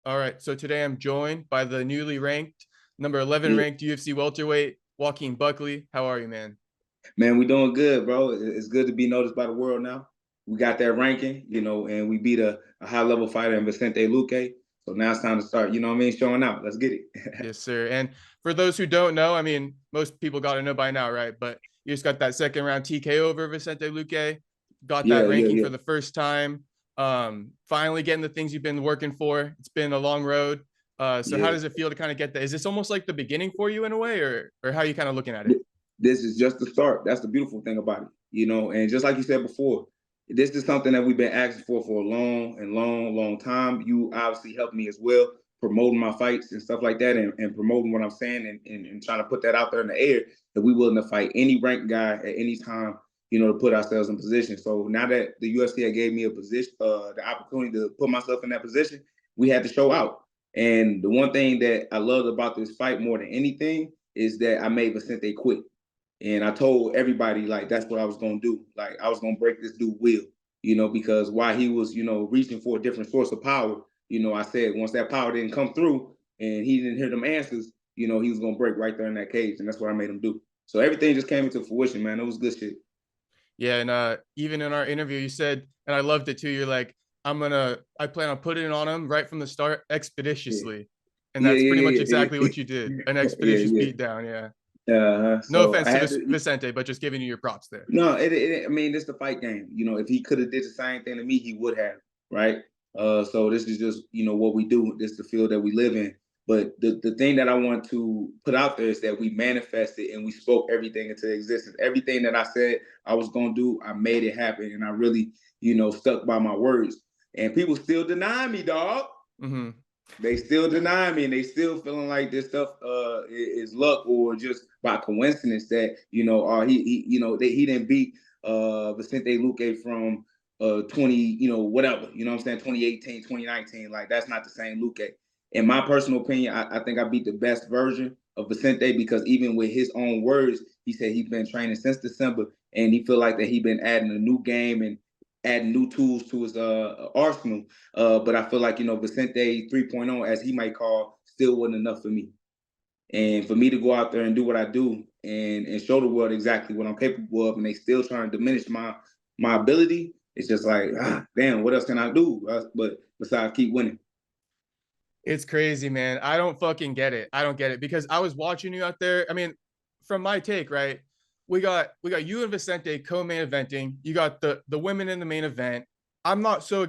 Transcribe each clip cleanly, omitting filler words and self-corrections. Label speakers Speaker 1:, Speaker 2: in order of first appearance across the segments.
Speaker 1: All right, so today I'm joined by the newly ranked, number 11
Speaker 2: Yeah,
Speaker 1: ranked UFC welterweight, Joaquin Buckley. How are you, man?
Speaker 2: man, we doing good, bro. It's good to be noticed by the world now. We got that ranking, and we beat a high level fighter in Vicente Luque. So now it's time to start, showing out. Let's get it.
Speaker 1: Yes, sir. And for those who don't know, I mean, most people got to know by now, right? But you just got that second round TKO over Vicente Luque, got that
Speaker 2: Yeah, yeah,
Speaker 1: ranking
Speaker 2: yeah.
Speaker 1: for the first time. Finally getting the things you've been working for. It's been a long road. So how
Speaker 2: Yeah.
Speaker 1: does it feel to kind of get that? Is this almost like the beginning for you in a way, or how are you kind of looking at it?
Speaker 2: This is just the start. That's the beautiful thing about it. And just like you said before, this is something that we've been asking for a long and long time. You obviously helped me as well, promoting my fights and stuff like that, and promoting what I'm saying, and trying to put that out there in the air that we willing to fight any ranked guy at any time, to put ourselves in position. So now that the UFC had gave me a position, the opportunity to put myself in that position, we had to show out. And the one thing that I loved about this fight more than anything is that I made Vicente quit. And I told everybody, like, that's what I was going to do. Like, I was going to break this dude will, because while he was, reaching for a different source of power, I said once that power didn't come through and he didn't hear them answers, he was going to break right there in that cage. And that's what I made him do. So everything just came into fruition, man. It was good shit.
Speaker 1: Yeah, and even in our interview, you said, and I loved it too. You're like, I plan on putting it on him right from the start,
Speaker 2: Yeah,
Speaker 1: expeditiously, and
Speaker 2: yeah,
Speaker 1: that's pretty much
Speaker 2: yeah, yeah,
Speaker 1: exactly
Speaker 2: yeah,
Speaker 1: what you did. An
Speaker 2: yeah,
Speaker 1: expeditious
Speaker 2: yeah.
Speaker 1: beatdown. Yeah. No
Speaker 2: So
Speaker 1: offense
Speaker 2: I
Speaker 1: to
Speaker 2: had to.
Speaker 1: Vicente, but just giving you your props there.
Speaker 2: No, I mean, it's the fight game. If he could have did the same thing to me, he would have, right? So this is just, what we do. This is the field that we live in. But the thing that I want to put out there is that we manifested and we spoke everything into existence. Everything that I said I was gonna do, I made it happen, and I really, stuck by my words. And people still deny me, dog.
Speaker 1: Mm-hmm.
Speaker 2: They still deny me, and they still feeling like this stuff is luck or just by coincidence that he didn't beat Vicente Luque from 20 whatever, what I'm saying, 2018, 2019. Like, that's not the same Luque. In my personal opinion, I think I beat the best version of Vicente, because even with his own words, he said he's been training since December, and he feel like that he been adding a new game and adding new tools to his arsenal. But I feel like, Vicente 3.0, as he might call, still wasn't enough for me. And for me to go out there and do what I do and show the world exactly what I'm capable of, and they still trying to diminish my ability, it's just like, damn, what else can I do? But besides keep winning.
Speaker 1: It's crazy, man. I don't fucking get it. I don't get it because I was watching you out there. I mean, from my take, right? We got you and Vicente co-main eventing. You got the women in the main event. I'm not so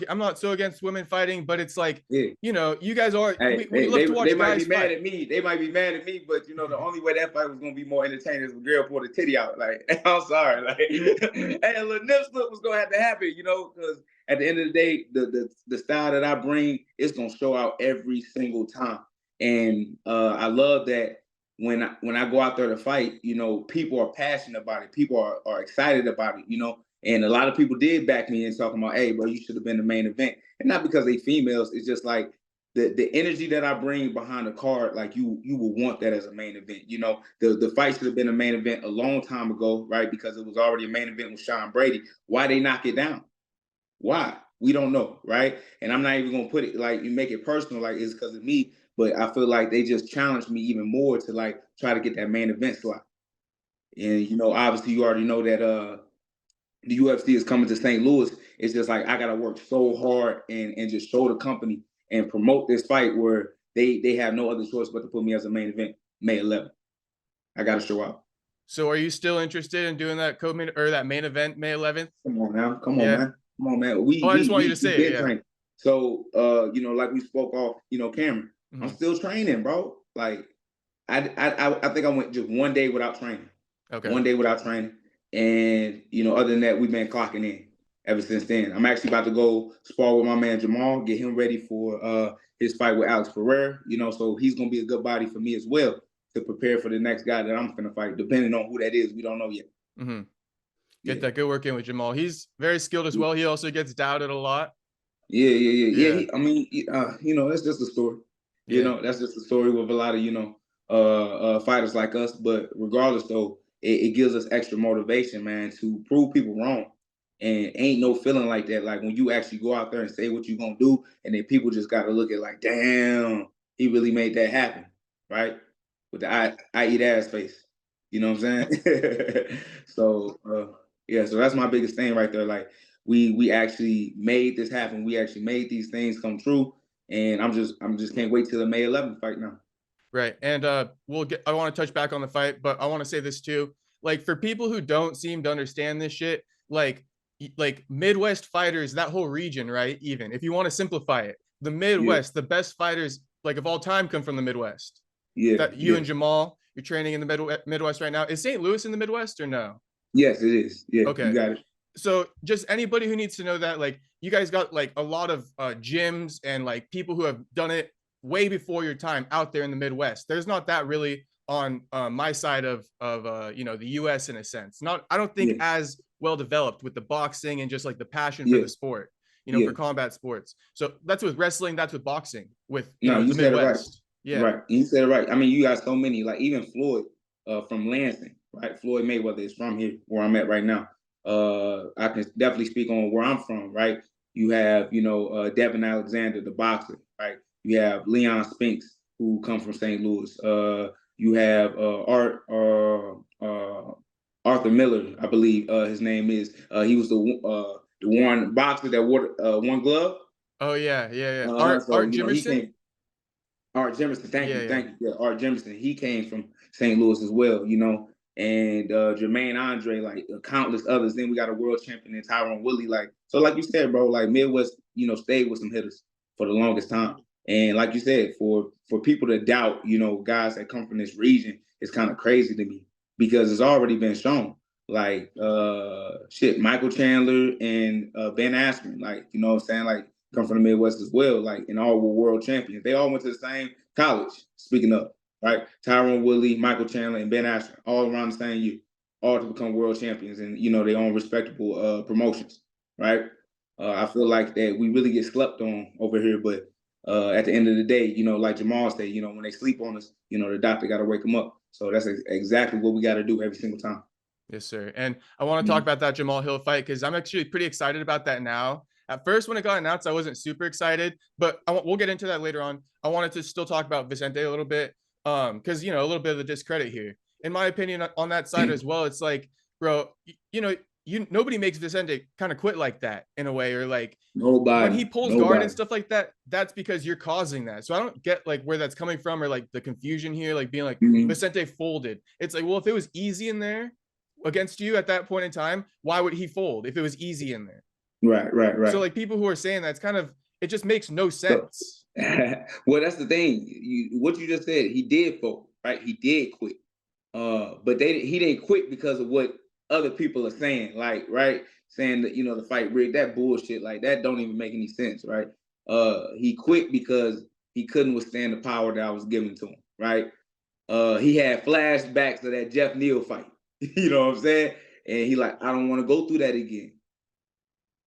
Speaker 1: against women fighting, but it's like,
Speaker 2: Yeah.
Speaker 1: you guys are
Speaker 2: Hey,
Speaker 1: we love to
Speaker 2: they
Speaker 1: watch
Speaker 2: might be
Speaker 1: guys
Speaker 2: mad
Speaker 1: fight.
Speaker 2: at me. They might be mad at me, but the only way that fight was gonna be more entertaining is if a girl pulled a titty out. Like, I'm sorry, like, hey, a little nip slip was gonna have to happen, because at the end of the day, the style that I bring is gonna show out every single time. And I love that when I go out there to fight, people are passionate about it. People are excited about it. And a lot of people did back me and talking about, hey, bro, you should have been the main event. And not because they females, it's just like the energy that I bring behind the card, like you will want that as a main event. The fight should have been a main event a long time ago, right? Because it was already a main event with Sean Brady. Why they knock it down? Why? We don't know, right? And I'm not even gonna put it like you make it personal, like it's because of me. But I feel like they just challenged me even more to like try to get that main event slot. And obviously you already know that the UFC is coming to St. Louis. It's just like I gotta work so hard and just show the company and promote this fight where they have no other choice but to put me as a main event May 11th. I gotta show out.
Speaker 1: So are you still interested in doing that co-main or that main event May 11th?
Speaker 2: Come on now, come on
Speaker 1: Yeah.
Speaker 2: man, come on man. We
Speaker 1: Oh, I just
Speaker 2: we
Speaker 1: want you to
Speaker 2: we we
Speaker 1: say it.
Speaker 2: been
Speaker 1: Yeah.
Speaker 2: training. So like we spoke off, Cameron. I'm
Speaker 1: Mm-hmm.
Speaker 2: still training, bro. Like I think I went just one day without training.
Speaker 1: Okay.
Speaker 2: One day without training. And, other than that, we've been clocking in ever since then. I'm actually about to go spar with my man Jamahal, get him ready for his fight with Alex Pereira, so he's going to be a good body for me as well to prepare for the next guy that I'm going to fight, depending on who that is. We don't know yet.
Speaker 1: Mm-hmm. Get
Speaker 2: Yeah.
Speaker 1: that good work in with Jamal. He's very skilled as well. He also gets doubted a lot.
Speaker 2: Yeah.
Speaker 1: Yeah.
Speaker 2: I mean, that's just a story.
Speaker 1: Yeah.
Speaker 2: That's just a story with a lot of, fighters like us. But regardless, though, it gives us extra motivation, man, to prove people wrong. And ain't no feeling like that. Like when you actually go out there and say what you're gonna do, and then people just gotta look at like, damn, he really made that happen, right? With the I eat ass face. You know what I'm saying? So yeah, so that's my biggest thing right there. Like we actually made this happen. We actually made these things come true. And I'm just can't wait till the May 11th fight now.
Speaker 1: Right. And I want to touch back on the fight, but I want to say this too. Like for people who don't seem to understand this shit, like Midwest fighters, that whole region, right? Even if you want to simplify it, the
Speaker 2: Yeah,
Speaker 1: Midwest, the best fighters like of all time come from the Midwest.
Speaker 2: yeah,
Speaker 1: That you
Speaker 2: yeah.
Speaker 1: and Jamahal, you're training in the Midwest right now. Is St. Louis in the Midwest or no?
Speaker 2: Yes, it is. Yeah, you
Speaker 1: Okay.
Speaker 2: got it.
Speaker 1: So just anybody who needs to know that, like you guys got like a lot of gyms and like people who have done it way before your time out there in the Midwest. There's not that really on my side of the US in a sense. Not I don't think
Speaker 2: Yeah,
Speaker 1: as well developed with the boxing and just like the passion for
Speaker 2: yeah,
Speaker 1: the sport,
Speaker 2: yeah.
Speaker 1: for combat sports. So that's with wrestling, that's with boxing, with
Speaker 2: No, you
Speaker 1: the
Speaker 2: said it right.
Speaker 1: Midwest. Yeah.
Speaker 2: Right. You said it right. I mean, you got so many, like even Floyd from Lansing, right? Floyd Mayweather is from here, where I'm at right now. I can definitely speak on where I'm from, right? You have, Devin Alexander, the boxer, right? You have Leon Spinks, who come from St. Louis. You have Arthur Miller, I believe his name is. He was the one boxer that wore one glove.
Speaker 1: Oh yeah, yeah, yeah.
Speaker 2: So
Speaker 1: Art
Speaker 2: he
Speaker 1: Jimerson?
Speaker 2: came. Art Jemison,
Speaker 1: Yeah, yeah.
Speaker 2: thank you. Yeah, Art Jemison, he came from St. Louis as well, and Jermaine Andre, like countless others. Then we got a world champion in Tyron Woodley, like so. Like you said, bro, like Midwest, stayed with some hitters for the longest time. And like you said, for people to doubt, guys that come from this region, it's kind of crazy to me because it's already been shown. Like Michael Chandler and Ben Askren, like what I'm saying, like come from the Midwest as well, like, and all were world champions. They all went to the same college, speaking of, right? Tyron Woodley, Michael Chandler, and Ben Askren, all around the same year, all to become world champions and, their own respectable promotions, right? I feel like that we really get slept on over here, but at the end of the day, like Jamahal said, when they sleep on us, the doctor got to wake them up. So that's exactly what we got to do every single time.
Speaker 1: Yes, sir. And I want to talk about that Jamahal Hill fight because I'm actually pretty excited about that now. At first, when it got announced, I wasn't super excited, but we'll get into that later on. I wanted to still talk about Vicente a little bit, because a little bit of the discredit here. In my opinion, on that side as well, it's like, bro, nobody makes Vicente kind of quit like that in a way, or like when he pulls guard and stuff like that, that's because you're causing that. So I don't get like where that's coming from or like the confusion here, like being like Vicente folded. It's like, well, if it was easy in there against you at that point in time, why would he fold if it was easy in there?
Speaker 2: Right.
Speaker 1: So like people who are saying that's kind of, it just makes no sense.
Speaker 2: Well, that's the thing. What you just said, he did fold, right? He did quit. But he didn't quit because of what other people are saying, like, right? Saying that, the fight rigged, that bullshit, like that don't even make any sense, right? He quit because he couldn't withstand the power that I was giving to him, right? He had flashbacks of that Jeff Neal fight. You know what I'm saying? And he like, I don't want to go through that again.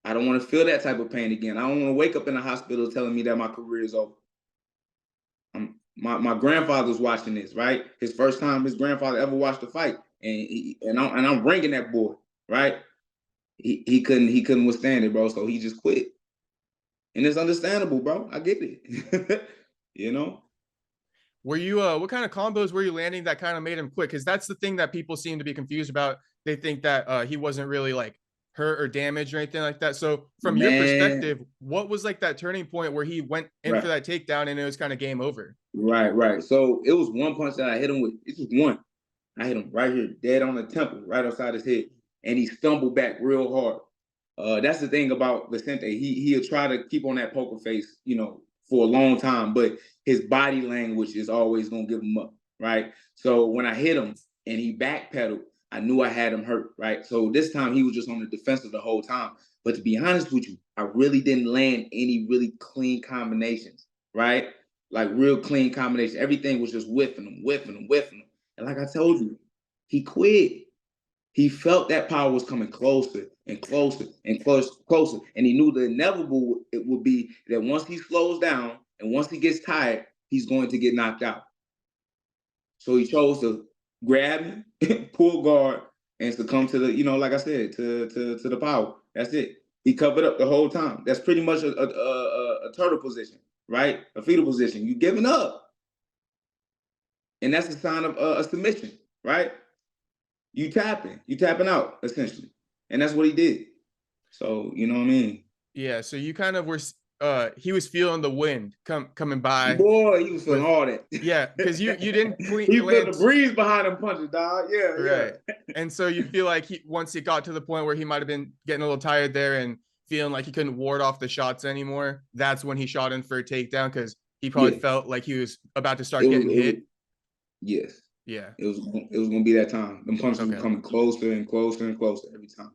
Speaker 2: I don't want to feel that type of pain again. I don't want to wake up in the hospital telling me that my career is over. My grandfather's watching this, right? His first time his grandfather ever watched a fight, and I'm bringing that boy, right? He couldn't withstand it, bro. So he just quit, and it's understandable, bro. I get it,
Speaker 1: Were you what kind of combos were you landing that kind of made him quit? Because that's the thing that people seem to be confused about. They think that he wasn't really like hurt or damaged or anything like that. So from your perspective, what was like that turning point where he went in for that takedown and it was kind of game over?
Speaker 2: Right. So it was one punch that I hit him with. It was one. I hit him right here, dead on the temple, right outside his head, and he stumbled back real hard. That's the thing about Vicente. He'll try to keep on that poker face, for a long time, but his body language is always gonna give him up, right? So when I hit him and he backpedaled, I knew I had him hurt, right? So this time he was just on the defensive the whole time. But to be honest with you, I really didn't land any really clean combinations, right? Like real clean combinations. Everything was just whiffing him. And like I told you, he quit. He felt that power was coming closer and closer and closer. And he knew the inevitable it would be that once he slows down and once he gets tired, he's going to get knocked out. So he chose to grab him, pull guard, and succumb to the, like I said, to the power. That's it. He covered up the whole time. That's pretty much a turtle position, right? A fetal position. You giving up. And that's a sign of a submission, right? You tapping out, essentially. And that's what he did. So, you know what I mean?
Speaker 1: Yeah, so you kind of were he was feeling the wind coming by.
Speaker 2: Boy, he was feeling all that.
Speaker 1: Yeah, because you didn't
Speaker 2: He felt the breeze behind them punches, dog. Yeah,
Speaker 1: right.
Speaker 2: yeah.
Speaker 1: And so you feel like once it got to the point where he might have been getting a little tired there and feeling like he couldn't ward off the shots anymore, that's when he shot in for a takedown, because he probably felt like he was about to start getting hit.
Speaker 2: Yes.
Speaker 1: Yeah.
Speaker 2: It was gonna be that time. Them punches were coming closer and closer and closer every time.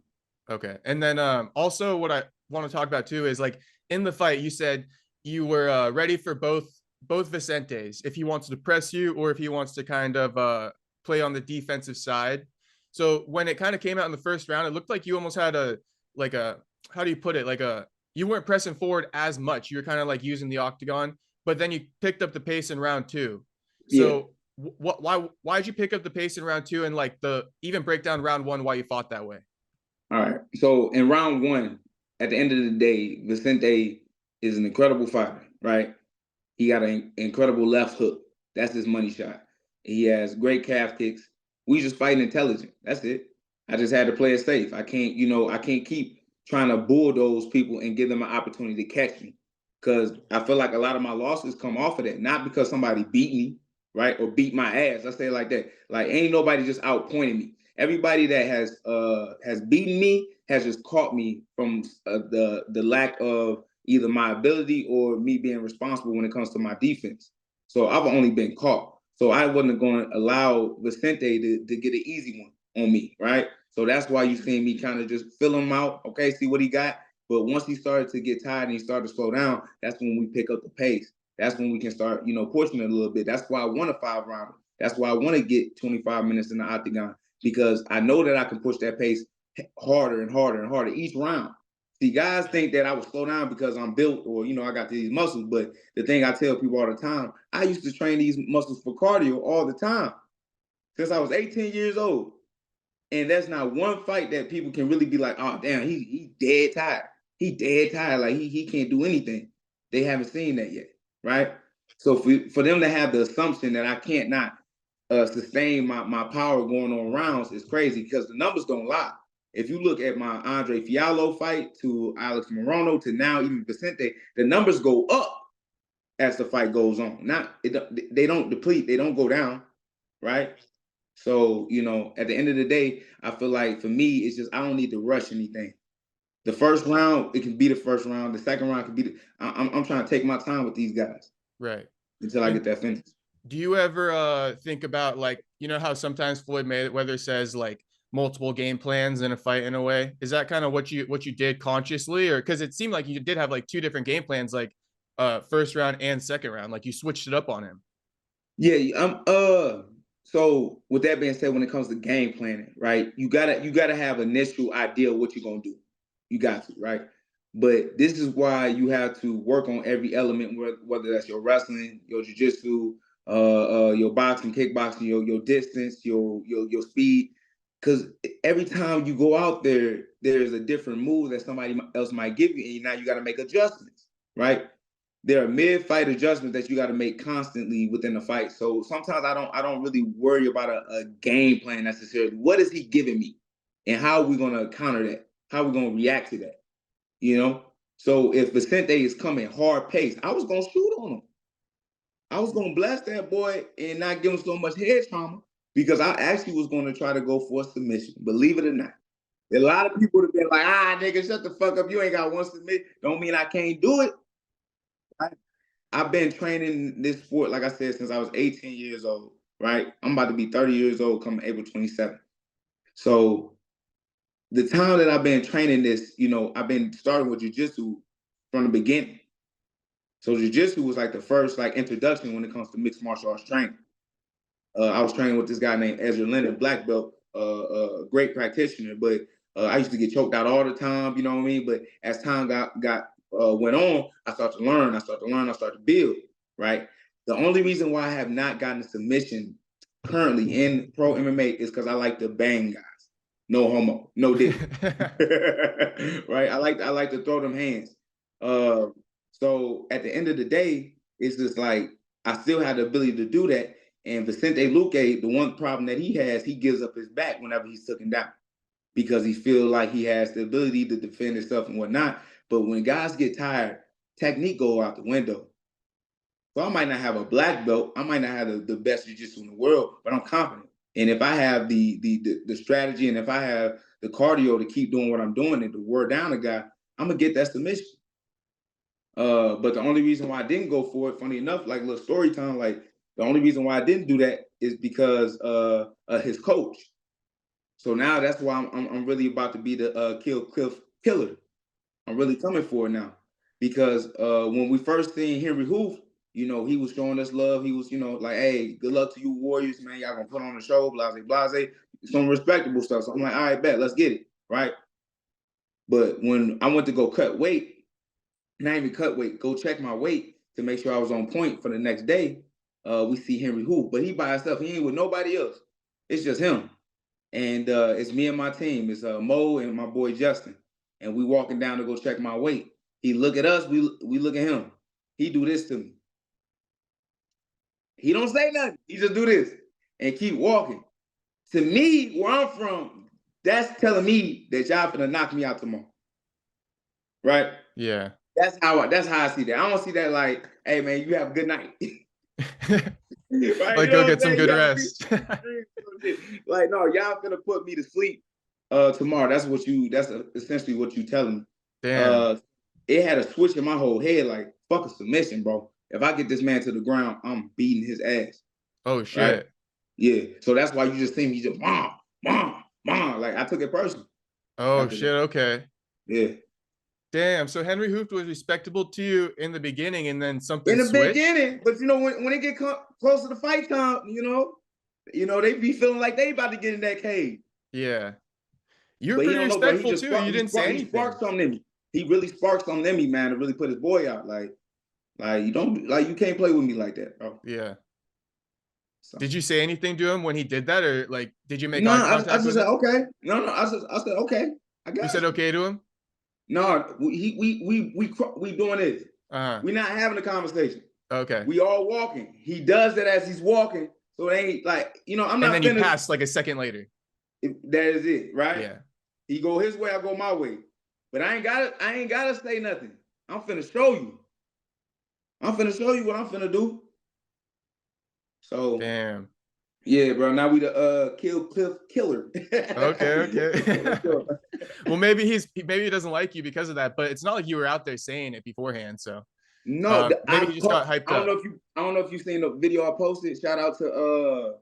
Speaker 1: Okay. And then also what I want to talk about too is, like, in the fight, you said you were ready for both Vicentes, if he wants to press you or if he wants to kind of play on the defensive side. So when it kind of came out in the first round, it looked like you almost had how do you put it? You weren't pressing forward as much. You were kind of like using the octagon, but then you picked up the pace in round two. So why'd you pick up the pace in round two, and like even break down round one, why you fought that way?
Speaker 2: All right. So in round one, at the end of the day, Vicente is an incredible fighter, right? He got an incredible left hook. That's his money shot. He has great calf kicks. We just fighting intelligent. That's it. I just had to play it safe. I can't keep trying to bulldoze people and give them an opportunity to catch me. Because I feel like a lot of my losses come off of that. Not because somebody beat me, right? Or beat my ass. I say it like that. Like, ain't nobody just outpointing me. Everybody that has beaten me has just caught me from the lack of either my ability or me being responsible when it comes to my defense. So I've only been caught. So I wasn't going to allow Vicente to get an easy one on me, right? So that's why you see me kind of just fill him out, okay, see what he got. But once he started to get tired and he started to slow down, that's when we pick up the pace. That's when we can start, pushing it a little bit. That's why I want a 5-rounder. That's why I want to get 25 minutes in the octagon, because I know that I can push that pace harder and harder and harder each round. See, guys think that I would slow down because I'm built or, I got these muscles. But the thing I tell people all the time, I used to train these muscles for cardio all the time since I was 18 years old. And that's not one fight that people can really be like, oh, damn, he dead tired. He dead tired. Like, he can't do anything. They haven't seen that yet, right? So for them to have the assumption that I can't not sustain my power going on rounds is crazy, because the numbers don't lie. If you look at my Andre Fiallo fight to Alex Morono to now even Vicente, the numbers go up as the fight goes on. They don't deplete, they don't go down, right? So, at the end of the day, I feel like for me, it's just I don't need to rush anything. The first round, it can be the first round. The second round can be I'm trying to take my time with these guys.
Speaker 1: Right.
Speaker 2: Until I get that finished.
Speaker 1: Do you ever think about, like, how sometimes Floyd Mayweather says like multiple game plans in a fight in a way? Is that kind of what you did consciously, or because it seemed like you did have like two different game plans, like first round and second round, like you switched it up on him?
Speaker 2: Yeah, so with that being said, when it comes to game planning, right, you gotta have initial idea of what you're gonna do. You got to, right? But this is why you have to work on every element, whether that's your wrestling, your jiu-jitsu, your boxing, kickboxing, your distance, your speed. Because every time you go out there, there's a different move that somebody else might give you, and now you got to make adjustments, right? There are mid-fight adjustments that you got to make constantly within the fight. So sometimes I don't really worry about a game plan necessarily. What is he giving me, and how are we gonna counter that? How are we gonna react to that? So if Vicente is coming hard pace, I was gonna shoot on him. I was gonna blast that boy and not give him so much head trauma, because I actually was gonna try to go for a submission. Believe it or not, a lot of people would have been like, nigga, shut the fuck up. You ain't got one submit. Don't mean I can't do it. I've been training this sport, like I said, since I was 18 years old, right? I'm about to be 30 years old coming April 27th. So the time that I've been training this, I've been starting with jiu-jitsu from the beginning. So jiu-jitsu was like the first introduction when it comes to mixed martial arts training. I was training with this guy named Ezra Leonard, black belt, a great practitioner, but I used to get choked out all the time, you know what I mean? But as time went on, I started to learn, I started to build, right? The only reason why I have not gotten a submission currently in pro MMA is because I like to bang guys. No homo, no dick. Right? I like to throw them hands. So at the end of the day, it's just like I still have the ability to do that. And Vicente Luque, the one problem that he has, he gives up his back whenever he's taken down because he feels like he has the ability to defend himself and whatnot. But when guys get tired, technique go out the window. So I might not have a black belt, I might not have the best jiu-jitsu in the world, but I'm confident. And if I have the strategy and if I have the cardio to keep doing what I'm doing and to wear down a guy, I'm gonna get that submission. But the only reason why I didn't go for it, funny enough, like a little story time, like the only reason why I didn't do that is because his coach. So now that's why I'm really about to be the killer. I'm really coming for it now because when we first seen Henri Hooft, you know, he was showing us love. He was, you know, like, hey, good luck to you Warriors, man. Y'all gonna put on the show, blase, some respectable stuff. So I'm like, all right, bet, let's get it, right? But when I went to go cut weight, not even cut weight, go check my weight to make sure I was on point for the next day, we see Henri Hooft, but he by himself. He ain't with nobody else. It's just him. And it's me and my team. It's Mo and my boy Justin. And we walking down to go check my weight. He look at us, we look at him. He do this to me. He don't say nothing. He just do this and keep walking. To me, where I'm from, that's telling me that y'all finna knock me out tomorrow. Right?
Speaker 1: Yeah.
Speaker 2: That's how I see that. I don't see that like, hey man, you have a good night. Right?
Speaker 1: Like,
Speaker 2: You
Speaker 1: go
Speaker 2: know
Speaker 1: get some good rest.
Speaker 2: Like, no, y'all finna put me to sleep tomorrow. That's essentially what you telling me.
Speaker 1: Damn.
Speaker 2: It had a switch in my whole head, like, fuck a submission, bro. If I get this man to the ground, I'm beating his ass.
Speaker 1: Oh
Speaker 2: Right?
Speaker 1: shit.
Speaker 2: Yeah. So that's why you just see me just mom. Like I took it personally.
Speaker 1: Oh shit. Okay.
Speaker 2: Yeah.
Speaker 1: Damn. So Henri Hooft was respectable to you in the beginning, and then something
Speaker 2: In the
Speaker 1: switched.
Speaker 2: beginning, but you know, when it get close to the fight time, you know, they be feeling like they about to get in that cage.
Speaker 1: Yeah. You were
Speaker 2: But he
Speaker 1: pretty
Speaker 2: don't know, bro. He
Speaker 1: respectful
Speaker 2: just
Speaker 1: too. You didn't say
Speaker 2: he
Speaker 1: anything.
Speaker 2: sparked something in me. He really sparked something in me, man, to really put his boy out. Like you don't, like, you can't play with me like that, bro.
Speaker 1: Yeah.
Speaker 2: So.
Speaker 1: Did you say anything to him when he did that, or like, did you make
Speaker 2: No,
Speaker 1: eye
Speaker 2: I
Speaker 1: contact
Speaker 2: just
Speaker 1: with
Speaker 2: said
Speaker 1: him?
Speaker 2: okay. No, I said okay. I
Speaker 1: You
Speaker 2: got
Speaker 1: said
Speaker 2: you.
Speaker 1: okay to him?
Speaker 2: No, we doing this.
Speaker 1: Uh-huh.
Speaker 2: We not having a conversation.
Speaker 1: Okay.
Speaker 2: We all walking. He does that as he's walking, so it ain't like, you know, I'm
Speaker 1: And
Speaker 2: not
Speaker 1: then you
Speaker 2: finna.
Speaker 1: passed like a second later.
Speaker 2: That is it, right?
Speaker 1: Yeah.
Speaker 2: He go his way, I go my way. But I ain't gotta say nothing. I'm finna show you. I'm finna show you what I'm finna do. So
Speaker 1: Damn.
Speaker 2: yeah, bro. Now we the kill cliff killer.
Speaker 1: Okay. Well, maybe he doesn't like you because of that, but it's not like you were out there saying it beforehand. So
Speaker 2: No,
Speaker 1: maybe you just got hyped up.
Speaker 2: I don't know if you've seen the video I posted. Shout out to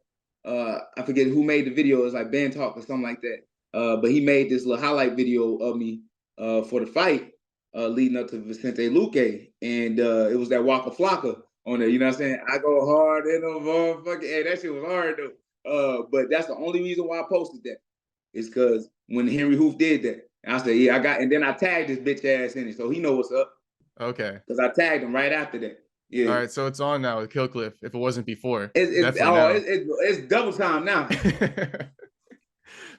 Speaker 2: I forget who made the video. It's like Ben Talk or something like that. But he made this little highlight video of me for the fight leading up to Vicente Luque, and it was that Waka Flocka on there. You know what I'm saying? I go hard in the motherfucker. Hey, that shit was hard though. But that's the only reason why I posted that. Is because when Henri Hooft did that, and I said, yeah, and then I tagged this bitch ass in it, so he know what's up.
Speaker 1: Okay.
Speaker 2: Because I tagged him right after that. Yeah.
Speaker 1: All right. So it's on now with Killcliff. If it wasn't before, definitely now.
Speaker 2: It's double time now.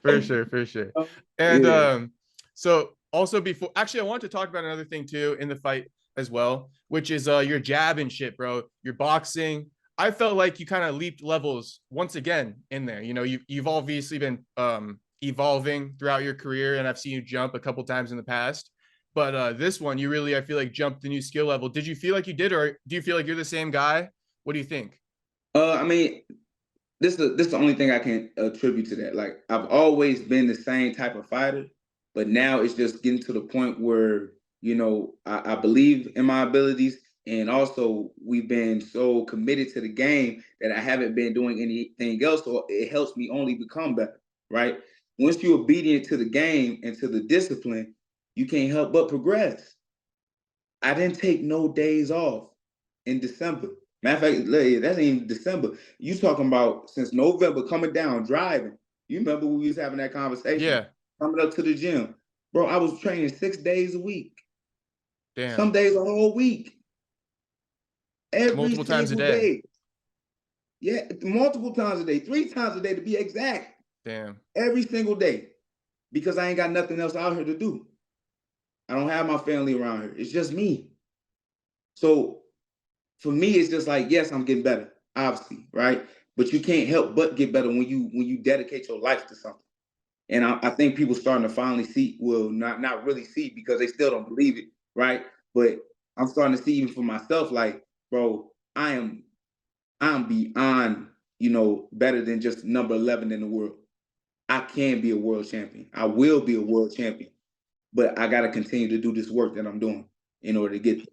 Speaker 1: For sure, for sure. And
Speaker 2: Yeah.
Speaker 1: so also before, actually, I want to talk about another thing too in the fight as well, which is your jab and shit, bro. Your boxing. I felt like you kind of leaped levels once again in there. You know, you've obviously been evolving throughout your career, and I've seen you jump a couple times in the past. But this one, you really, I feel like, jumped the new skill level. Did you feel like you did, or do you feel like you're the same guy? What do you think?
Speaker 2: I mean, this is the only thing I can attribute to that. Like, I've always been the same type of fighter, but now it's just getting to the point where, you know, I believe in my abilities, and also we've been so committed to the game that I haven't been doing anything else, so it helps me only become better, right? Once you're obedient to the game and to the discipline, you can't help but progress. I didn't take no days off in December. Matter of fact, that's even December. You talking about since November coming down, driving. You remember we was having that conversation?
Speaker 1: Yeah.
Speaker 2: Coming up to the gym. Bro, I was training 6 days a week. Some
Speaker 1: Damn.
Speaker 2: days a whole week. Every
Speaker 1: Multiple times a
Speaker 2: single
Speaker 1: day.
Speaker 2: day. Yeah, multiple times a day. 3 times a day to be exact.
Speaker 1: Damn.
Speaker 2: Every single day. because I ain't got nothing else out here to do. I don't have my family around here. It's just me. So for me, it's just like, yes, I'm getting better, obviously, right? But you can't help but get better when you dedicate your life to something. And I think people starting to finally see, well, not really see because they still don't believe it, right? But I'm starting to see even for myself, like, bro, I'm beyond, better than just number 11 in the world. I can be a world champion. I will be a world champion. But I got to continue to do this work that I'm doing in order to get there.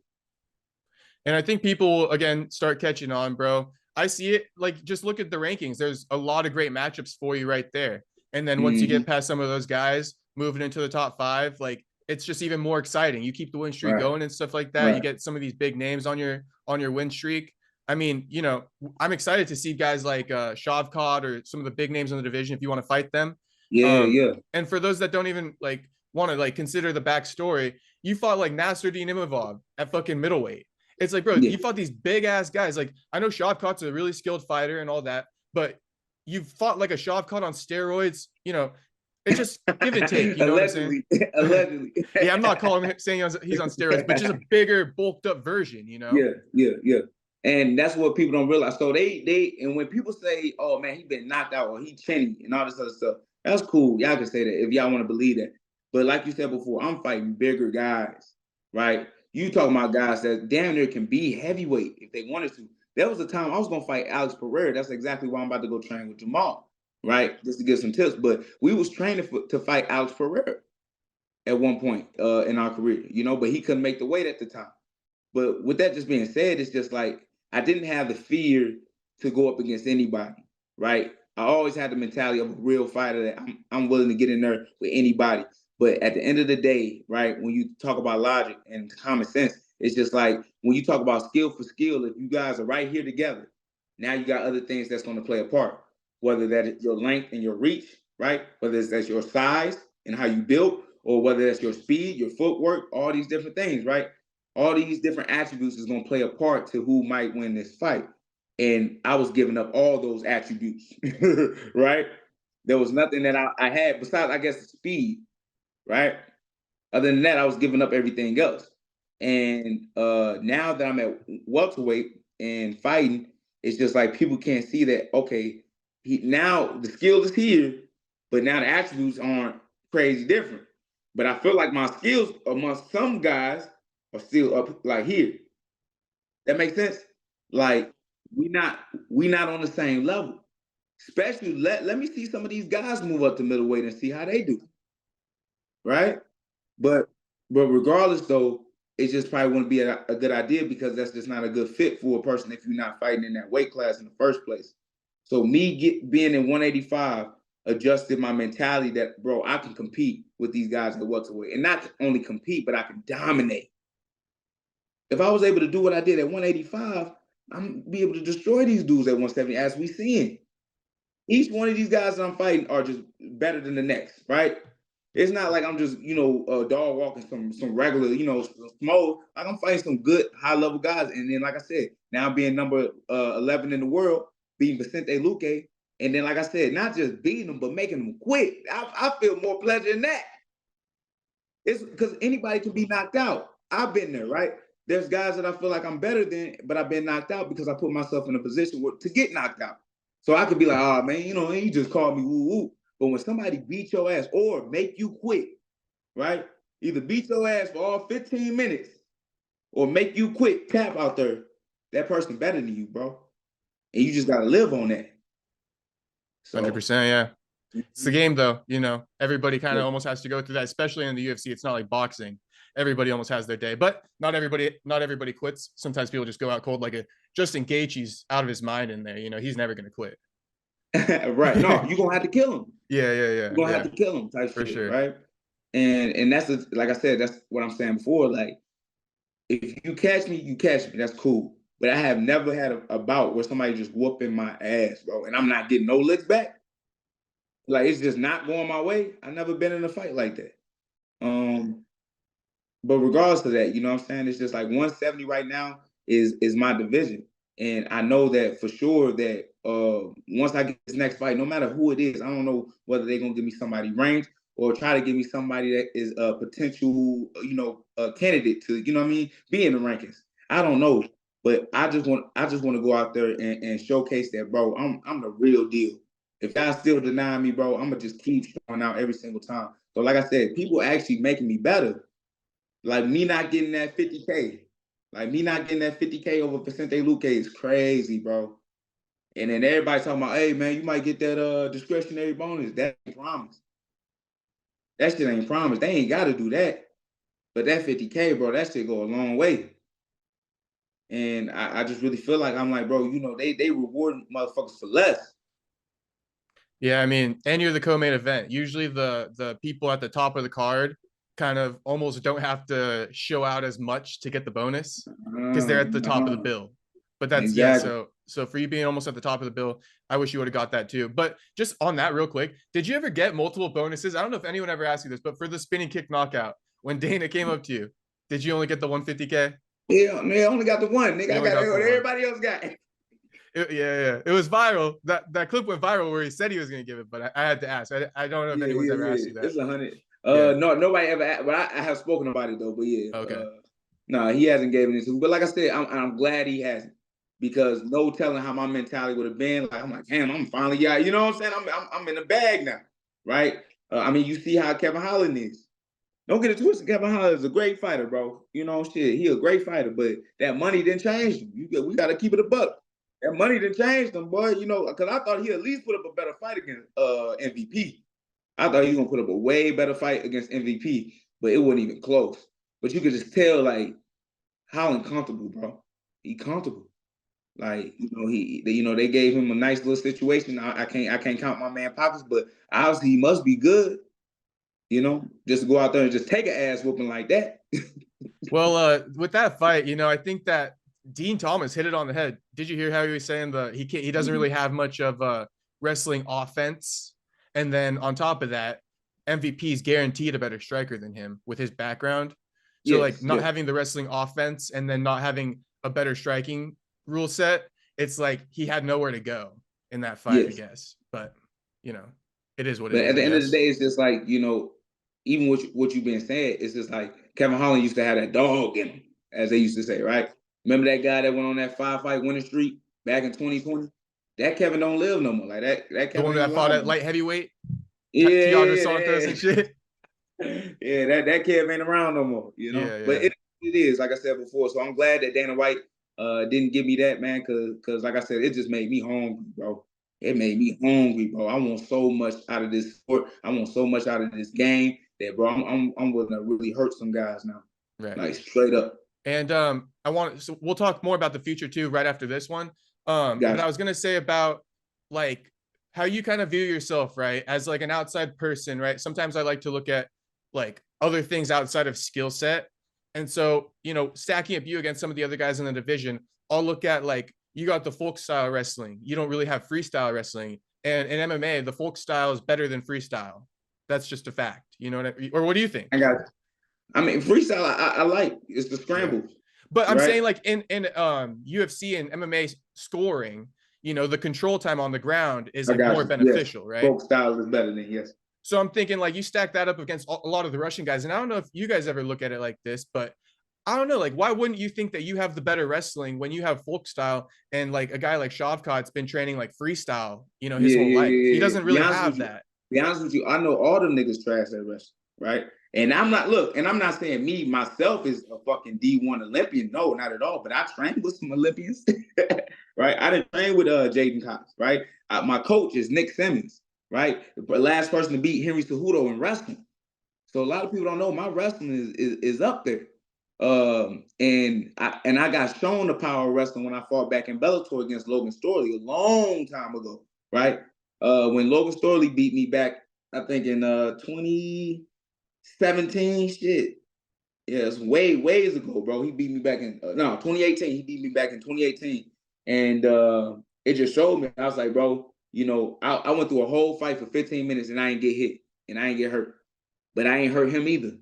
Speaker 1: And I think people, again, start catching on, bro. I see it, like, just look at the rankings. There's a lot of great matchups for you right there. And then once you get past some of those guys moving into the top 5, like, it's just even more exciting. You keep the win streak going and stuff like that. You get some of these big names on your win streak. I mean, I'm excited to see guys like Shavkat or some of the big names in the division if you want to fight them.
Speaker 2: Yeah.
Speaker 1: And for those that don't even like want to like consider the backstory, you fought like Nasruddin Imavov at fucking middleweight. It's like, bro, you fought these big ass guys. Like, I know Shavkat's a really skilled fighter and all that, but you fought like a Shavkat on steroids. It's just give and take. You know
Speaker 2: Allegedly.
Speaker 1: what I'm saying?
Speaker 2: Allegedly.
Speaker 1: Yeah, I'm not calling him saying he's on steroids, but just a bigger, bulked up version.
Speaker 2: Yeah. And that's what people don't realize. So and when people say, "Oh man, he been knocked out," or "He chinny," and all this other stuff, that's cool. Y'all can say that if y'all want to believe that. But like you said before, I'm fighting bigger guys, right? You talking about guys that damn near can be heavyweight if they wanted to. There was a time I was gonna fight Alex Pereira. That's exactly why I'm about to go train with Jamahal, right? Just to get some tips. But we was training to fight Alex Pereira at one point in our career, but he couldn't make the weight at the time. But with that just being said, it's just like I didn't have the fear to go up against anybody, right? I always had the mentality of a real fighter that I'm willing to get in there with anybody. But at the end of the day, right, when you talk about logic and common sense, it's just like when you talk about skill for skill, if you guys are right here together, now you got other things that's going to play a part, whether that is your length and your reach, right? Whether that's your size and how you build, or whether that's your speed, your footwork, all these different things, right? All these different attributes is going to play a part to who might win this fight. And I was giving up all those attributes, right? There was nothing that I had besides, I guess, speed, right? Other than that, I was giving up everything else. And now that I'm at welterweight and fighting, it's just like people can't see that, okay, now the skill is here, but now the attributes aren't crazy different. But I feel like my skills amongst some guys are still up like here. That makes sense? Like we not on the same level. Especially let me see some of these guys move up to middleweight and see how they do. Right? But regardless though, it just probably wouldn't be a good idea because that's just not a good fit for a person if you're not fighting in that weight class in the first place. So me being in 185 adjusted my mentality that, bro, I can compete with these guys at welterweight. And not only compete, but I can dominate. If I was able to do what I did at 185, I'm be able to destroy these dudes at 170 as we seeing. Each one of these guys that I'm fighting are just better than the next, right? It's not like I'm just, dog walking some regular, small. Like I'm fighting some good high level guys. And then, like I said, now being number 11 in the world, beating Vicente Luque. And then, like I said, not just beating them, but making them quit. I feel more pleasure in that. It's because anybody can be knocked out. I've been there, right? There's guys that I feel like I'm better than, but I've been knocked out because I put myself in a position to get knocked out. So I could be like, oh man, he just called me woo woo. But when somebody beat your ass or make you quit, right? Either beat your ass for all 15 minutes or make you quit, tap out there, that person better than you, bro. And you just gotta live on that.
Speaker 1: 100%, yeah. It's the game though, everybody kind of almost has to go through that, especially in the UFC. It's not like boxing. Everybody almost has their day, but not everybody quits. Sometimes people just go out cold, like a Justin Gaethje's out of his mind in there. He's never going to quit.
Speaker 2: Right. No, you're going to have to kill him.
Speaker 1: Yeah.
Speaker 2: You're going to have to kill him type
Speaker 1: For
Speaker 2: shit,
Speaker 1: sure.
Speaker 2: right? And that's, like I said, that's what I'm saying before. Like, if you catch me, you catch me. That's cool. But I have never had a bout where somebody just whooping my ass, bro, and I'm not getting no licks back. Like, it's just not going my way. I've never been in a fight like that. But regardless of that, you know what I'm saying? It's just like 170 right now is my division. And I know that for sure that once I get this next fight, no matter who it is, I don't know whether they're going to give me somebody ranked or try to give me somebody that is a potential, candidate to, you know what I mean, be in the rankings. I don't know, but I just want to go out there and showcase that, bro. I'm the real deal. If y'all still deny me, bro, I'm gonna just keep showing out every single time. So, like I said, people actually making me better. Like me not getting that 50K, like me not getting that 50K over Vicente Luque is crazy, bro. And then everybody talking about, hey man, you might get that discretionary bonus. That ain't promised. That shit ain't promised. They ain't got to do that. But that 50K, bro, that shit go a long way. And I just really feel like I'm like, bro, they reward motherfuckers for less.
Speaker 1: Yeah, I mean, and you're the co-main event. Usually the people at the top of the card kind of almost don't have to show out as much to get the bonus because they're at the top of the bill. But that's
Speaker 2: exactly.
Speaker 1: Yeah, so for you being almost at the top of the bill, I wish you would have got that too. But just on that real quick, did you ever get multiple bonuses? I don't know if anyone ever asked you this, but for the spinning kick knockout, when Dana came up to you, did you only get the 150K?
Speaker 2: Yeah, man, I only got the one. Nigga,
Speaker 1: You
Speaker 2: I
Speaker 1: only
Speaker 2: got
Speaker 1: got the
Speaker 2: what
Speaker 1: one.
Speaker 2: everybody else got.
Speaker 1: Yeah. It was viral. That clip went viral where he said he was going to give it, but I had to ask. I don't know if anyone's ever asked you that.
Speaker 2: It's 100. No, nobody ever asked, but I have spoken about it though. But yeah,
Speaker 1: Okay.
Speaker 2: no, he hasn't given it to me. But like I said, I'm glad he hasn't, because no telling how my mentality would have been. Like I'm like, damn, I'm finally out. You know what I'm saying? I'm in the bag now, right? I mean, you see how Kevin Holland is. Don't get it twisted. Kevin Holland is a great fighter, bro. Shit, he a great fighter, but that money didn't change him. We got to keep it a buck. That money didn't change him, boy. Because I thought he'd at least put up a better fight against MVP. I thought he was gonna put up a way better fight against MVP, but it wasn't even close. But you could just tell, like, how uncomfortable, bro. He comfortable. Like, they gave him a nice little situation. I can't count my man pockets, but obviously he must be good. Just to go out there and just take an ass whooping like that.
Speaker 1: Well, with that fight, I think that Dean Thomas hit it on the head. Did you hear how he was saying he doesn't really have much of a wrestling offense, and then on top of that, MVP is guaranteed a better striker than him with his background. So like not having the wrestling offense and then not having a better striking rule set, it's like he had nowhere to go in that fight, I guess. But it is what it is.
Speaker 2: But at the end of the day, it's just like, even what you've been saying, it's just like Kevin Holland used to have that dog in him, as they used to say, right? Remember that guy that went on that 5-fight winning streak back in 2020? That Kevin don't live no more. Like that Kevin.
Speaker 1: The one that fought at light heavyweight?
Speaker 2: Yeah.
Speaker 1: Thiago Santos and shit.
Speaker 2: Yeah, that Kev ain't around no more,
Speaker 1: Yeah.
Speaker 2: But it is, like I said before. So I'm glad that Dana White didn't give me that, man, because like I said, it just made me hungry, bro. It made me hungry, bro. I want so much out of this sport. I want so much out of this game that, bro, I'm willing to really hurt some guys now.
Speaker 1: Right.
Speaker 2: Like straight up.
Speaker 1: And so we'll talk more about the future too right after this one. But I was gonna say about like how you kind of view yourself, right, as like an outside person, right? Sometimes I like to look at like other things outside of skill set. And so, stacking up you against some of the other guys in the division, I'll look at like you got the folk style wrestling. You don't really have freestyle wrestling. And in MMA, the folk style is better than freestyle. That's just a fact. You know what I mean? Or what do you think?
Speaker 2: I mean, freestyle, I like. It's the scrambles. Yeah.
Speaker 1: But I'm saying like in UFC and MMA scoring, the control time on the ground is like more beneficial, right?
Speaker 2: Folk style is better than, yes.
Speaker 1: So I'm thinking like you stack that up against a lot of the Russian guys. And I don't know if you guys ever look at it like this, but I don't know, like, why wouldn't you think that you have the better wrestling when you have folk style and like a guy like Shavkat's been training like freestyle, his whole life. He doesn't really have that.
Speaker 2: Be honest with you, I know all them niggas trash at wrestling, right? And I'm not saying me, myself is a fucking D1 Olympian. No, not at all. But I trained with some Olympians, right? I didn't train with Jaden Cox, right? My coach is Nick Simmons, right? The last person to beat Henry Cejudo in wrestling. So a lot of people don't know my wrestling is up there. And I got shown the power of wrestling when I fought back in Bellator against Logan Storley a long time ago, right? When Logan Storley beat me back, I think in 2017, shit. Yeah, it's ways ago, bro. He beat me back in 2018. He beat me back in 2018, and it just showed me. I was like, bro, I went through a whole fight for 15 minutes and I ain't get hit and I ain't get hurt, but I ain't hurt him either.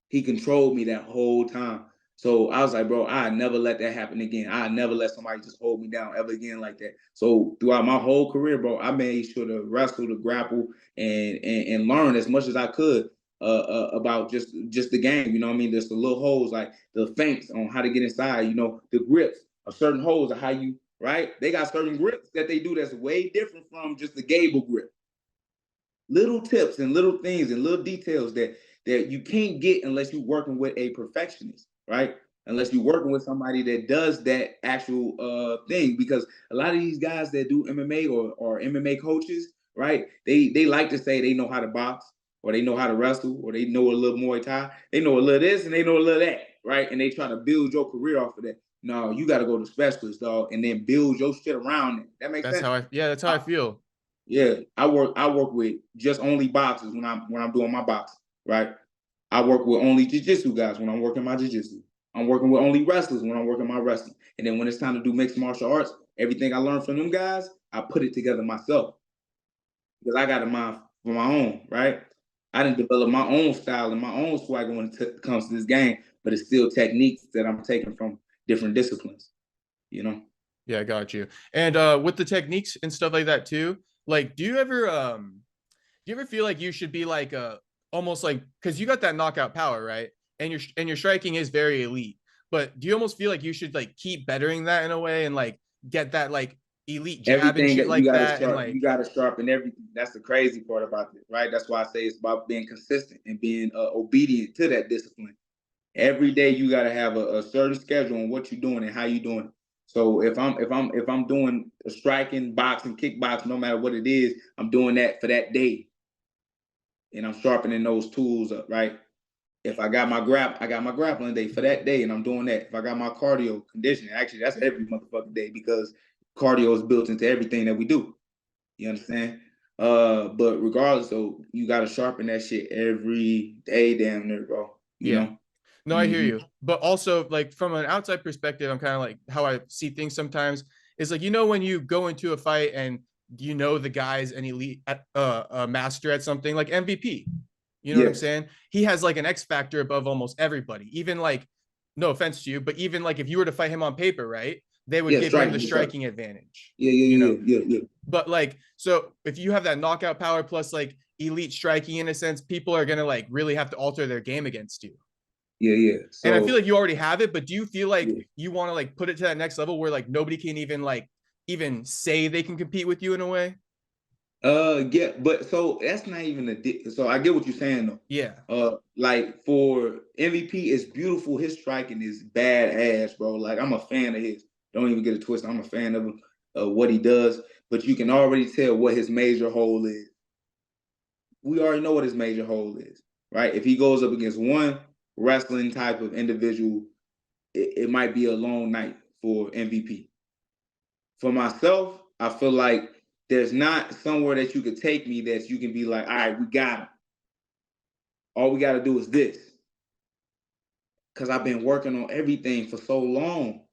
Speaker 2: He controlled me that whole time. So I was like, bro, I never let that happen again. I never let somebody just hold me down ever again like that. So throughout my whole career, bro, I made sure to wrestle, to grapple, and learn as much as I could about just the game. You know what I mean? There's the little holes, like the feints on how to get inside. You know, the grips of certain holes of how you right. They got certain grips that they do that's way different from just the gable grip. Little tips and little things and little details that you can't get unless you're working with a perfectionist, right? Unless you're working with somebody that does that actual thing. Because a lot of these guys that do MMA or MMA coaches, right? They like to say they know how to box or they know how to wrestle or they know a little Muay Thai. They know a little this and they know a little that, right? And they try to build your career off of that. No, you got to go to specialists, dog, and then build your shit around it. That makes
Speaker 1: That's
Speaker 2: sense.
Speaker 1: how that's how I feel.
Speaker 2: Yeah, I work with just only boxers when I'm doing my boxing, right? I work with only jiu-jitsu guys when I'm working my jiu-jitsu. I'm working with only wrestlers when I'm working my wrestling. And then when it's time to do mixed martial arts, everything I learned from them guys, I put it together myself because I got a mind for my own, right? I didn't develop my own style and my own swagger when it comes to this game, but it's still techniques that I'm taking from different disciplines, you know?
Speaker 1: Yeah, I got you. And with the techniques and stuff like that too, like do you ever feel like you should be like almost like because you got that knockout power, right? And your striking is very elite. But do you almost feel like you should like keep bettering that in a way and like get that like elite jab and
Speaker 2: Everything
Speaker 1: shit
Speaker 2: that you
Speaker 1: like
Speaker 2: got to
Speaker 1: that and
Speaker 2: sharpen,
Speaker 1: like
Speaker 2: you got to sharpen everything. That's the crazy part about it, right? That's why I say it's about being consistent and being obedient to that discipline. Every day you got to have a certain schedule on what you're doing and how you're doing it. So if I'm doing a striking, boxing, kickboxing, no matter what it is, I'm doing that for that day, and I'm sharpening those tools up, right? If I got my grappling day for that day, and I'm doing that. If I got my cardio conditioning, actually that's every motherfucking day because cardio is built into everything that we do. You understand? But regardless, though, you gotta sharpen that shit every day, damn near, bro. You
Speaker 1: yeah.
Speaker 2: know?
Speaker 1: No, I hear
Speaker 2: Mm-hmm.
Speaker 1: you. But also, like from an outside perspective, I'm kind of like how I see things sometimes is like when you go into a fight and the guy's an elite a master at something like MVP. You know what I'm
Speaker 2: Yes.
Speaker 1: saying? He has like an X factor above almost everybody. Even like, no offense to you, but even like if you were to fight him on paper, right? They would
Speaker 2: Yeah,
Speaker 1: give him the
Speaker 2: striking. Yes, sir.
Speaker 1: striking advantage.
Speaker 2: Yeah, yeah,
Speaker 1: You
Speaker 2: yeah,
Speaker 1: know,
Speaker 2: yeah, yeah,
Speaker 1: but like so if you have that knockout power plus like elite striking in a sense, people are gonna like really have to alter their game against you.
Speaker 2: yeah, yeah.
Speaker 1: And I feel
Speaker 2: So
Speaker 1: like you already have it, but do you feel like
Speaker 2: yeah.
Speaker 1: you want to like put it to that next level where like nobody can even say they can compete with you in a way?
Speaker 2: Yeah, but so that's not even so I get what you're saying though.
Speaker 1: Yeah.
Speaker 2: Like for MVP, it's beautiful. His striking is badass, bro. Like I'm a fan of his. Don't even get a twist. I'm a fan of him, what he does. But you can already tell what his major hole is. We already know what his major hole is, right? If he goes up against one wrestling type of individual, it might be a long night for MVP. For myself, I feel like there's not somewhere that you could take me that you can be like, all right, we got him. All we got to do is this. Because I've been working on everything for so long.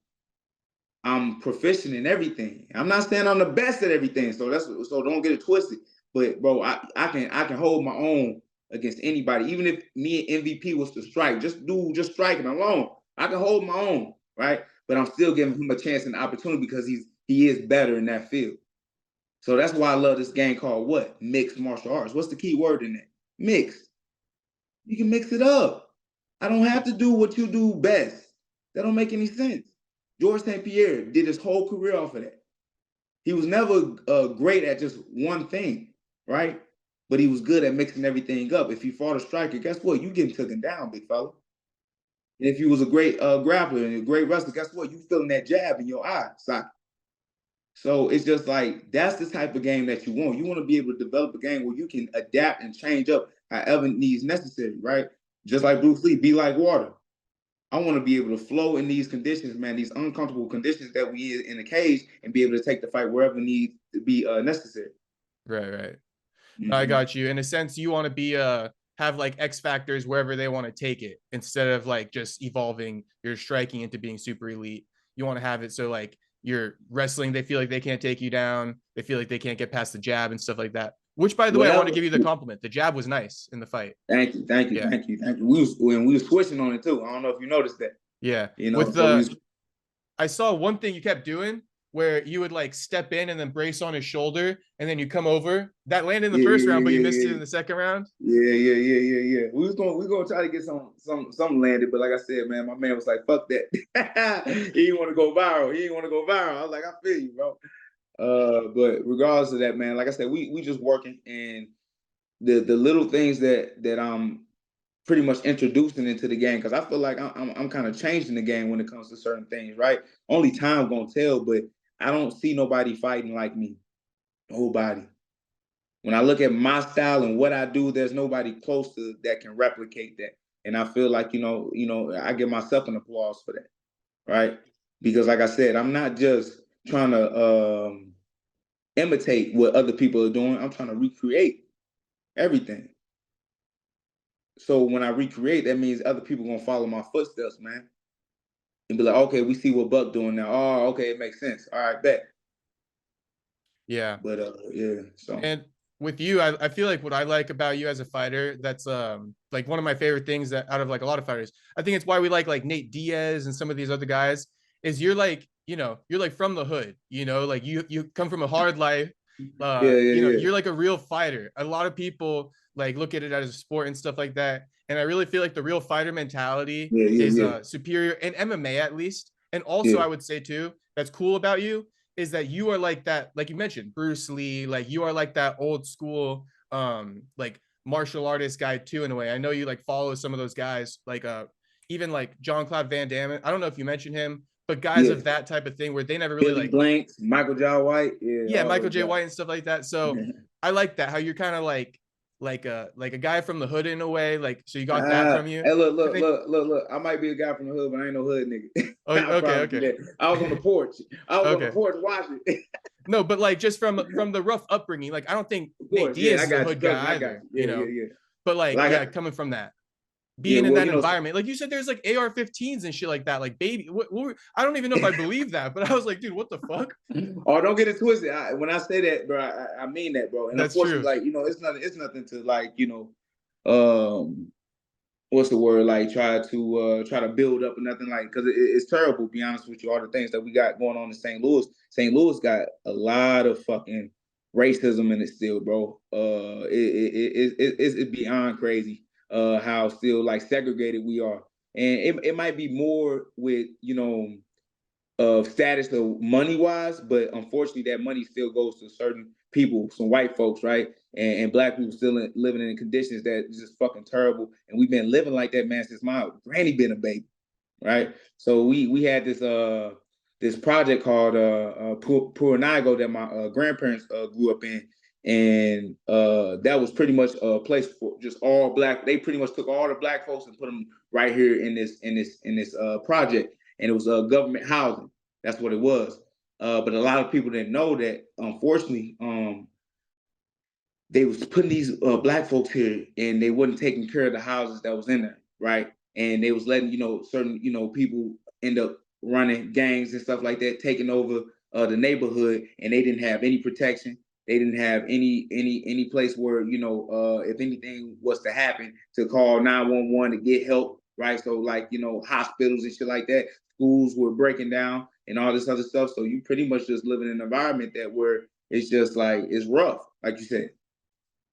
Speaker 2: I'm proficient in everything. I'm not saying I'm the best at everything, so don't get it twisted. But bro, I can hold my own against anybody. Even if me and MVP was to strike, just striking alone, I can hold my own, right? But I'm still giving him a chance and opportunity because he is better in that field. So that's why I love this game called what? Mixed martial arts. What's the key word in that? Mixed. You can mix it up. I don't have to do what you do best. That don't make any sense. George St. Pierre did his whole career off of that. He was never great at just one thing, right? But he was good at mixing everything up. If he fought a striker, guess what? You getting taken down, big fella. And if he was a great grappler and a great wrestler, guess what? You feeling that jab in your eye socket. So it's just like that's the type of game that you want. You want to be able to develop a game where you can adapt and change up however needs necessary, right? Just like Bruce Lee, be like water. I want to be able to flow in these conditions, man, these uncomfortable conditions that we in the cage, and be able to take the fight wherever needs to be necessary.
Speaker 1: Right, right. I
Speaker 2: Mm-hmm.
Speaker 1: got you. In a sense, you want to be have like X factors wherever they want to take it instead of like just evolving your striking into being super elite. You want to have it so like you're wrestling, they feel like they can't take you down. They feel like they can't get past the jab and stuff like that. Which, by the way, I want to
Speaker 2: Whatever.
Speaker 1: give you the compliment. The jab was nice in the fight.
Speaker 2: Thank you, thank you,
Speaker 1: Yeah.
Speaker 2: thank you, thank you. We was switching on it too. I don't know if you noticed that.
Speaker 1: Yeah.
Speaker 2: You know,
Speaker 1: With
Speaker 2: so we
Speaker 1: the I saw one thing you kept doing where you would like step in and then brace on his shoulder and then you come over. That landed in the
Speaker 2: yeah,
Speaker 1: first
Speaker 2: yeah,
Speaker 1: round, but you
Speaker 2: yeah,
Speaker 1: missed it
Speaker 2: yeah,
Speaker 1: in the second round.
Speaker 2: yeah. We gonna try to get some landed, but like I said, man, my man was like, "Fuck that." He didn't want to go viral. He didn't want to go viral. I was like, "I feel you, bro." But regardless of that, man, like I said, we just working, and the little things that I'm pretty much introducing into the game, because I feel like I'm kind of changing the game when it comes to certain things, right? Only time gonna tell, but I don't see nobody fighting like me. Nobody. When I look at my style and what I do, there's nobody close to that can replicate that. And I feel like, I give myself an applause for that, right? Because like I said, I'm not just trying to imitate what other people are doing. I'm trying to recreate everything. So when I recreate, that means other people gonna follow my footsteps, man. And be like, okay, we see what Buck doing now. Oh, okay, it makes sense. All right, bet.
Speaker 1: Yeah.
Speaker 2: But yeah, so
Speaker 1: And with you, I feel like what I like about you as a fighter, that's like one of my favorite things that out of like a lot of fighters, I think it's why we like Nate Diaz and some of these other guys, is you're like, you're like from the hood, like you come from a hard life.
Speaker 2: yeah,
Speaker 1: You're like a real fighter. A lot of people like look at it as a sport and stuff like that. And I really feel like the real fighter mentality is
Speaker 2: yeah,
Speaker 1: superior in MMA at least. And also
Speaker 2: yeah,
Speaker 1: I would say too, that's cool about you is that you are like that, like you mentioned, Bruce Lee, like you are like that old school, like martial artist guy too, in a way. I know you like follow some of those guys, like even like Jean-Claude Van Damme. I don't know if you mentioned him, but guys
Speaker 2: yeah.
Speaker 1: of that type of thing where they never really
Speaker 2: Billy
Speaker 1: like,
Speaker 2: Blanks, Michael John White, yeah,
Speaker 1: yeah,
Speaker 2: all
Speaker 1: Michael
Speaker 2: those
Speaker 1: J.
Speaker 2: guys.
Speaker 1: White and stuff like that. So I like that, how you're kind of like a guy from the hood in a way. Like, so you got that from you.
Speaker 2: Hey, look,
Speaker 1: I
Speaker 2: look,
Speaker 1: think,
Speaker 2: look, look, look. I might be a guy from the hood, but I ain't no hood nigga.
Speaker 1: oh,
Speaker 2: I
Speaker 1: okay,
Speaker 2: promise you
Speaker 1: okay.
Speaker 2: that. I was on the porch. I was on the
Speaker 1: Okay.
Speaker 2: porch watching.
Speaker 1: No, but like just from the rough upbringing, like I don't think
Speaker 2: Of
Speaker 1: Nate
Speaker 2: course, yeah,
Speaker 1: Diaz
Speaker 2: I
Speaker 1: is a
Speaker 2: got you.
Speaker 1: hood
Speaker 2: Trust me,
Speaker 1: guy
Speaker 2: I got
Speaker 1: either,
Speaker 2: you. Yeah.
Speaker 1: But like,
Speaker 2: Like,
Speaker 1: yeah, coming from that,
Speaker 2: yeah,
Speaker 1: being in
Speaker 2: well,
Speaker 1: that environment, like you said, there's like AR-15s and shit like that, like baby. I don't even know if I believe that, but I was like, dude, what the fuck?
Speaker 2: oh, don't get it twisted. When I say that, bro, I mean that, bro. And
Speaker 1: That's
Speaker 2: unfortunately,
Speaker 1: true.
Speaker 2: like, it's nothing to like, what's the word, like try to build up or nothing, like, because it's terrible, to be honest with you, all the things that we got going on in St. Louis got a lot of fucking racism in it still, bro. It's beyond crazy how still like segregated we are, and it might be more with of status of money wise, but unfortunately that money still goes to certain people, some white folks, right? And black people still living in conditions that is just fucking terrible. And we've been living like that, man, since my granny been a baby, right? So we had this project called Puranago that my grandparents grew up in, and that was pretty much a place for just all black. They pretty much took all the black folks and put them right here in this project, and it was government housing. That's what it was. But a lot of people didn't know that. Unfortunately, they was putting these black folks here, and they wasn't taking care of the houses that was in there, right? And they was letting certain people end up running gangs and stuff like that, taking over the neighborhood, and they didn't have any protection. They didn't have any place where if anything was to happen, to call 911 to get help, right? So like hospitals and shit like that, schools were breaking down and all this other stuff. So you pretty much just live in an environment that where it's just like it's rough, like you said,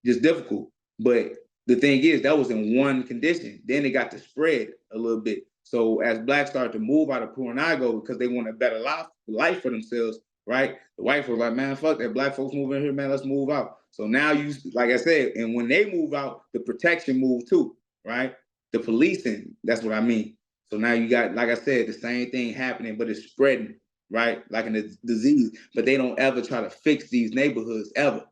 Speaker 2: just difficult. But the thing is, that was in one condition. Then it got to spread a little bit. So as blacks started to move out of Puranago because they want a better life for themselves, right? The white folks like, man, fuck that. Black folks moving here, man, let's move out. So now like I said, and when they move out, the protection moves too, right? The policing, that's what I mean. So now you got, like I said, the same thing happening, but it's spreading, right? Like in a disease. But they don't ever try to fix these neighborhoods ever.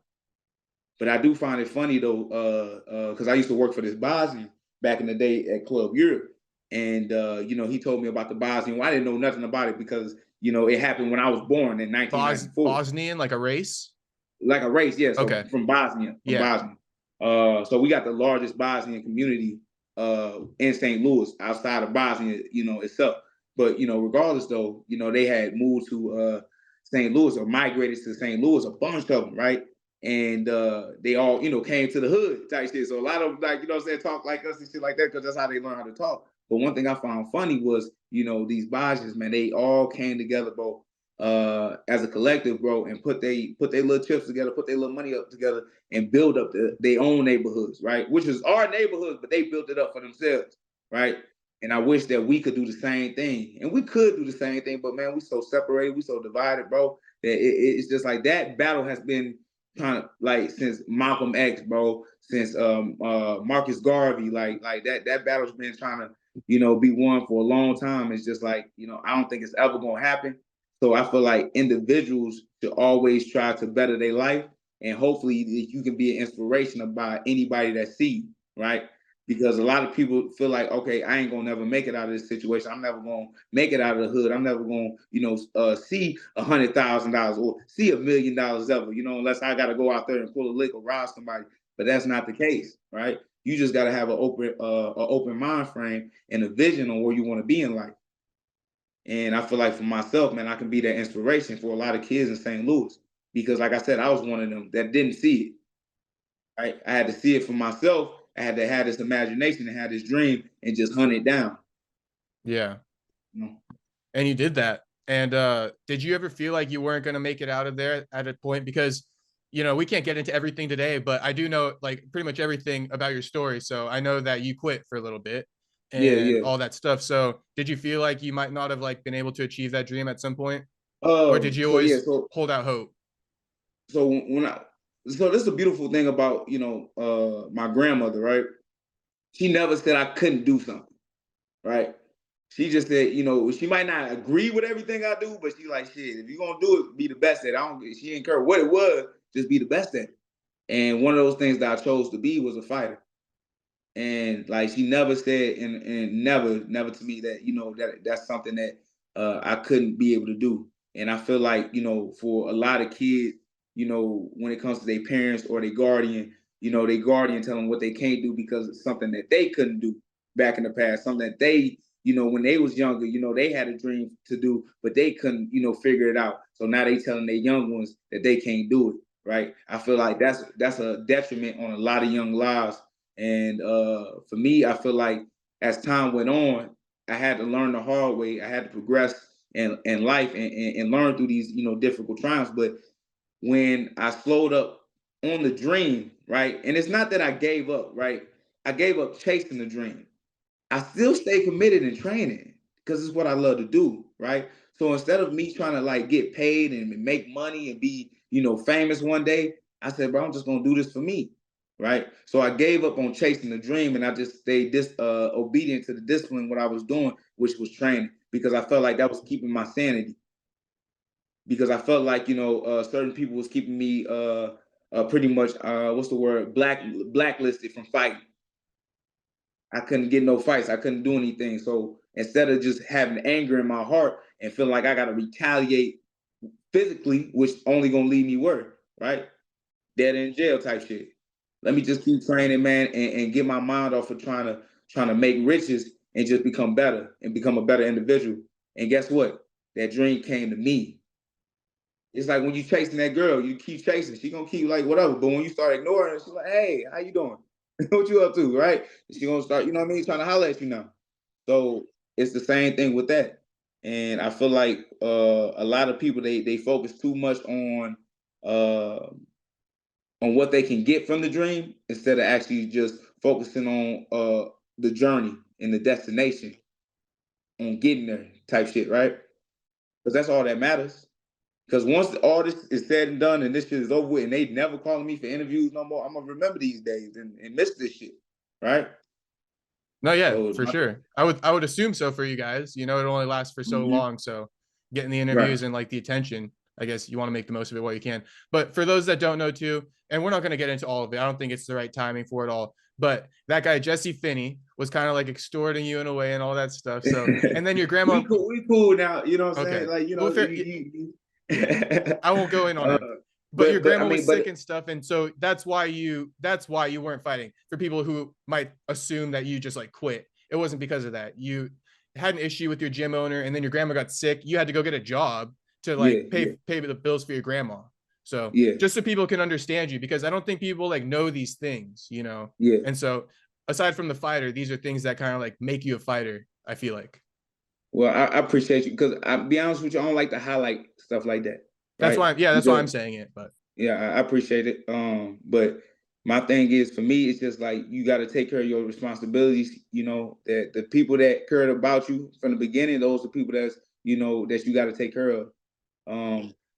Speaker 2: But I do find it funny though, because I used to work for this Bosnian back in the day at Club Europe, and he told me about the Bosnian. Well, I didn't know nothing about it because it happened when I was born in 1994.
Speaker 1: Bosnian, like a race.
Speaker 2: Like a race, yeah. So
Speaker 1: Okay.
Speaker 2: from Bosnia,
Speaker 1: Yeah.
Speaker 2: So we got the largest Bosnian community in St. Louis outside of Bosnia, itself. But regardless though, they had moved to St. Louis or migrated to St. Louis, a bunch of them, right? And they all, came to the hood type shit. So a lot of them, like, what I'm saying, talk like us and shit like that because that's how they learn how to talk. But one thing I found funny was, these Bajas, man, they all came together, bro, as a collective, bro, and put they little chips together, put their little money up together, and build up their own neighborhoods, right? Which is our neighborhoods, but they built it up for themselves, right? And I wish that we could do the same thing, and we could do the same thing, but man, we so separated, we so divided, bro, that it's just like that battle has been kind of like since Malcolm X, bro, since Marcus Garvey, like that battle's been trying to be won for a long time. It's just like, I don't think it's ever gonna happen. So I feel like individuals should always try to better their life, and hopefully you can be an inspiration about anybody that see, right? Because a lot of people feel like, okay, I ain't gonna never make it out of this situation. I'm never gonna make it out of the hood. I'm never gonna, see $100,000 or see $1 million ever, unless I gotta go out there and pull a lick or rob somebody. But that's not the case, right? You just gotta have an open mind frame and a vision on where you want to be in life. And I feel like for myself, man, I can be that inspiration for a lot of kids in St. Louis. Because like I said, I was one of them that didn't see it. Right? I had to see it for myself. I had to have this imagination and have this dream and just hunt it down.
Speaker 1: Yeah. And you did that. And did you ever feel like you weren't going to make it out of there at a point? Because, we can't get into everything today, but I do know like pretty much everything about your story. So I know that you quit for a little bit and all that stuff. So did you feel like you might not have like been able to achieve that dream at some point? Or did you always hold out hope?
Speaker 2: So so this is a beautiful thing about, my grandmother, right? She never said I couldn't do something, right? She just said, she might not agree with everything I do, but she like, shit, if you're gonna do it, be the best at it. She didn't care what it was, just be the best at it. And one of those things that I chose to be was a fighter. And like she never said and never to me that that's something that I couldn't be able to do. And I feel like, for a lot of kids, when it comes to their parents or their guardian, their guardian tell them what they can't do because it's something that they couldn't do back in the past, something that they, when they was younger, they had a dream to do, but they couldn't, figure it out. So now they telling their young ones that they can't do it, right? I feel like that's a detriment on a lot of young lives. And for me, I feel like as time went on, I had to learn the hard way. I had to progress in life and learn through these, difficult times. But when I slowed up on the dream, right? And it's not that I gave up, right? I gave up chasing the dream. I still stay committed in training because it's what I love to do, right? So instead of me trying to like get paid and make money and be, famous one day, I said, bro, I'm just gonna do this for me, right? So I gave up on chasing the dream and I just stayed obedient to the discipline what I was doing, which was training, because I felt like that was keeping my sanity. Because I felt like certain people was keeping me pretty much what's the word blacklisted from fighting. I couldn't get no fights. I couldn't do anything. So instead of just having anger in my heart and feeling like I got to retaliate physically, which only gonna leave me where, right? Dead in jail type shit. Let me just keep training, man, and get my mind off of trying to make riches and just become better and become a better individual. And guess what? That dream came to me. It's like when you chasing that girl, you keep chasing. She gonna keep like whatever. But when you start ignoring her, she's like, "Hey, how you doing? What you up to?" Right? She gonna start, trying to holler at you now. So it's the same thing with that. And I feel like a lot of people they focus too much uh, on what they can get from the dream instead of actually just focusing on the journey and the destination on getting there type shit, right? Because that's all that matters. Because once all this is said and done and this shit is over with and they never calling me for interviews no more, I'm gonna remember these days and miss this shit, right?
Speaker 1: No, yeah, so, for sure. I would assume so for you guys. It only lasts for so long. So getting the interviews and like the attention, I guess you want to make the most of it while you can. But for those that don't know too, and we're not going to get into all of it. I don't think it's the right timing for it all. But that guy, Jesse Finney, was kind of like extorting you in a way and all that stuff. So, and then your grandma.
Speaker 2: we cool now. You know what I'm saying? Like,
Speaker 1: yeah. I won't go in on it. But your grandma was sick and stuff, and so that's why you weren't fighting. For people who might assume that you just like quit, it wasn't because of that. You had an issue with your gym owner, and then your grandma got sick. You had to go get a job to like pay the bills for your grandma. So just so people can understand you, because I don't think people like know these things,
Speaker 2: Yeah.
Speaker 1: And so aside from the fighter, these are things that kind of like make you a fighter, I feel like.
Speaker 2: Well, I appreciate you, because I'll be honest with you, I don't like to highlight stuff like that,
Speaker 1: That's
Speaker 2: right?
Speaker 1: why, yeah, that's why I'm
Speaker 2: Because
Speaker 1: saying it. But
Speaker 2: yeah, I appreciate it. But my thing is, for me, it's just like you got to take care of your responsibilities. You know, that the people that cared about you from the beginning, those are people that's, you know, that you got to take care of.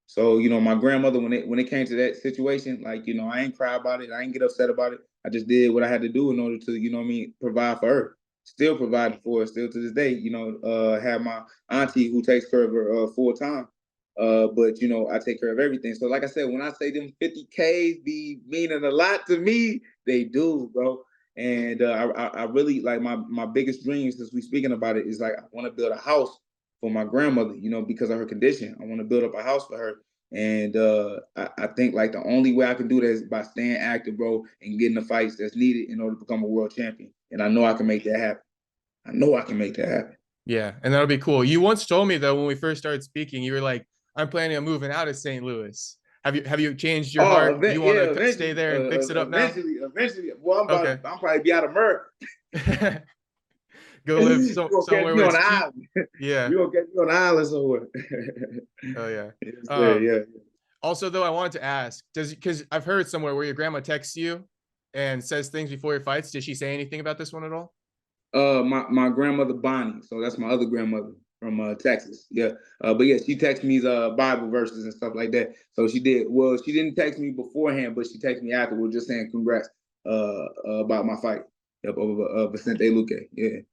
Speaker 2: So you know, my grandmother, when it came to that situation, like, you know, I ain't cry about it, I ain't get upset about it. I just did what I had to do in order to, you know what I mean, provide for her. Still providing for her, still to this day. You know, have my auntie who takes care of her full time. But you know, I take care of everything. So like I said, when I say them 50Ks be meaning a lot to me, they do, bro. And I really like my biggest dream, since we speaking about it, is like I want to build a house for my grandmother, you know, because of her condition. I want to build up a house for her. And I think like the only way I can do that is by staying active, bro, and getting the fights that's needed in order to become a world champion. And I know I can make that happen. I know I can make that happen.
Speaker 1: yeah, and that'll be cool. You once told me though, when we first started speaking, you were like, I'm planning on moving out of St. Louis. Have you changed your
Speaker 2: Oh,
Speaker 1: heart? You want
Speaker 2: yeah,
Speaker 1: to stay there and fix it up now?
Speaker 2: eventually. Well,
Speaker 1: Okay.
Speaker 2: I'm probably be out of America.
Speaker 1: Go live
Speaker 2: You gonna catch
Speaker 1: somewhere
Speaker 2: me
Speaker 1: where
Speaker 2: on
Speaker 1: it's
Speaker 2: the
Speaker 1: cheap.
Speaker 2: island.
Speaker 1: Yeah.
Speaker 2: You gonna catch me on the island somewhere.
Speaker 1: Oh yeah.
Speaker 2: Yes, sir,
Speaker 1: Um,
Speaker 2: yeah.
Speaker 1: Also though, I wanted to ask, because I've heard somewhere where your grandma texts you and says things before your fights. Did she say anything about this one at all?
Speaker 2: My grandmother Bonnie, so that's my other grandmother from Texas. Yeah. But yeah, she texted me Bible verses and stuff like that. So she did. Well, she didn't text me beforehand, but she texted me afterwards, just saying congrats about my fight. Yep, over Vicente Luque. Yeah. Yep.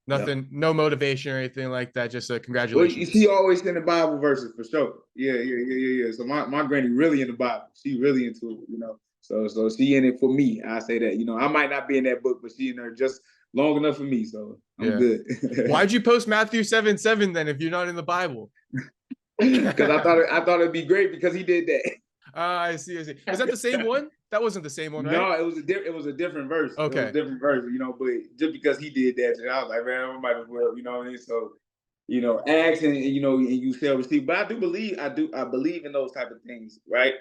Speaker 1: Nothing, no motivation or anything like that. Just
Speaker 2: Well, she
Speaker 1: congratulations.
Speaker 2: always in the Bible verses for sure. Yeah. So my granny really in the Bible. She really into it, you know. So she in it for me. I say that, you know, I might not be in that book, but she in there just long enough for me. So I'm
Speaker 1: Yeah.
Speaker 2: good.
Speaker 1: Why'd you post Matthew 7:7 then if you're not in the Bible?
Speaker 2: Because I thought it'd be great because he did that.
Speaker 1: I see. I see. Is that the same one? That wasn't the same one, right?
Speaker 2: No, it was a different verse. It was a
Speaker 1: Okay.
Speaker 2: different verse, you know. But just because he did that, I was like, man, I might as well, you know what I mean? So, you know, ask and you know, and you shall receive. But I believe in those type of things, right?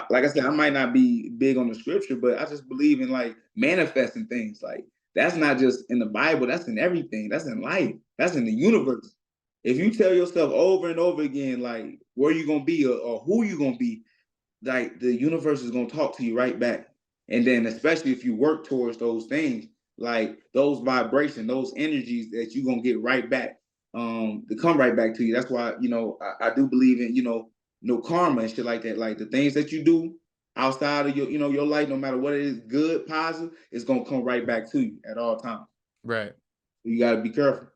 Speaker 2: Like I said, I might not be big on the scripture, but I just believe in like manifesting things. Like that's not just in the Bible, that's in everything. That's in life. That's in the universe. If you tell yourself over and over again, like where you gonna be or who you gonna be, like the universe is gonna talk to you right back. And then especially if you work towards those things, like those vibrations, those energies that you're gonna get right back, to come right back to you. That's why, you know, I do believe in, you know, no karma and shit like that. Like the things that you do outside of your, you know, your life, no matter what it is, good, positive, it's gonna come right back to you at all times.
Speaker 1: Right.
Speaker 2: You gotta be careful.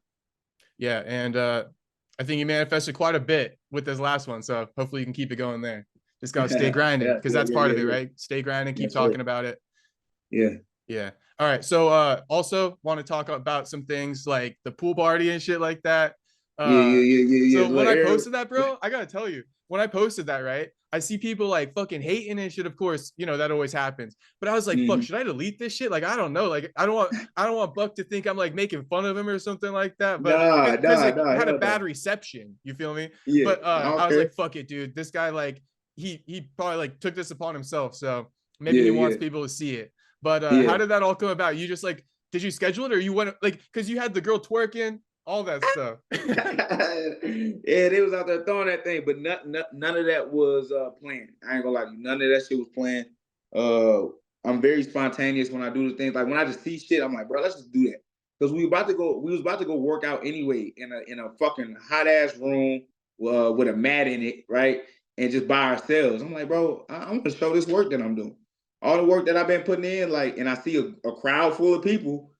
Speaker 1: Yeah. And I think you manifested quite a bit with this last one. So hopefully you can keep it going there. Just gotta stay grinding because that's part of it,
Speaker 2: Yeah.
Speaker 1: right? Stay grinding, keep
Speaker 2: Yes, sir.
Speaker 1: talking about it.
Speaker 2: Yeah.
Speaker 1: Yeah. All right. So also want to talk about some things like the pool party and shit like that. Uh
Speaker 2: Yeah.
Speaker 1: so when
Speaker 2: Like
Speaker 1: I
Speaker 2: Ariel,
Speaker 1: posted that, bro, I gotta tell you, when I posted that, right? I see people like fucking hating and shit. Of course, you know, that always happens. But I was like, fuck, should I delete this shit? Like, I don't know. Like, I don't want Buck to think I'm like making fun of him or something like that. But because like it had a
Speaker 2: hell
Speaker 1: bad
Speaker 2: no.
Speaker 1: reception, you feel me?
Speaker 2: Yeah,
Speaker 1: But
Speaker 2: I
Speaker 1: I
Speaker 2: don't
Speaker 1: was
Speaker 2: care.
Speaker 1: like, fuck it, dude. This guy, like, he probably like took this upon himself. So maybe he wants
Speaker 2: Yeah,
Speaker 1: people to see it. But how
Speaker 2: yeah.
Speaker 1: did that all come about? You just like, did you schedule it or you went like, because you had the girl twerking, all that stuff?
Speaker 2: Yeah, they was out there throwing that thing, but none of that was planned. I ain't gonna lie to you, none of that shit was planned. Uh, I'm very spontaneous when I do the things. Like when I just see shit, I'm like, bro, let's just do that. Because we was about to go work out anyway in a fucking hot ass room with a mat in it, right? And just by ourselves. I'm like, bro, I'm gonna show this work that I'm doing. All the work that I've been putting in, like, and I see a crowd full of people.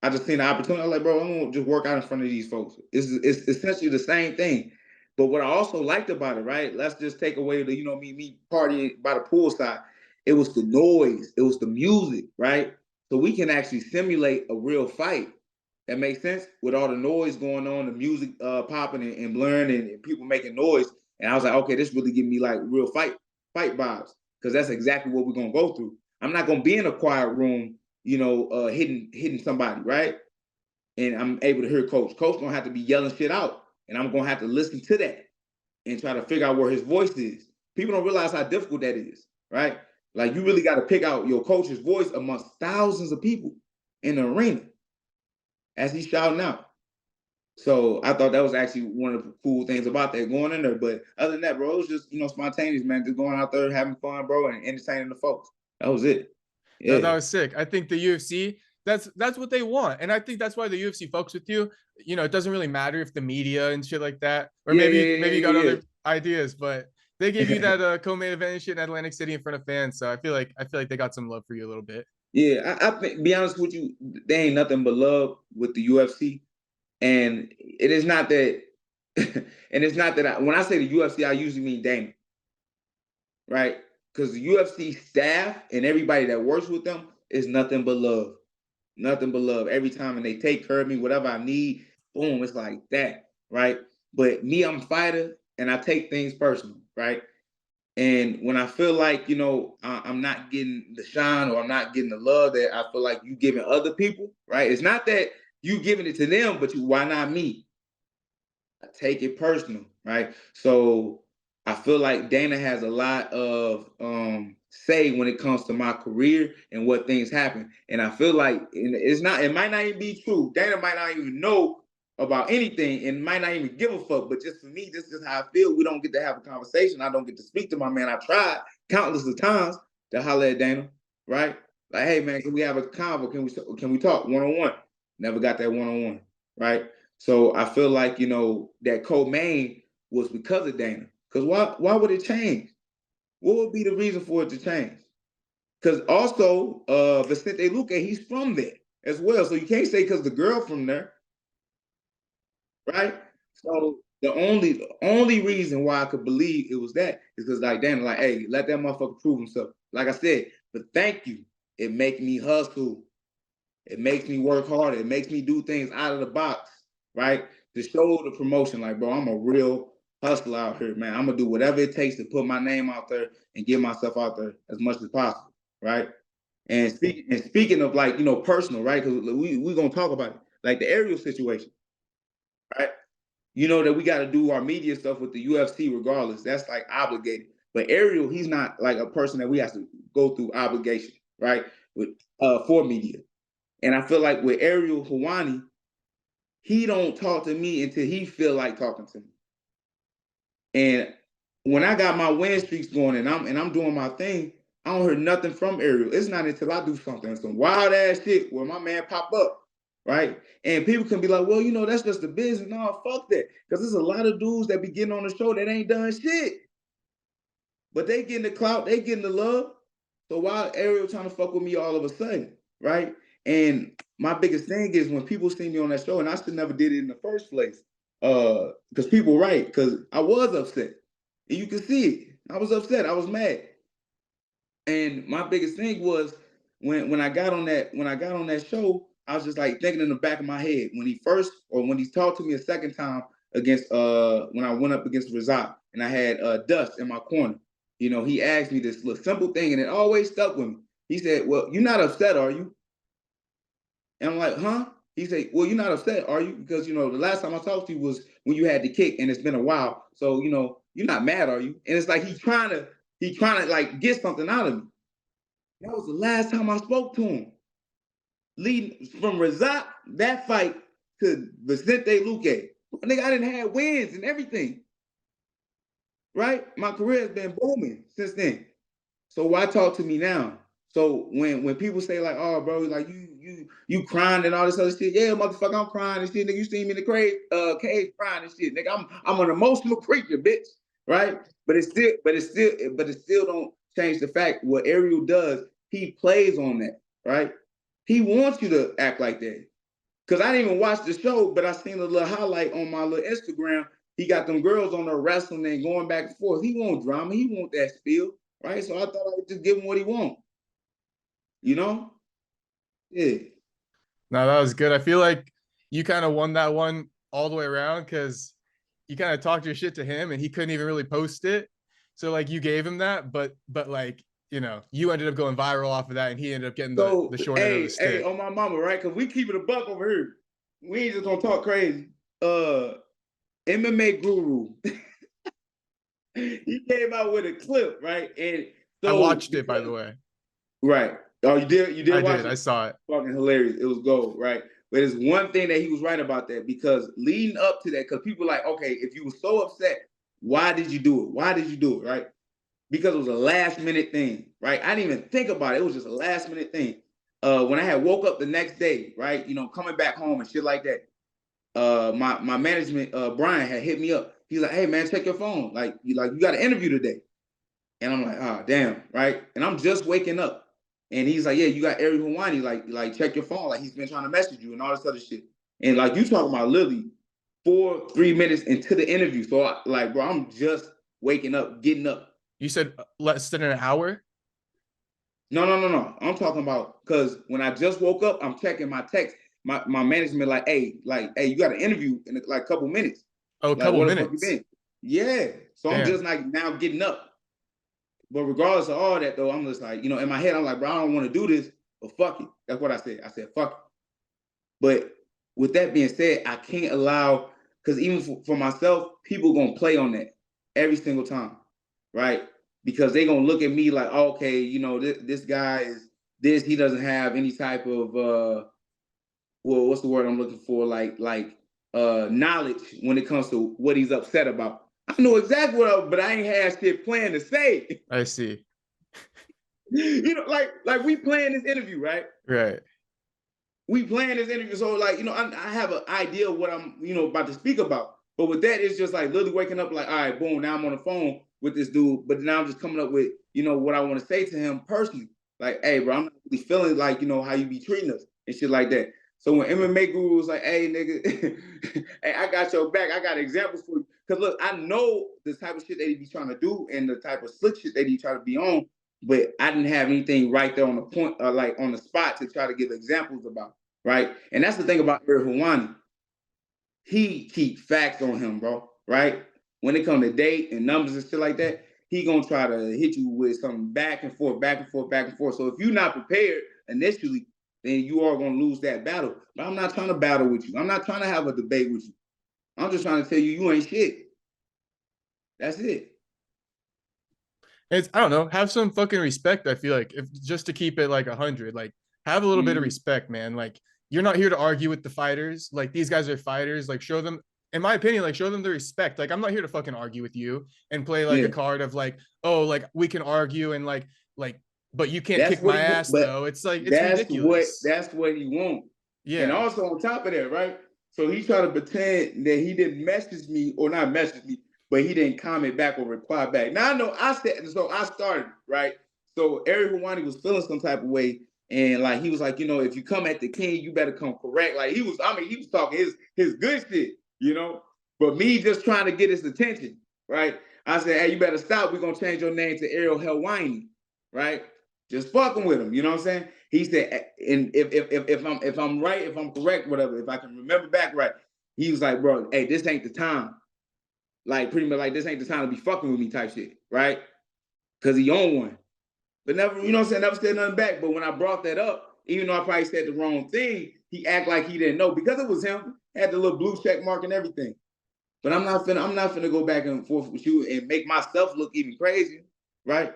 Speaker 2: I just seen the opportunity. I'm like, bro, I'm gonna just work out in front of these folks. It's essentially the same thing. But what I also liked about it, right? Let's just take away the, you know, me partying by the poolside. It was the noise, it was the music, right? So we can actually simulate a real fight. That makes sense with all the noise going on, the music popping and blurring and people making noise. And I was like, okay, this really give me like real fight vibes because that's exactly what we're gonna go through. I'm not gonna be in a quiet room, you know, hitting somebody, right? And I'm able to hear coach. Coach gonna have to be yelling shit out, and I'm gonna have to listen to that and try to figure out where his voice is. People don't realize how difficult that is, right? Like you really got to pick out your coach's voice amongst thousands of people, in the arena as he's shouting out. So I thought that was actually one of the cool things about that going in there. But other than that, bro, it was just, spontaneous, man. Just going out there having fun, bro, and entertaining the folks. That was it.
Speaker 1: No,
Speaker 2: Yeah.
Speaker 1: that was sick. I think the UFC, that's what they want. And I think that's why the UFC fucks with you. It doesn't really matter if the media and shit like that, or maybe you got other ideas, but they gave you that co-main event and shit in Atlantic City in front of fans. So I feel like they got some love for you a little bit.
Speaker 2: Yeah, I think, be honest with you, there ain't nothing but love with the UFC. And it is not that, and it's not that when I say the UFC, I usually mean Dana, right? Because the UFC staff and everybody that works with them is nothing but love. Nothing but love. Every time, and they take care of me, whatever I need, boom, it's like that, right? But me, I'm a fighter, and I take things personal, right? And when I feel like, I'm not getting the shine or I'm not getting the love that I feel like you giving other people, right? It's not that you giving it to them, but why not me? I take it personal, right? So I feel like Dana has a lot of say when it comes to my career and what things happen. And I feel like it might not even be true. Dana might not even know about anything and might not even give a fuck. But just for me, this is how I feel. We don't get to have a conversation. I don't get to speak to my man. I tried countless of times to holler at Dana, right? Like, hey man, can we have a convo? Can we talk one-on-one? Never got that one-on-one, right? So I feel like, that co-main was because of Dana. Because why would it change? What would be the reason for it to change? Because also, Vicente Luque, he's from there as well. So you can't say because the girl from there, right? So the only reason why I could believe it was that is because like Dana, like, hey, let that motherfucker prove himself. Like I said, but thank you. It makes me hustle. It makes me work harder. It makes me do things out of the box, right? To show the promotion, like, bro, I'm a real hustler out here, man. I'm gonna do whatever it takes to put my name out there and get myself out there as much as possible, right? And speaking of like, personal, right? Because we're gonna talk about it, like the Ariel situation, right? That we got to do our media stuff with the UFC regardless. That's like obligated. But Ariel, he's not like a person that we have to go through obligation, right? With for media. And I feel like with Ariel Helwani, he don't talk to me until he feel like talking to me. And when I got my win streaks going and I'm doing my thing, I don't hear nothing from Ariel. It's not until I do something, some wild ass shit where my man pop up, right? And people can be like, well, that's just the business. No, fuck that. Because there's a lot of dudes that be getting on the show that ain't done shit. But they getting the clout, they getting the love. So why Ariel trying to fuck with me all of a sudden, right? And my biggest thing is when people see me on that show, and I should never did it in the first place, because people right, because I was upset. And you can see it. I was upset. I was mad. And my biggest thing was when I got on that show, I was just like thinking in the back of my head when he talked to me a second time against when I went up against Razak and I had Dust in my corner. He asked me this little simple thing and it always stuck with me. He said, well, you're not upset, are you? And I'm like, huh? He said, well, you're not upset, are you? Because, the last time I talked to you was when you had the kick and it's been a while. So, you're not mad, are you? And it's like he's trying to like get something out of me. That was the last time I spoke to him. Leading from Razak, that fight to Vicente Luque. Nigga, I didn't have wins and everything. Right? My career has been booming since then. So why talk to me now? So when people say like, oh, bro, like you crying and all this other shit, yeah, motherfucker, I'm crying and shit. Nigga, you see me in the cage crying and shit. Nigga, I'm an emotional creature, bitch. Right? But it still don't change the fact what Ariel does, he plays on that, right? He wants you to act like that. Cause I didn't even watch the show, but I seen a little highlight on my little Instagram. He got them girls on there wrestling and going back and forth. He want drama. He want that spiel, right? So I thought I would just give him what he want. Yeah.
Speaker 1: No, that was good. I feel like you kind of won that one all the way around because you kind of talked your shit to him and he couldn't even really post it. So like you gave him that, but like, you ended up going viral off of that and he ended up getting the short end of the stick.
Speaker 2: Hey, on my mama, right? Because we keep it a buck over here. We ain't just gonna talk crazy. MMA Guru. He came out with a clip, right? And so
Speaker 1: I watched it, by the way.
Speaker 2: Right. Oh, you did? You did
Speaker 1: I
Speaker 2: watch
Speaker 1: did. I
Speaker 2: it?
Speaker 1: saw it.
Speaker 2: Fucking hilarious. It was gold, right? But it's one thing that he was right about that, because leading up to that, because people like, okay, if you were so upset, why did you do it? Why did you do it, right? Because it was a last minute thing, right? I didn't even think about it. It was just a last minute thing. When I had woke up the next day, right, coming back home and shit like that, my management, Brian, had hit me up. He's like, hey man, check your phone. Like you got an interview today. And I'm like, oh damn, right? And I'm just waking up. And he's like, yeah, you got Ariel Helwani, like check your phone. Like he's been trying to message you and all this other shit. And like you talking about literally 3 minutes into the interview. So bro, I'm just waking up, getting up.
Speaker 1: You said less than an hour?
Speaker 2: No. I'm talking about, because when I just woke up, I'm checking my text. My management like, hey, you got an interview in like a couple minutes.
Speaker 1: Oh, a
Speaker 2: Like,
Speaker 1: couple
Speaker 2: where the fuck you
Speaker 1: minutes.
Speaker 2: been? Yeah. So I'm
Speaker 1: Damn.
Speaker 2: just like now getting up. But regardless of all that, though, I'm just like, in my head, I'm like, bro, I don't want to do this, but fuck it. That's what I said. I said, fuck it. But with that being said, I can't allow, because even for myself, people going to play on that every single time, right? Because they going to look at me like, oh, okay, this guy is this. He doesn't have any type of, well, what's the word I'm looking for? Knowledge when it comes to what he's upset about. I know exactly but I ain't had shit planned to say.
Speaker 1: I see.
Speaker 2: Like we playing this interview, right?
Speaker 1: Right.
Speaker 2: We playing this interview, so I have an idea of what I'm about to speak about. But with that, it's just like literally waking up like, all right, boom, now I'm on the phone with this dude, but now I'm just coming up with what I want to say to him personally. Like, hey, bro, I'm not really feeling like how you be treating us and shit like that. So when MMA Guru was like, hey, nigga, hey, I got your back. I got examples for you. Because look, I know the type of shit that he be trying to do and the type of slick shit that he try to be on, but I didn't have anything right there on the point, like on the spot to try to give examples about, right? And that's the thing about Ariel Helwani. He keep facts on him, bro, right? When it comes to date and numbers and shit like that, he gonna try to hit you with some back and forth, back and forth, back and forth. So if you're not prepared initially, then you are gonna lose that battle. But I'm not trying to battle with you. I'm not trying to have a debate with you. I'm just trying to tell you ain't shit. That's it.
Speaker 1: I don't know, have some fucking respect. I feel like, if just to keep it like 100, like have a little bit of respect, man. Like you're not here to argue with the fighters. Like these guys are fighters. Like show them, in my opinion, like show them the respect. Like I'm not here to fucking argue with you and play like a card of like, oh, like we can argue and like, but you can't kick my ass though. It's like, it's ridiculous.
Speaker 2: That's what he wants.
Speaker 1: Yeah.
Speaker 2: And also on top of that, right? So he tried to pretend that he didn't message me, or not message me, but he didn't comment back or reply back. Now I know I started, right? So Ariel Helwani was feeling some type of way. And like he was like, if you come at the king, you better come correct. Like he was talking his good shit. But me just trying to get his attention, right? I said, hey, you better stop. We're gonna change your name to Ariel Helwani, right? Just fucking with him, you know what I'm saying? He said, and if I'm right, if I'm correct, whatever, if I can remember back right, he was like, bro, hey, this ain't the time. Like pretty much like this ain't the time to be fucking with me type shit, right? Because he owned one. But never, you know what I'm saying, never said nothing back. But when I brought that up, even though I probably said the wrong thing, he act like he didn't know, because it was him, had the little blue check mark and everything. But I'm not finna go back and forth with you and make myself look even crazy, right?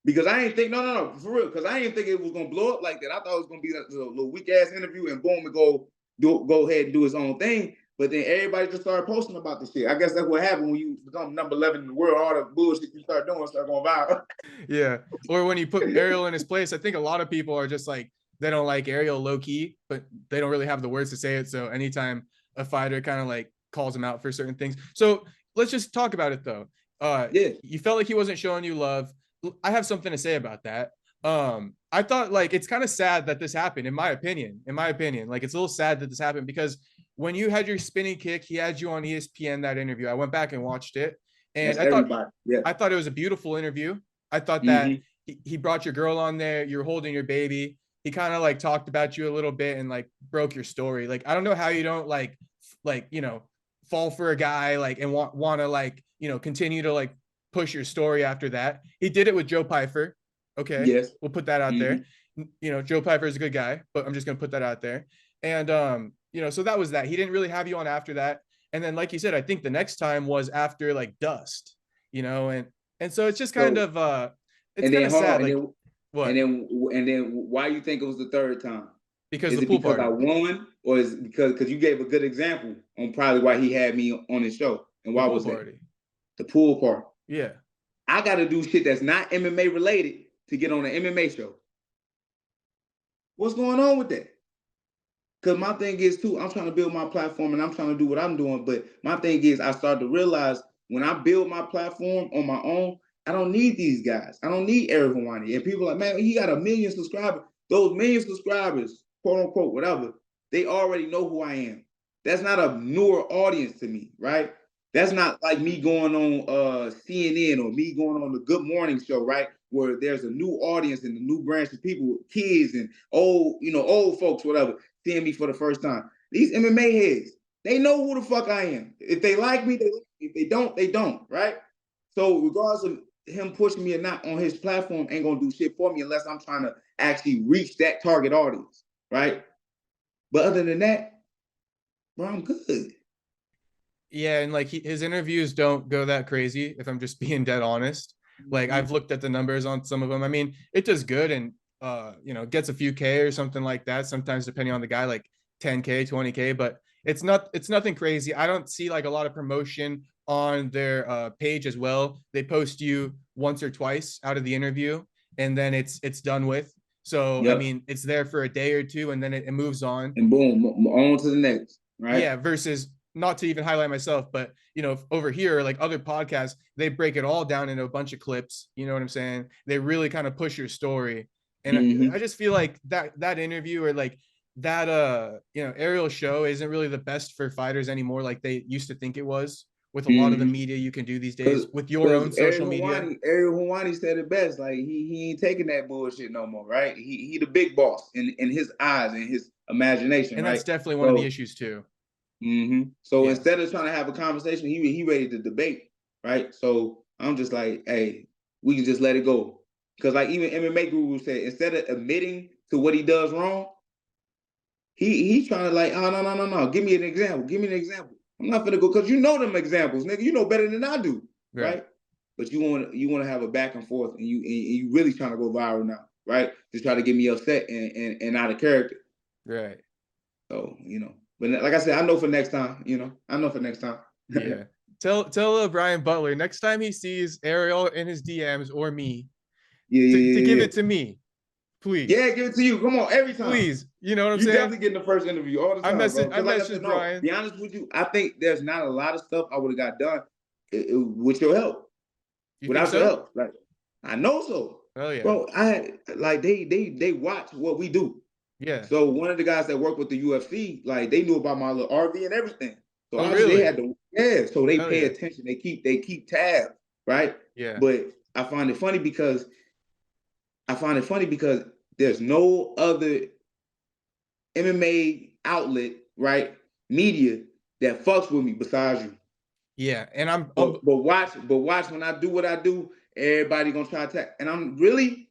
Speaker 2: Because I ain't think, no, for real, because I didn't think it was gonna blow up like that. I thought it was gonna be a little weak ass interview and boom, and go ahead and do his own thing. But then everybody just started posting about the shit. I guess that's what happened when you become number 11 in the world. All the bullshit you start doing start going viral.
Speaker 1: Yeah. Or when you put Ariel in his place, I think a lot of people are just like, they don't like Ariel low key, but they don't really have the words to say it. So anytime a fighter kind of like calls him out for certain things. So let's just talk about it though.
Speaker 2: Yeah.
Speaker 1: You felt like he wasn't showing you love. I have something to say about that. I thought like it's kind of sad that this happened, in my opinion. Like it's a little sad that this happened, because when you had your spinning kick, he had you on ESPN, that interview. I went back and watched it, and I thought it was a beautiful interview. I thought that he brought your girl on there. You're holding your baby. He kind of like talked about you a little bit and like broke your story. Like I don't know how you don't like fall for a guy like and want to like continue to like push your story after that. He did it with Joe Pyfer. Okay.
Speaker 2: Yes.
Speaker 1: We'll put that out there. Joe Pyfer is a good guy, but I'm just going to put that out there. And, so that was that. He didn't really have you on after that. And then, like you said, I think the next time was after like Dust, and so it's just kind of, it's kind of sad. Like, What?
Speaker 2: And then why you think it was the third time?
Speaker 1: Because
Speaker 2: Is
Speaker 1: the
Speaker 2: it
Speaker 1: pool
Speaker 2: because
Speaker 1: party.
Speaker 2: I won, or is it because you gave a good example on probably why he had me on his show? And
Speaker 1: The
Speaker 2: why
Speaker 1: pool
Speaker 2: was that?
Speaker 1: party.
Speaker 2: The pool party.
Speaker 1: Yeah.
Speaker 2: I got to do shit that's not MMA related to get on an MMA show. What's going on with that? Because my thing is too, I'm trying to build my platform and I'm trying to do what I'm doing. But my thing is, I started to realize when I build my platform on my own, I don't need these guys. I don't need Ariel Helwani. And people are like, man, he got 1 million subscribers. Those 1 million subscribers, quote unquote, whatever, they already know who I am. That's not a newer audience to me, right? That's not like me going on CNN or me going on the Good Morning Show, right? Where there's a new audience and a new branch of people, kids and old folks, whatever, seeing me for the first time. These MMA heads, they know who the fuck I am. If they like me, they like me. If they don't, they don't, right? So regardless of him pushing me or not on his platform, ain't gonna do shit for me unless I'm trying to actually reach that target audience, right? But other than that, bro, I'm good.
Speaker 1: Yeah, and like his interviews don't go that crazy, if I'm just being dead honest. Like I've looked at the numbers on some of them. I mean, it does good and gets a few K or something like that, sometimes depending on the guy, like 10K, 20K, but it's nothing crazy. I don't see like a lot of promotion on their page as well. They post you once or twice out of the interview and then it's done with. So I
Speaker 2: Yep.
Speaker 1: mean, it's there for a day or two and then it moves on.
Speaker 2: And boom, on to the next, right?
Speaker 1: Yeah, versus, not to even highlight myself, but over here, like other podcasts, they break it all down into a bunch of clips. You know what I'm saying? They really kind of push your story. And I just feel like that interview or like that Ariel show isn't really the best for fighters anymore, like they used to think it was, with a lot of the media you can do these days with your own social media.
Speaker 2: Ariel Helwani said it best. Like he ain't taking that bullshit no more, right? He the big boss in his eyes and his imagination,
Speaker 1: And that's
Speaker 2: right?
Speaker 1: definitely one of the issues too.
Speaker 2: So
Speaker 1: Yeah.
Speaker 2: instead of trying to have a conversation, he ready to debate, right? So I'm just like, hey, we can just let it go. Because like even MMA Guru said, instead of admitting to what he does wrong, he's trying to like, oh no. Give me an example. Give me an example. I'm not gonna go because you know them examples, nigga. You know better than I do, right? But you want to have a back and forth, and you really trying to go viral now, right? To try to get me upset and out of character,
Speaker 1: Right.
Speaker 2: So but like I said, I know for next time. I know for next time.
Speaker 1: Yeah. Tell Brian Butler next time he sees Ariel in his DMs or me, to give it to me, please.
Speaker 2: Yeah, give it to you. Come on, every time.
Speaker 1: Please. You know what I'm
Speaker 2: you
Speaker 1: saying?
Speaker 2: definitely getting the first interview all the time, bro.
Speaker 1: I
Speaker 2: Like I
Speaker 1: messaged
Speaker 2: said, no,
Speaker 1: Brian.
Speaker 2: be honest with you, I think there's not a lot of stuff I would have got done with your help.
Speaker 1: You
Speaker 2: Without
Speaker 1: think so?
Speaker 2: your help, like I know so.
Speaker 1: Oh yeah,
Speaker 2: bro. I had like they watch what we do.
Speaker 1: Yeah.
Speaker 2: So one of the guys that work with the UFC, like they knew about my little RV and everything. So
Speaker 1: Oh
Speaker 2: obviously
Speaker 1: really?
Speaker 2: they had to, yeah. So they
Speaker 1: Oh
Speaker 2: pay
Speaker 1: yeah.
Speaker 2: attention. They keep tabs, right?
Speaker 1: Yeah.
Speaker 2: But I find it funny because there's no other MMA outlet, right? Media that fucks with me besides you.
Speaker 1: Yeah. And
Speaker 2: But watch when I do what I do, everybody gonna try to attack. And I'm really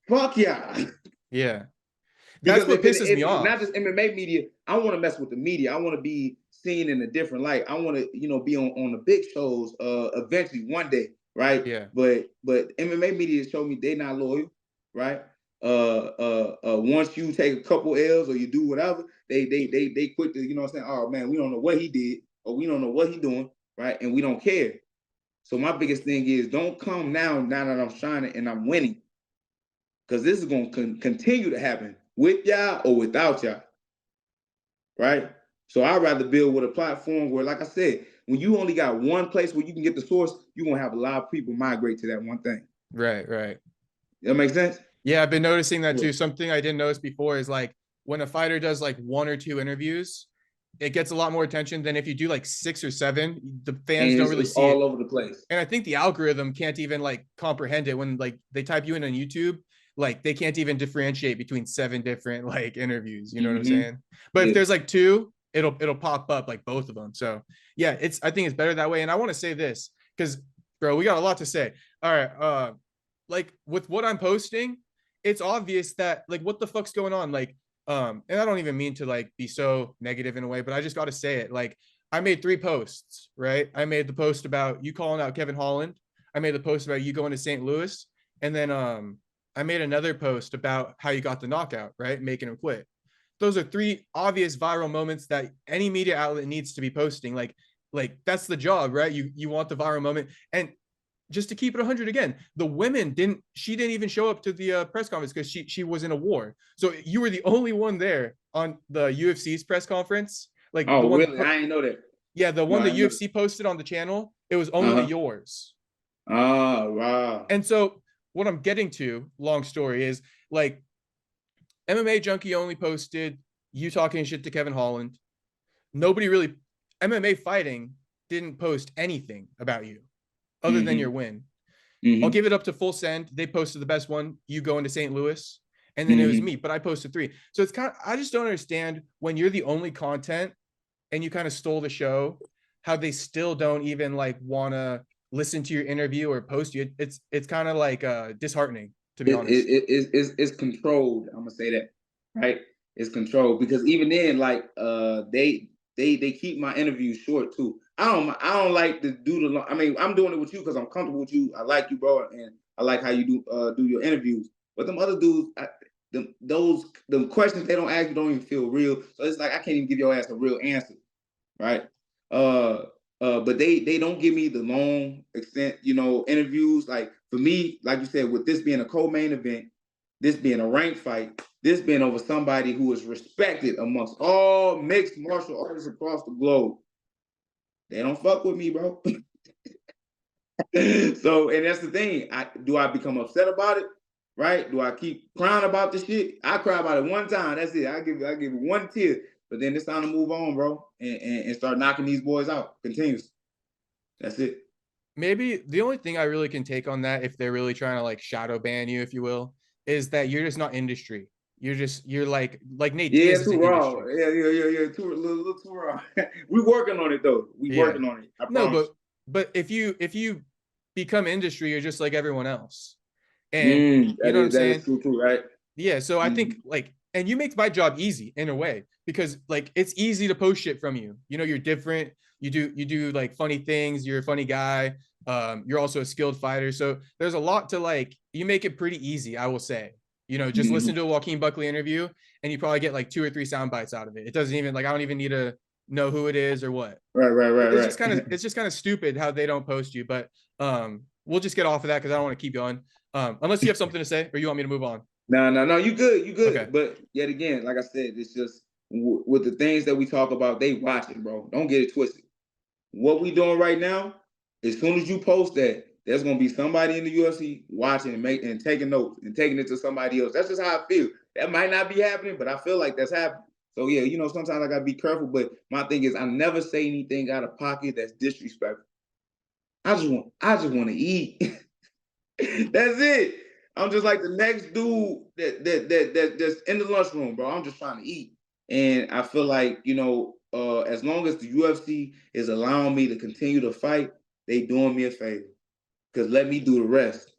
Speaker 2: fuck y'all.
Speaker 1: Yeah. That's
Speaker 2: Because
Speaker 1: what pisses me
Speaker 2: if not
Speaker 1: off.
Speaker 2: just MMA media, I want to mess with the media. I want to be seen in a different light. I want to, be on the big shows eventually one day, right?
Speaker 1: Yeah.
Speaker 2: But MMA media show me they not loyal, right? Once you take a couple L's or you do whatever, they quit to, what I'm saying? Oh man, we don't know what he did or we don't know what he doing, right? And we don't care. So my biggest thing is don't come now that I'm shining and I'm winning. Because this is going to continue to happen with y'all or without y'all, right? So I'd rather build with a platform where, like I said, when you only got one place where you can get the source, you're going to have a lot of people migrate to that one thing.
Speaker 1: Right.
Speaker 2: That makes sense?
Speaker 1: Yeah, I've been noticing that too. Something I didn't notice before is like when a fighter does like 1 or 2 interviews, it gets a lot more attention than if you do like 6 or 7. The fans don't really see
Speaker 2: all
Speaker 1: it
Speaker 2: over the place.
Speaker 1: And I think the algorithm can't even like comprehend it when like they type you in on YouTube. Like they can't even differentiate between 7 different like interviews. You know what I'm saying? But if there's like 2, it'll pop up like both of them. So yeah, I think it's better that way. And I want to say this because bro, we got a lot to say. All right, like with what I'm posting, it's obvious that like what the fuck's going on. Like, and I don't even mean to like be so negative in a way, but I just got to say it. Like I made 3 posts, right? I made the post about you calling out Kevin Holland. I made the post about you going to St. Louis, and then I made another post about how you got the knockout, right? Making him quit. Those are 3 obvious viral moments that any media outlet needs to be posting. Like that's the job, right? You want the viral moment. And just to keep it 100 again, the women she didn't even show up to the press conference because she was in a war. So you were the only one there on the UFC's press conference. Like the
Speaker 2: Oh,
Speaker 1: one,
Speaker 2: really? I ain't know that.
Speaker 1: yeah, the
Speaker 2: No,
Speaker 1: one
Speaker 2: I
Speaker 1: the
Speaker 2: ain't know.
Speaker 1: UFC posted on the channel, it was only
Speaker 2: Uh-huh.
Speaker 1: yours.
Speaker 2: Oh, wow.
Speaker 1: And so what I'm getting to, long story, is like MMA Junkie only posted you talking shit to Kevin Holland. Nobody really, MMA Fighting didn't post anything about you other than your
Speaker 2: Mm-hmm.
Speaker 1: win. I'll
Speaker 2: Mm-hmm.
Speaker 1: give it up to Full Send. They posted the best one, you going to St. Louis. And then it was
Speaker 2: Mm-hmm.
Speaker 1: me, but I posted 3. So it's kind of, I just don't understand when you're the only content and you kind of stole the show, how they still don't even like want to listen to your interview or post you. It's kind of like disheartening, to be honest.
Speaker 2: It's controlled. I'm gonna say that, right? It's controlled because even then, like they keep my interviews short too. I don't like to do the. I mean, I'm doing it with you because I'm comfortable with you. I like you, bro, and I like how you do your interviews. But them other dudes, the questions they don't ask you don't even feel real. So it's like I can't even give your ass a real answer, right? Uh, but they don't give me the long extent, interviews. Like for me, like you said, with this being a co-main event, this being a ranked fight, this being over somebody who is respected amongst all mixed martial artists across the globe, they don't fuck with me, bro. So, and that's the thing. Do I become upset about it? Right? Do I keep crying about the shit? I cry about it one time. That's it. I give it one tear. But then it's time to move on, bro, and start knocking these boys out continuously. That's it.
Speaker 1: Maybe the only thing I really can take on that, if they're really trying to like shadow ban you, if you will, is that you're just not industry. You're like Nate
Speaker 2: Yeah,
Speaker 1: Diaz
Speaker 2: too
Speaker 1: isn't
Speaker 2: raw.
Speaker 1: industry.
Speaker 2: Yeah. Too a little too raw. We working on it though. We
Speaker 1: Yeah.
Speaker 2: working on it. I
Speaker 1: No,
Speaker 2: promise.
Speaker 1: but if you become industry, you're just like everyone else. And you
Speaker 2: That
Speaker 1: know what I'm
Speaker 2: is
Speaker 1: saying?
Speaker 2: true too, right?
Speaker 1: Yeah. So I think
Speaker 2: Mm-hmm.
Speaker 1: like, and you make my job easy in a way because like it's easy to post shit from you. You know, you're different. You do like funny things. You're a funny guy. You're also a skilled fighter. So there's a lot to like. You make it pretty easy, I will say. You know, just listen
Speaker 2: Mm-hmm.
Speaker 1: to a Joaquin Buckley interview, and you probably get like 2 or 3 sound bites out of it. It doesn't even like I don't even need to know who it is or what. It's just kind of
Speaker 2: Right.
Speaker 1: it's just kind of stupid how they don't post you. But we'll just get off of that because I don't want to keep going. Unless you have something to say or you want me to move on.
Speaker 2: No. You good. You
Speaker 1: Okay.
Speaker 2: good. But yet again, like I said, it's just with the things that we talk about. They watching, bro. Don't get it twisted. What we doing right now? As soon as you post that, there's gonna be somebody in the UFC watching and taking notes and taking it to somebody else. That's just how I feel. That might not be happening, but I feel like that's happening. So yeah, sometimes I gotta be careful. But my thing is, I never say anything out of pocket that's disrespectful. I just want to eat. That's it. I'm just like the next dude that's in the lunchroom, bro. I'm just trying to eat, and I feel like as long as the UFC is allowing me to continue to fight, they doing me a favor. Cause let me do the rest.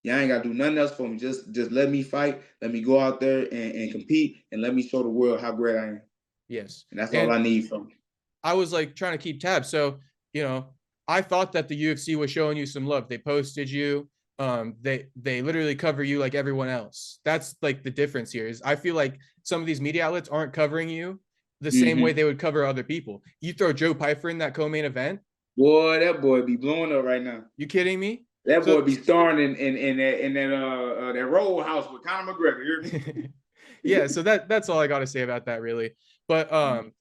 Speaker 2: Y'all ain't gotta do nothing else for me. Just let me fight. Let me go out there and compete, and let me show the world how great I am.
Speaker 1: Yes.
Speaker 2: And that's all
Speaker 1: And
Speaker 2: I need from you.
Speaker 1: I was like trying to keep tabs. So, you know, I thought that the UFC was showing you some love. They posted you. They literally cover you like everyone else. That's like the difference here is I feel like some of these media outlets aren't covering you the same way
Speaker 2: Mm-hmm.
Speaker 1: they would cover other people. You throw Joe Piper in that co-main event.
Speaker 2: Boy, that boy be blowing up right now.
Speaker 1: You kidding me?
Speaker 2: That boy
Speaker 1: So
Speaker 2: be starring in that Roll House with Conor McGregor. You hear
Speaker 1: yeah,
Speaker 2: me?
Speaker 1: so that's all I got to say about that really. But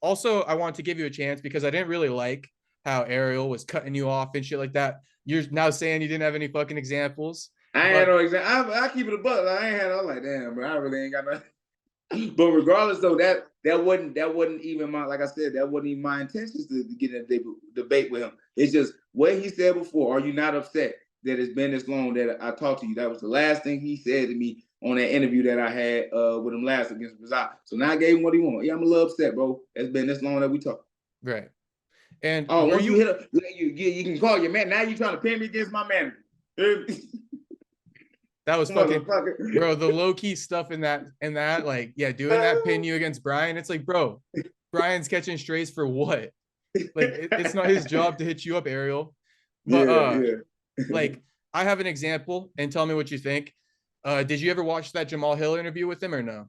Speaker 1: also I want to give you a chance because I didn't really like how Ariel was cutting you off and shit like that. You're now saying you didn't have any fucking examples,
Speaker 2: I ain't had
Speaker 1: but
Speaker 2: no example. I keep it a buck. I ain't had. I'm like, damn, bro. I really ain't got nothing. But regardless, though, that wasn't even my, like I said, that wasn't even my intentions to get in a debate with him. It's just what he said before. Are you not upset that it's been this long that I talked to you? That was the last thing he said to me on that interview that I had with him last against Brazil. So now I gave him what he wanted. Yeah, I'm a little upset, bro. It's been this long that we talked.
Speaker 1: right. And
Speaker 2: Oh,
Speaker 1: were
Speaker 2: once you
Speaker 1: you
Speaker 2: hit up, you can call your man. Now you trying to pin me against my manager.
Speaker 1: that was fucking
Speaker 2: Motherfucker.
Speaker 1: bro, the low key stuff in that like yeah, doing that pin you against Brian, it's like, bro, Brian's catching strays for what? Like it's not his job to hit you up, Ariel. But
Speaker 2: Yeah.
Speaker 1: like I have an example and tell me what you think. Did you ever watch that Jamahal Hill interview with him or no?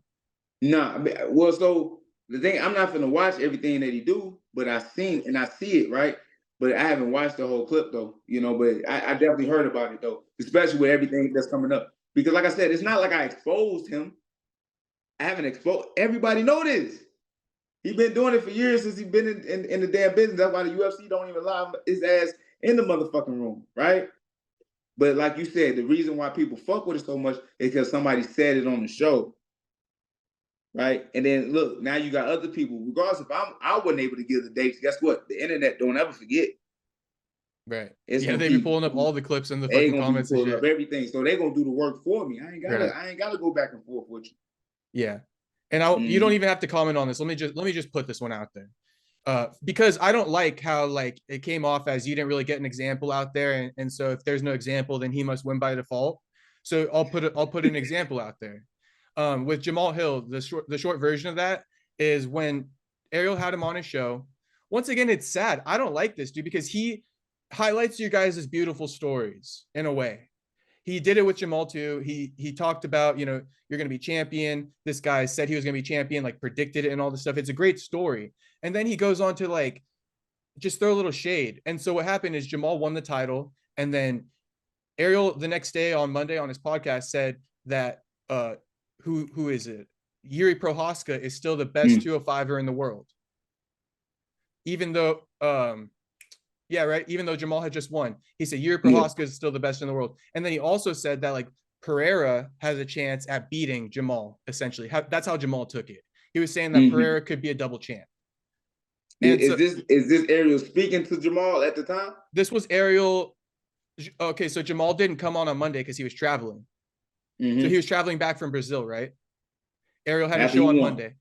Speaker 2: Nah, well, so the thing, I'm not gonna watch everything that he do, but I seen and I see it, right? But I haven't watched the whole clip though, you know. But I definitely heard about it though, especially with everything that's coming up. Because like I said, it's not like I exposed him. I haven't exposed. Everybody know this. He's been doing it for years since he's been in the damn business. That's why the UFC don't even allow his ass in the motherfucking room, right? But like you said, the reason why people fuck with it so much is because somebody said it on the show. Right. And then look, now you got other people, regardless if I wasn't able to give the dates, guess what? The internet don't ever forget.
Speaker 1: Right.
Speaker 2: It's
Speaker 1: Yeah,
Speaker 2: gonna
Speaker 1: they be pulling up all the clips in the
Speaker 2: they
Speaker 1: fucking
Speaker 2: gonna be
Speaker 1: comments and
Speaker 2: pulling
Speaker 1: shit.
Speaker 2: up everything. So they gonna do the work for me.
Speaker 1: Right.
Speaker 2: I ain't gotta go back and forth with you.
Speaker 1: Yeah. And you don't even have to comment on this. Let me just put this one out there. Because I don't like how like it came off as you didn't really get an example out there, and so if there's no example, then he must win by default. So I'll put an example out there. With Jamahal Hill, the short version of that is when Ariel had him on his show. Once again, it's sad. I don't like this dude because he highlights you guys' beautiful stories in a way. He did it with Jamahal too. He talked about, you know, you're going to be champion. This guy said he was going to be champion, like predicted it and all this stuff. It's a great story. And then he goes on to like just throw a little shade. And so what happened is Jamahal won the title, and then Ariel the next day on Monday on his podcast said that who is it? Yuri Prohaska is still the best 205er in the world. Even though yeah, right. Even though Jamahal had just won, he said Yuri Prohaska is still the best in the world. And then he also said that like Pereira has a chance at beating Jamahal. Essentially, that's how Jamahal took it. He was saying that Pereira could be a double champ. And
Speaker 2: is this Ariel speaking to Jamahal at the time?
Speaker 1: This was Ariel. Okay, so Jamahal didn't come on Monday because he was traveling. So he was traveling back from Brazil, right? Ariel had a show on Monday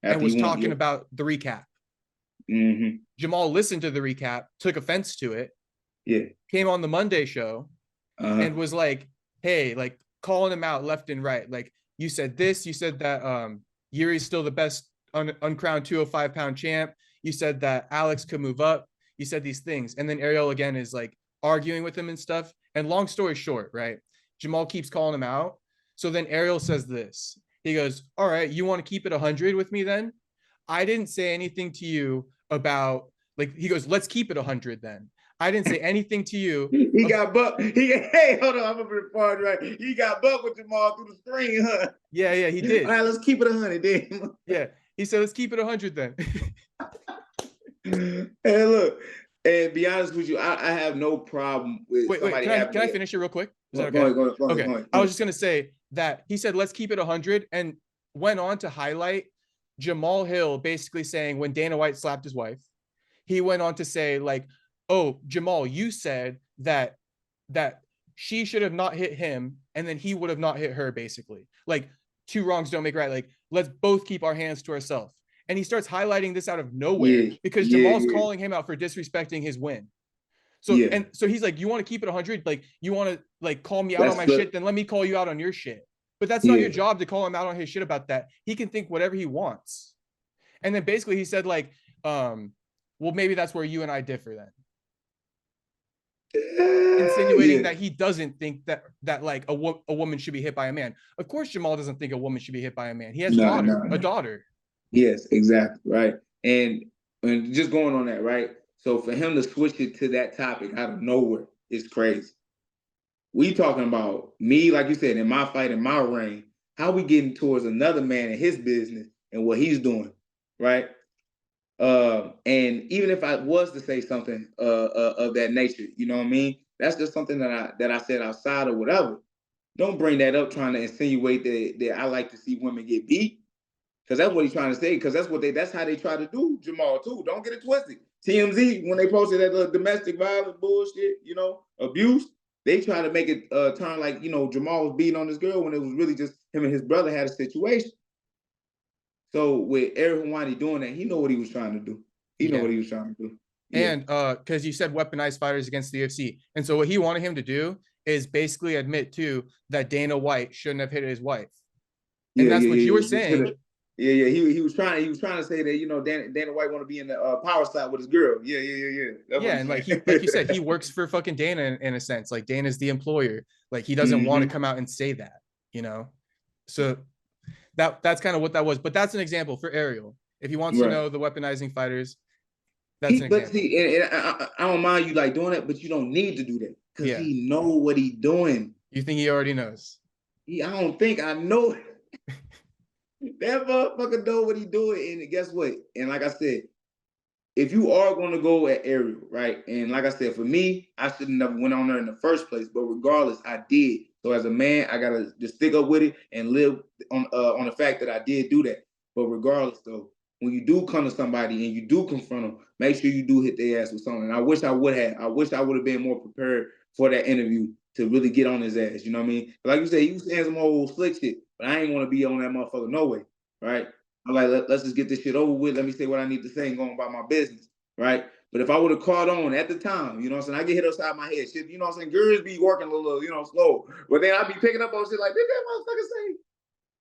Speaker 1: and was talking about the recap. Jamahal listened to the recap, took offense to it, came on the Monday show and was like, hey, like calling him out left and right. Like, you said this, you said that Yuri's still the best uncrowned 205-pound champ. You said that Alex could move up. You said these things. And then Ariel again is like arguing with him and stuff. And long story short, right? Jamahal keeps calling him out. So then Ariel says this. He goes, all right, you want to keep it 100 with me then? I didn't say anything to you about, like, he goes, let's keep it 100 then. I didn't say anything to you.
Speaker 2: He got buck. Hey, hold on, I'm gonna report right. He got buck with Jamahal through the screen, huh?
Speaker 1: Yeah, he did.
Speaker 2: All right, let's keep it 100 then.
Speaker 1: Yeah, he said, let's keep it 100 then.
Speaker 2: And look, and be honest with you, I have no problem with somebody.
Speaker 1: Can I finish it real quick? Is that okay?
Speaker 2: Go ahead.
Speaker 1: I was just gonna say that he said, let's keep it 100, and went on to highlight Jamahal Hill basically saying when Dana White slapped his wife, he went on to say like, oh, Jamahal, you said that she should have not hit him, and then he would have not hit her, basically. Like, two wrongs don't make right. Like, let's both keep our hands to ourselves. And he starts highlighting this out of nowhere because Jamal's calling him out for disrespecting his win. So and so he's like, you want to keep it 100? Like, you want to like call me out on my shit? Then let me call you out on your shit. But that's not your job to call him out on his shit about that. He can think whatever he wants. And then basically he said like, well, maybe that's where you and I differ then. Insinuating that he doesn't think that like a woman should be hit by a man. Of course, Jamahal doesn't think a woman should be hit by a man. He has a daughter.
Speaker 2: Yes, exactly. Right. And just going on that, right? So for him to switch it to that topic out of nowhere is crazy. We talking about me, like you said, in my fight, in my reign, how we getting towards another man in his business and what he's doing, right? And even if I was to say something of that nature, you know what I mean? That's just something that I said outside or whatever. Don't bring that up trying to insinuate that I like to see women get beat. Because that's what he's trying to say. Because that's how they try to do Jamahal too. Don't get it twisted. TMZ, when they posted that domestic violence bullshit, you know, abuse, they try to make it turn like, you know, Jamahal was beating on this girl when it was really just him and his brother had a situation. So with Ariel Helwani doing that, he know what he was trying to do. He know what he was trying to do. Yeah.
Speaker 1: And because you said weaponized fighters against the UFC. And so what he wanted him to do is basically admit too that Dana White shouldn't have hit his wife. And that's what you were saying.
Speaker 2: Yeah. He was trying to say that, you know, Dana White want to be in the power slap with his girl. Yeah.
Speaker 1: And like you said, he works for fucking Dana in a sense. Like Dana's the employer. Like he doesn't want to come out and say that. you know? So that's kind of what that was. But that's an example for Ariel. If he wants to know the weaponizing fighters, that's an example.
Speaker 2: But see, and I don't mind you like doing that, but you don't need to do that because
Speaker 1: Yeah.
Speaker 2: he know what he doing.
Speaker 1: You think he already knows?
Speaker 2: I don't think I know. That motherfucker know what he doing. And guess what? And like I said, if you are going to go at Ariel, right? And like I said, for me, I should have never went on there in the first place. But regardless, I did. So as a man, I gotta just stick up with it and live on the fact that I did do that. But regardless, though, when you do come to somebody and you do confront them, make sure you do hit their ass with something. And I wish I would have. I wish I would have been more prepared for that interview to really get on his ass. You know what I mean? Like you said, he was saying some old slick shit, but I ain't want to be on that motherfucker no way, right? I'm like, let's just get this shit over with. Let me say what I need to say and go about my business, right? But if I would have caught on at the time, you know what I'm saying? I get hit upside my head. Shit, you know what I'm saying? Girls be working a little, slow. But then I be picking up on shit like, did that motherfucker say?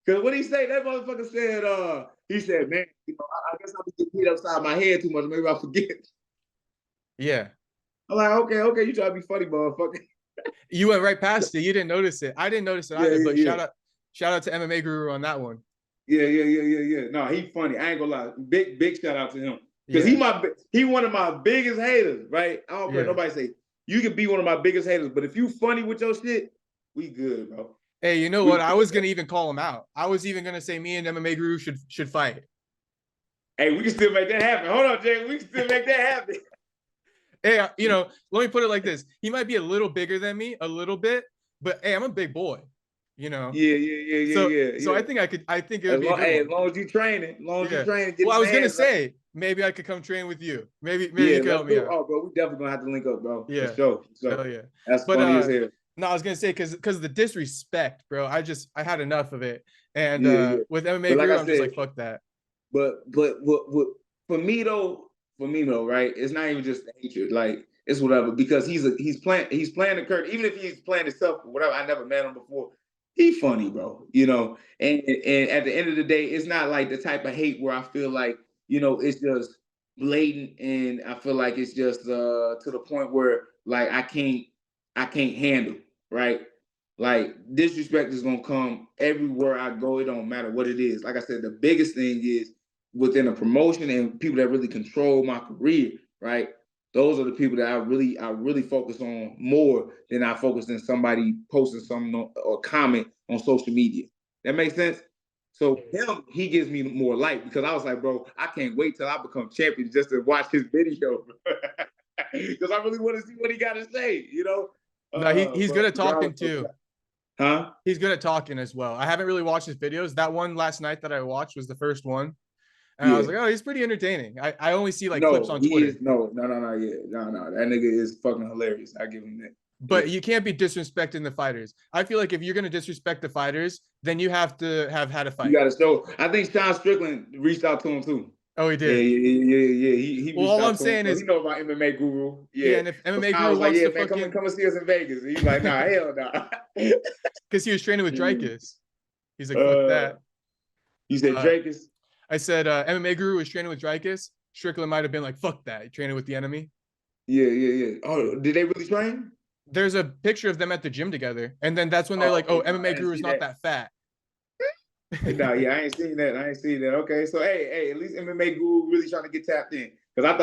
Speaker 2: Because what he say, that motherfucker said, he said, man, I guess I be getting hit upside my head too much. Maybe I forget.
Speaker 1: Yeah.
Speaker 2: I'm like, okay, you try to be funny, motherfucker.
Speaker 1: You went right past it. You didn't notice it. I didn't notice it either, but shout out to MMA Guru on that one.
Speaker 2: Yeah. No, he funny. I ain't gonna lie. Big shout out to him. Because he one of my biggest haters, right? I don't care nobody say, you can be one of my biggest haters, but if you funny with your shit, we good, bro.
Speaker 1: Hey, you know what? I was gonna even call him out. I was even gonna say me and MMA Guru should fight.
Speaker 2: Hey, we can still make that happen. Hold on, Jay. We can still make that happen.
Speaker 1: Hey, let me put it like this. He might be a little bigger than me, a little bit, but hey, I'm a big boy.
Speaker 2: Yeah.
Speaker 1: So I think it would be a good
Speaker 2: as long as you train it. As long as you train it.
Speaker 1: Well, I was gonna say, maybe I could come train with you. Maybe you could help me out.
Speaker 2: Oh, bro, we definitely gonna have to link up, bro.
Speaker 1: Yeah.
Speaker 2: For sure.
Speaker 1: Hell yeah.
Speaker 2: That's funny as hell.
Speaker 1: No, I was gonna say because the disrespect, bro. I had enough of it. And with MMA Guru, I'm just like, fuck that.
Speaker 2: But what for me though, right? It's not even just the hatred. Like, it's whatever, because he's playing the character. Even if he's playing himself or whatever, I never met him before. He funny, bro. And at the end of the day, it's not like the type of hate where I feel like, it's just blatant, and I feel like it's just to the point where like I can't handle, right? Like, disrespect is gonna come everywhere I go. It don't matter what it is. Like I said, the biggest thing is within a promotion and people that really control my career, right? Those are the people that I really focus on more than I focus on somebody posting something or comment on social media. That makes sense? So he gives me more light, because I was like, bro, I can't wait till I become champion just to watch his video. Because I really want to see what he got to say,
Speaker 1: No, he's good at talking too.
Speaker 2: Huh?
Speaker 1: He's good at talking as well. I haven't really watched his videos. That one last night that I watched was the first one. And I was like, oh, he's pretty entertaining. I only see clips on Twitter.
Speaker 2: No. That nigga is fucking hilarious. I give him that.
Speaker 1: But you can't be disrespecting the fighters. I feel like if you're going to disrespect the fighters, then you have to have had a fight.
Speaker 2: You got to show. I think Sean Strickland reached out to him too.
Speaker 1: Oh, he did?
Speaker 2: Yeah. He
Speaker 1: well, all I'm saying is,
Speaker 2: he know about MMA Guru.
Speaker 1: Yeah, and if MMA Guru wants to fucking...
Speaker 2: come and see us in Vegas. And he's like, nah, hell nah.
Speaker 1: Because he was training with Dreykus. He's like, fuck that.
Speaker 2: You said Dreykus?
Speaker 1: I said MMA Guru was training with Dreykus. Strickland might have been like, fuck that. He training with the enemy.
Speaker 2: Yeah. Oh, did they really train?
Speaker 1: There's a picture of them at the gym together. And then that's when they're like, oh, MMA Guru is not that fat.
Speaker 2: No, I ain't seen that. Okay, so hey, at least MMA Guru really trying to get tapped in, because I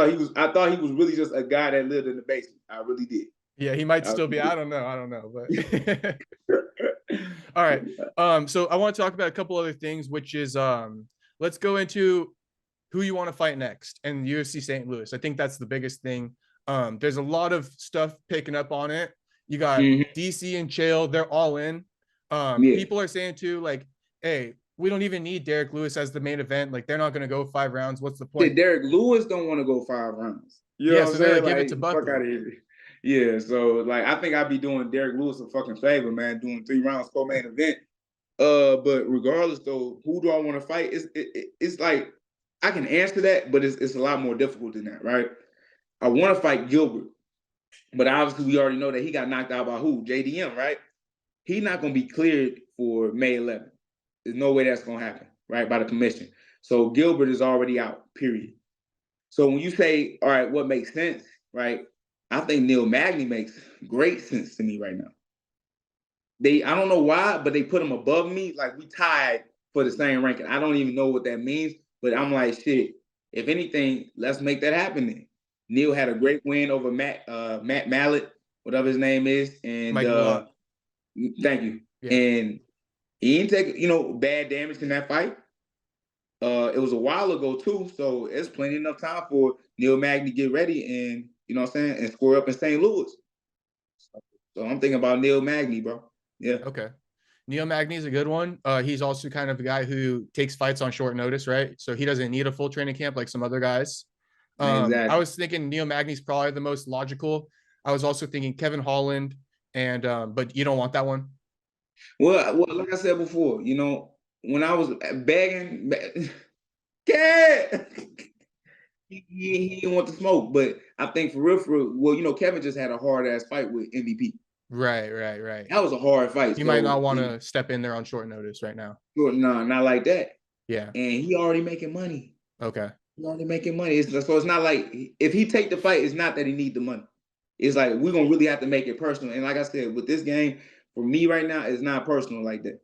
Speaker 2: thought he was really just a guy that lived in the basement. I really did.
Speaker 1: Yeah, he might still be. I don't know, but all right. So I want to talk about a couple other things, which is let's go into who you want to fight next and UFC St. Louis. I think that's the biggest thing. There's a lot of stuff picking up on it. You got DC and Chael, they're all in. People are saying too, like, hey, we don't even need Derek Lewis as the main event. Like, they're not going to go 5 rounds. What's the point?
Speaker 2: Derek Lewis don't want to go 5 rounds.
Speaker 1: So they're like, give it to Buckley.
Speaker 2: Fuck out of here. Yeah, so like, I think I'd be doing Derek Lewis a fucking favor, man, doing 3 rounds co-main event. But regardless, though, who do I want to fight? It's like, I can answer that, but it's a lot more difficult than that, right? I want to fight Gilbert, but obviously we already know that he got knocked out by who? JDM, right? He's not going to be cleared for May 11th. There's no way that's going to happen, right, by the commission. So Gilbert is already out, period. So when you say, all right, what makes sense, right, I think Neil Magny makes great sense to me right now. I don't know why, but they put him above me. Like we tied for the same ranking. I don't even know what that means, but I'm like, shit. If anything, let's make that happen then. Neil had a great win over Matt Mallet, whatever his name is, and
Speaker 1: Mike Malott.
Speaker 2: thank you.
Speaker 1: Yeah.
Speaker 2: And he didn't take bad damage in that fight. It was a while ago too, so it's plenty enough time for Neil Magny to get ready and what I'm saying, and score up in St. Louis. So I'm thinking about Neil Magny, bro. Yeah.
Speaker 1: Okay. Neil Magny is a good one. He's also kind of a guy who takes fights on short notice, right? So he doesn't need a full training camp like some other guys.
Speaker 2: Exactly.
Speaker 1: I was thinking Neil Magny's probably the most logical. I was also thinking Kevin Holland, and but you don't want that one.
Speaker 2: Well, like I said before, when I was begging, Kev, he didn't want to smoke. But I think for real, well, Kevin just had a hard ass fight with MVP.
Speaker 1: Right.
Speaker 2: That was a hard fight.
Speaker 1: You might not want to step in there on short notice right now.
Speaker 2: No, not like that.
Speaker 1: Yeah.
Speaker 2: And he already making money.
Speaker 1: Okay.
Speaker 2: He already making money. So it's not like if he take the fight, it's not that he need the money. It's like we're gonna really have to make it personal. And like I said, with this game, for me right now, it's not personal like that.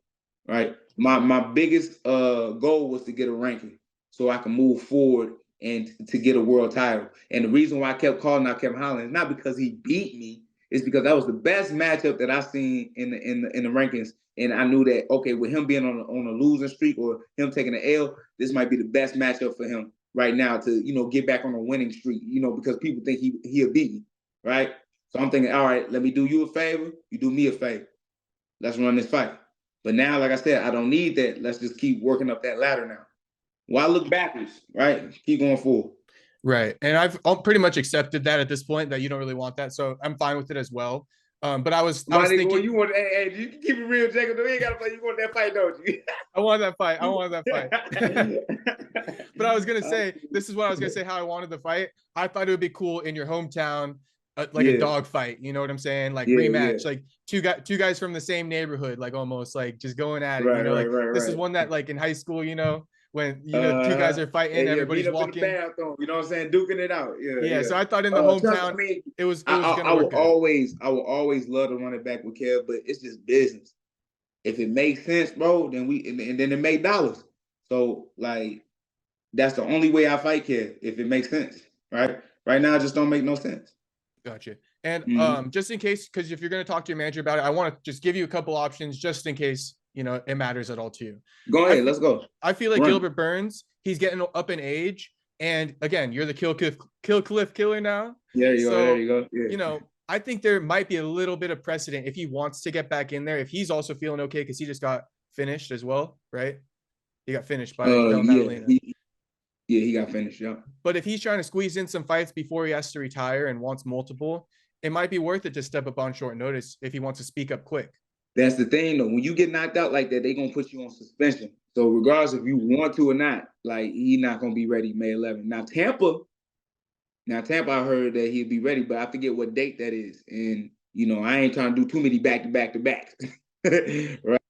Speaker 2: Right. My biggest goal was to get a ranking so I can move forward and to get a world title. And the reason why I kept calling out Kevin Holland is not because he beat me, it's because that was the best matchup that I seen in the rankings. And I knew that, okay, with him being on a losing streak or him taking an L, this might be the best matchup for him right now to get back on a winning streak, because people think he'll beat me, right? So I'm thinking, all right, let me do you a favor, you do me a favor. Let's run this fight. But now, like I said, I don't need that. Let's just keep working up that ladder now. Why look backwards, right? Keep going forward.
Speaker 1: Right. And I've pretty much accepted that at this point, that you don't really want that. So I'm fine with it as well. But I was thinking,
Speaker 2: you want, hey, you can keep it real, Jacob. You ain't got to play. You want that fight, don't you?
Speaker 1: I want that fight. But I was gonna say, this is what I was gonna say. How I wanted the fight. I thought it would be cool in your hometown, like a dog fight. You know what I'm saying? Like rematch, like two guys from the same neighborhood, like almost like just going at it.
Speaker 2: Right,
Speaker 1: this is one that like in high school, when two guys are fighting, everybody's walking.
Speaker 2: In the bathroom, you know what I'm saying, duking it out. Yeah.
Speaker 1: So I thought in the hometown, it was
Speaker 2: I will always love to run it back with Kev, but it's just business. If it makes sense, bro, then and then it make dollars. So like that's the only way I fight Kev, if it makes sense, right? Right now, it just don't make no sense.
Speaker 1: Gotcha. And just in case, because if you're going to talk to your manager about it, I want to just give you a couple options just in case it matters at all to you.
Speaker 2: Go ahead, let's go.
Speaker 1: I feel like Gilbert Burns, he's getting up in age, and again, you're the Kill Cliff killer now.
Speaker 2: There you go. Yeah.
Speaker 1: I think there might be a little bit of precedent if he wants to get back in there. If he's also feeling okay, because he just got finished as well, right? He got finished by Madalena.
Speaker 2: He got finished, yeah.
Speaker 1: But if he's trying to squeeze in some fights before he has to retire and wants multiple, it might be worth it to step up on short notice if he wants to speak up quick.
Speaker 2: That's the thing, though. When you get knocked out like that, they're going to put you on suspension. So regardless if you want to or not, like, he's not going to be ready May 11th. Now, Tampa, I heard that he'd be ready, but I forget what date that is. And, I ain't trying to do too many back-to-back-to-backs. Right?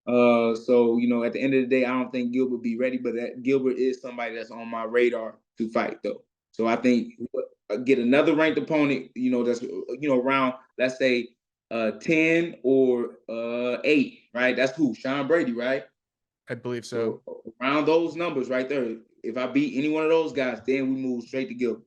Speaker 2: So, at the end of the day, I don't think Gilbert be ready, but Gilbert is somebody that's on my radar to fight, though. So I think get another ranked opponent, that's, around, let's say, 10 or 8, right? That's who? Sean Brady, right?
Speaker 1: I believe so.
Speaker 2: Around those numbers right there. If I beat any one of those guys, then we move straight to Gilbert.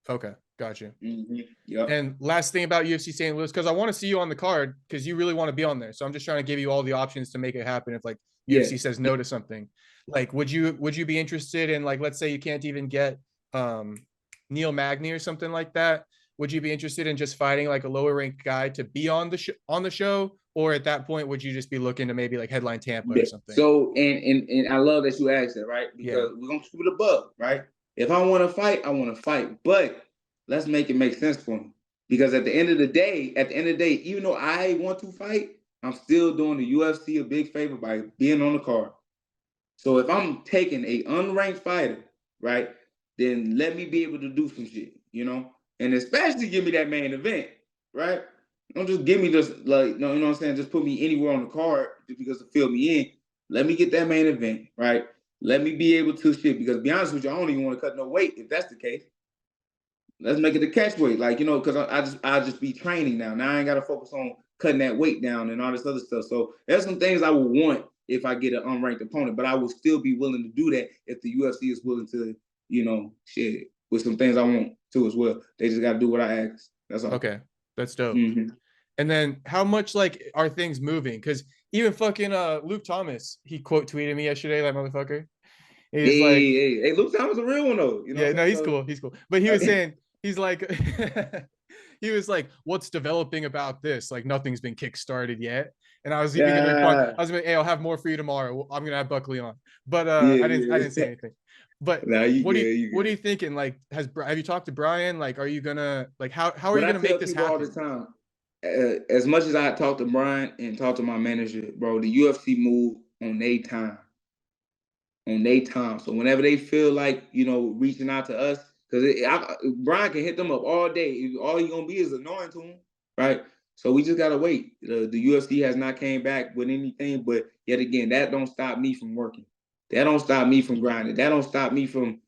Speaker 1: Okay, gotcha.
Speaker 2: Yep.
Speaker 1: And last thing about UFC St. Louis, because I want to see you on the card because you really want to be on there. So I'm just trying to give you all the options to make it happen. If like UFC says no to something, like would you be interested in, like, let's say you can't even get Neil Magny or something like that? Would you be interested in just fighting like a lower ranked guy to be on the show? Or at that point, would you just be looking to maybe like headline Tampa or something?
Speaker 2: So, and I love that you asked that, right? Because we're going to keep it above, right? If I want to fight, I want to fight. But let's make it make sense for me. Because at the end of the day, even though I want to fight, I'm still doing the UFC a big favor by being on the card. So if I'm taking a unranked fighter, right, then let me be able to do some shit, And especially give me that main event, right? Don't just give me just like, no, you know what I'm saying? Just put me anywhere on the card just because to fill me in. Let me get that main event, right? Let me be able to shit. Because to be honest with you, I don't even want to cut no weight if that's the case. let's make it a catch weight. Like, you know, because I just be training now. Now I ain't got to focus on cutting that weight down and all this other stuff. So there's some things I would want if I get an unranked opponent, but I will still be willing to do that if the UFC is willing to, you know, share with some things I want to as well. They just got to do what I ask. That's all.
Speaker 1: Okay, that's dope. And then how much like are things moving? Because even fucking Luke Thomas, he quote tweeted me yesterday, that motherfucker. He's like,
Speaker 2: hey, Luke Thomas a real one though. You know
Speaker 1: yeah,
Speaker 2: what
Speaker 1: no,
Speaker 2: I'm
Speaker 1: he's
Speaker 2: saying?
Speaker 1: cool. He's cool. But he was saying, he's like, he was like, what's developing about this? Like nothing's been kickstarted yet. And I was even gonna respond, I was like, hey, I'll have more for you tomorrow. I'm gonna have Buckley on. But I didn't say anything. But
Speaker 2: nah,
Speaker 1: what are you thinking? Like, have you talked to Brian? Like, are you gonna like how are you gonna make this happen?
Speaker 2: All the time. As much as I talk to Brian and talk to my manager, bro, the UFC move on their time. On their time. So whenever they feel like, you know, reaching out to us, because Brian can hit them up all day. All he's gonna be is annoying to him, right? So we just gotta wait. The UFC has not came back with anything, but yet again, that don't stop me from working. That don't stop me from grinding. That don't stop me from,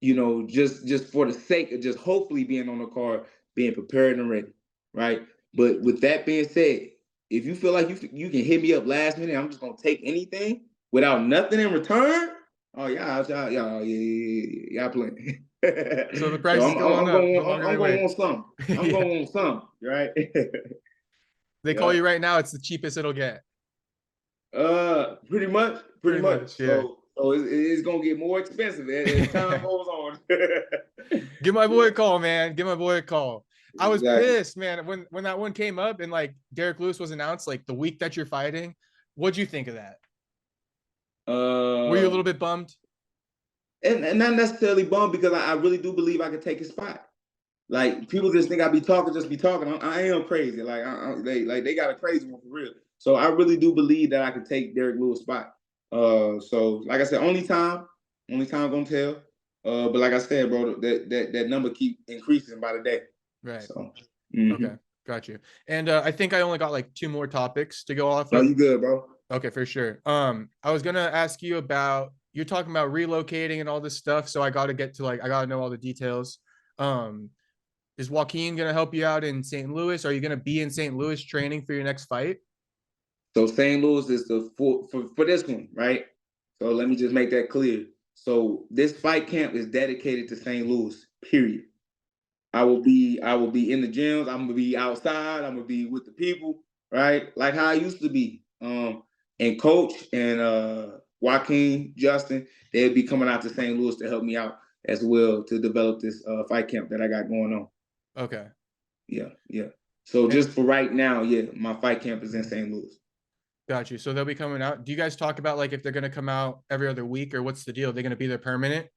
Speaker 2: you know, just for the sake of just hopefully being on the card, being prepared and ready, right? But with that being said, if you feel like you can hit me up last minute, I'm just gonna take anything without nothing in return. Oh y'all playing.
Speaker 1: So the price is going up.
Speaker 2: I'm going on some. I'm going on some, right?
Speaker 1: They call you right now. It's the cheapest it'll get.
Speaker 2: Pretty much.
Speaker 1: Yeah.
Speaker 2: So it's gonna get more expensive as time goes on.
Speaker 1: Give my boy a call, man. Give my boy a call. I was pissed, man, when that one came up and like Derek Lewis was announced like the week that you're fighting. What'd you think of that? Were you a little bit bummed?
Speaker 2: And not necessarily bummed because I really do believe I could take his spot. Like people just think I be talking. I am crazy. Like they got a crazy one for real. So I really do believe that I could take Derek Lewis' spot. So like I said, only time gonna tell. But like I said, bro, that number keep increasing by the day.
Speaker 1: Right.
Speaker 2: So
Speaker 1: okay, got you. And I think I only got like 2 more topics to go off of.
Speaker 2: No, you good, bro.
Speaker 1: Okay, for sure. I was gonna ask you about, you're talking about relocating and all this stuff, so I gotta get to like, I gotta know all the details. Is Joaquin gonna help you out in St. Louis? Are you gonna be in St. Louis training for your next fight?
Speaker 2: So St. Louis is for this one, right? So let me just make that clear. So this fight camp is dedicated to St. Louis, period. I will be in the gyms, I'm gonna be outside, I'm gonna be with the people, right? Like how I used to be. And Coach and Joaquin, Justin, they'll be coming out to St. Louis to help me out as well to develop this fight camp that I got going on.
Speaker 1: Okay.
Speaker 2: Yeah. So just for right now, my fight camp is in St. Louis.
Speaker 1: Got you. So they'll be coming out. Do you guys talk about like if they're gonna come out every other week or what's the deal? They're gonna be there permanent?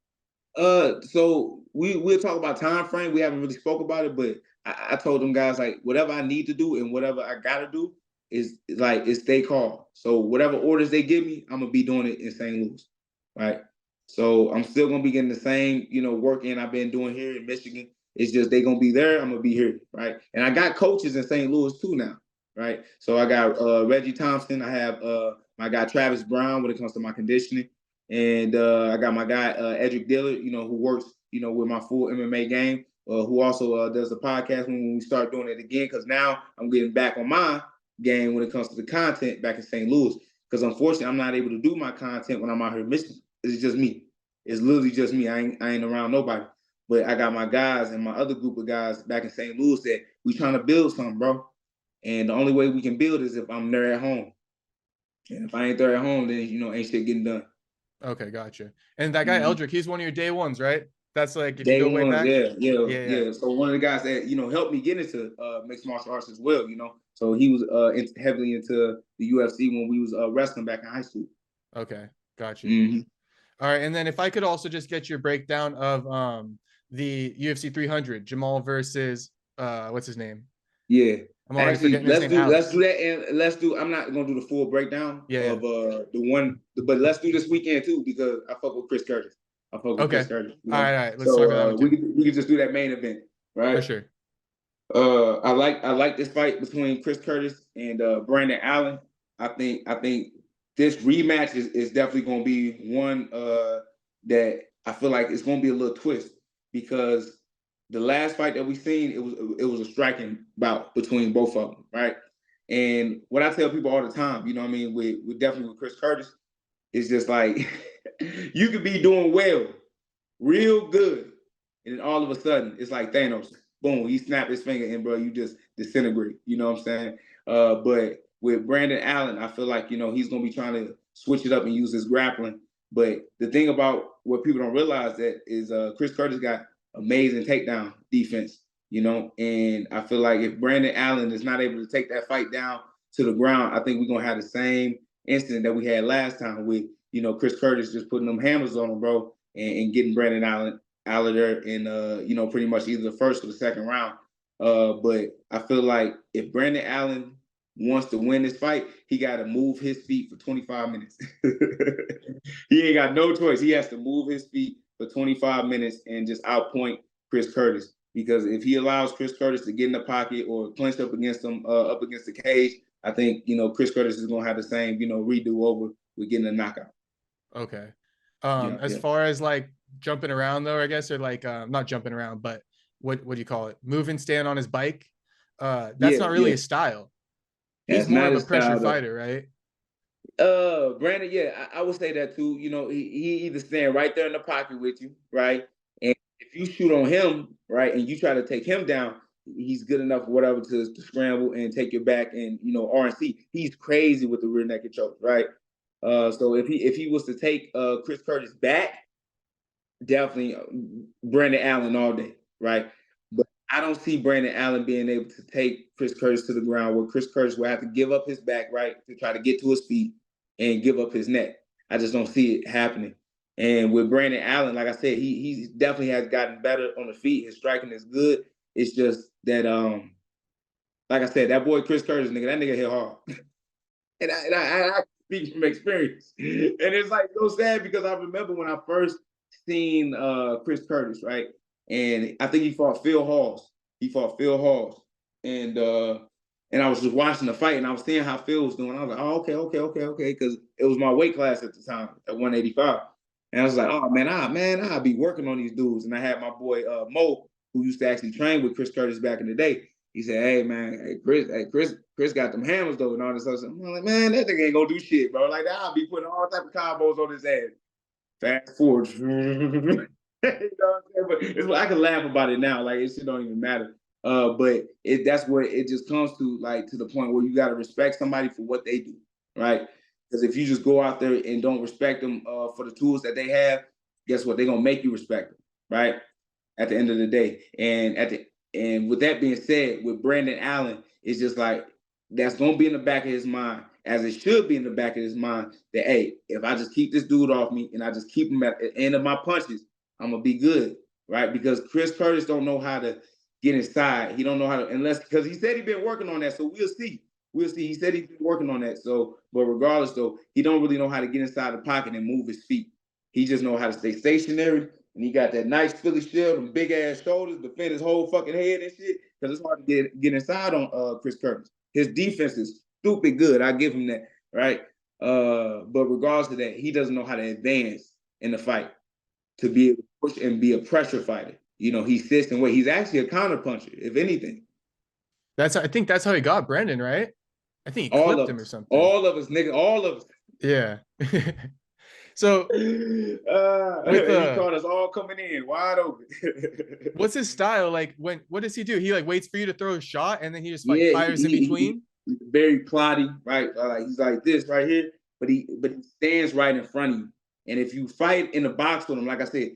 Speaker 2: So we'll talk about time frame. We haven't really spoke about it, but I told them guys like whatever I need to do and whatever I gotta do is like it's they call. So whatever orders they give me, I'm gonna be doing it in St. Louis, right? So I'm still gonna be getting the same, work in I've been doing here in Michigan. It's just they gonna be there, I'm gonna be here, right? And I got coaches in St. Louis too now, right? So I got Reggie Thompson, I have my guy Travis Brown when it comes to my conditioning. And I got my guy Edric Dillard, who works, with my full MMA game, who also does the podcast when we start doing it again. Because now I'm getting back on my game when it comes to the content back in St. Louis. Because unfortunately, I'm not able to do my content when I'm out here in Michigan. It's just me. It's literally just me. I ain't around nobody. But I got my guys and my other group of guys back in St. Louis that we trying to build something, bro. And the only way we can build is if I'm there at home. And if I ain't there at home, then ain't shit getting done.
Speaker 1: Okay, gotcha. And that guy Eldrick, he's one of your day ones, right? That's like if
Speaker 2: day
Speaker 1: you go way
Speaker 2: ones,
Speaker 1: back.
Speaker 2: Yeah. So one of the guys that helped me get into mixed martial arts as well. So he was heavily into the UFC when we was wrestling back in high school.
Speaker 1: Okay, gotcha. All right, and then if I could also just get your breakdown of the UFC 300, Jamahal versus what's his name?
Speaker 2: Yeah.
Speaker 1: I'm already forgetting
Speaker 2: let's do that, and I'm not gonna do the full breakdown of the one, but let's do this weekend too because I fuck with Chris Curtis. Chris Curtis.
Speaker 1: All right. Let's talk about that one too.
Speaker 2: We can just do that main event, right?
Speaker 1: For sure.
Speaker 2: I like this fight between Chris Curtis and Brandon Allen. I think this rematch is definitely gonna be one that I feel like it's gonna be a little twist because the last fight that we seen, it was a striking bout between both of them, right? And what I tell people all the time, you know what I mean, with definitely with Chris Curtis, it's just like you could be doing well, real good, and then all of a sudden it's like Thanos. Boom, he snapped his finger and bro, you just disintegrate. You know what I'm saying? But with Brandon Allen, I feel like, you know, he's gonna be trying to switch it up and use his grappling. But the thing about what people don't realize that is Chris Curtis got amazing takedown defense, you know, and I feel like if Brandon Allen is not able to take that fight down to the ground, I think we're gonna have the same incident that we had last time with, you know, Chris Curtis just putting them hammers on him, bro, and getting Brandon Allen out of there in you know, pretty much either the first or the second round. But I feel like if Brandon Allen wants to win this fight, he got to move his feet for 25 minutes. He ain't got no choice. He has to move his feet for 25 minutes and just outpoint Chris Curtis. Because if he allows Chris Curtis to get in the pocket or clinch up against him, up against the cage, I think, you know, Chris Curtis is going to have the same, you know, redo over with getting a knockout.
Speaker 1: Okay. As far as like jumping around though, I guess, or like not jumping around, but what do you call it? Move and stand on his bike. That's not really his style. He's more of a pressure fighter, right?
Speaker 2: Brandon, yeah, I would say that too. You know, he either stand right there in the pocket with you, right? And if you shoot on him, right, and you try to take him down, he's good enough, whatever, to scramble and take your back and, you know, RNC. He's crazy with the rear naked choke, right? So if he was to take Chris Curtis back, definitely Brandon Allen all day, right? But I don't see Brandon Allen being able to take Chris Curtis to the ground where Chris Curtis will have to give up his back, right, to try to get to his feet and give up his neck. I just don't see it happening. And with Brandon Allen, like I said, he definitely has gotten better on the feet. His striking is good. It's just that, like I said, that boy Chris Curtis, that nigga hit hard. and I speak from experience. And it's like so sad because I remember when I first seen Chris Curtis, right? And I think he fought Phil Halls. And I was just watching the fight and I was seeing how Phil was doing. I was like, oh, okay. Because it was my weight class at the time at 185. And I was like, oh man, I'll be working on these dudes. And I had my boy Mo, who used to actually train with Chris Curtis back in the day. He said, hey man, Chris got them hammers though and all this other stuff. I'm like, man, that nigga ain't gonna do shit, bro. Like I'll be putting all type of combos on his ass. Fast forward. You know what I'm saying? But it's, I can laugh about it now. Like it shit don't even matter. But that's where it just comes to, like, to the point where you got to respect somebody for what they do, right? Because if you just go out there and don't respect them for the tools that they have, guess what? They're gonna make you respect them, right? At the end of the day. And with that being said, with Brandon Allen, it's just like that's gonna be in the back of his mind, as it should be in the back of his mind, that hey, if I just keep this dude off me and I just keep him at the end of my punches, I'm gonna be good, right? Because Chris Curtis don't know how to get inside. He don't know how to, unless, because he said he's been working on that. So we'll see. He said he's been working on that. So, but regardless though, he don't really know how to get inside the pocket and move his feet. He just know how to stay stationary. And he got that nice Philly shield and big ass shoulders to fit his whole fucking head and shit. Because it's hard to get inside on Chris Curtis. His defense is stupid good. I give him that, right? But regardless of that, he doesn't know how to advance in the fight to be able to push and be a pressure fighter. You know, he sits and wait. He's actually a counter puncher, if anything.
Speaker 1: I think that's how he got Brandon, right? I think he clipped him or something.
Speaker 2: All of us, nigga. All of us.
Speaker 1: Yeah. So
Speaker 2: he caught us all coming in wide open.
Speaker 1: What's his style? Like what does he do? He like waits for you to throw a shot and then he just like fires in between?
Speaker 2: He's very plotty, right? He's like this right here, but he stands right in front of you. And if you fight in the box with him, like I said,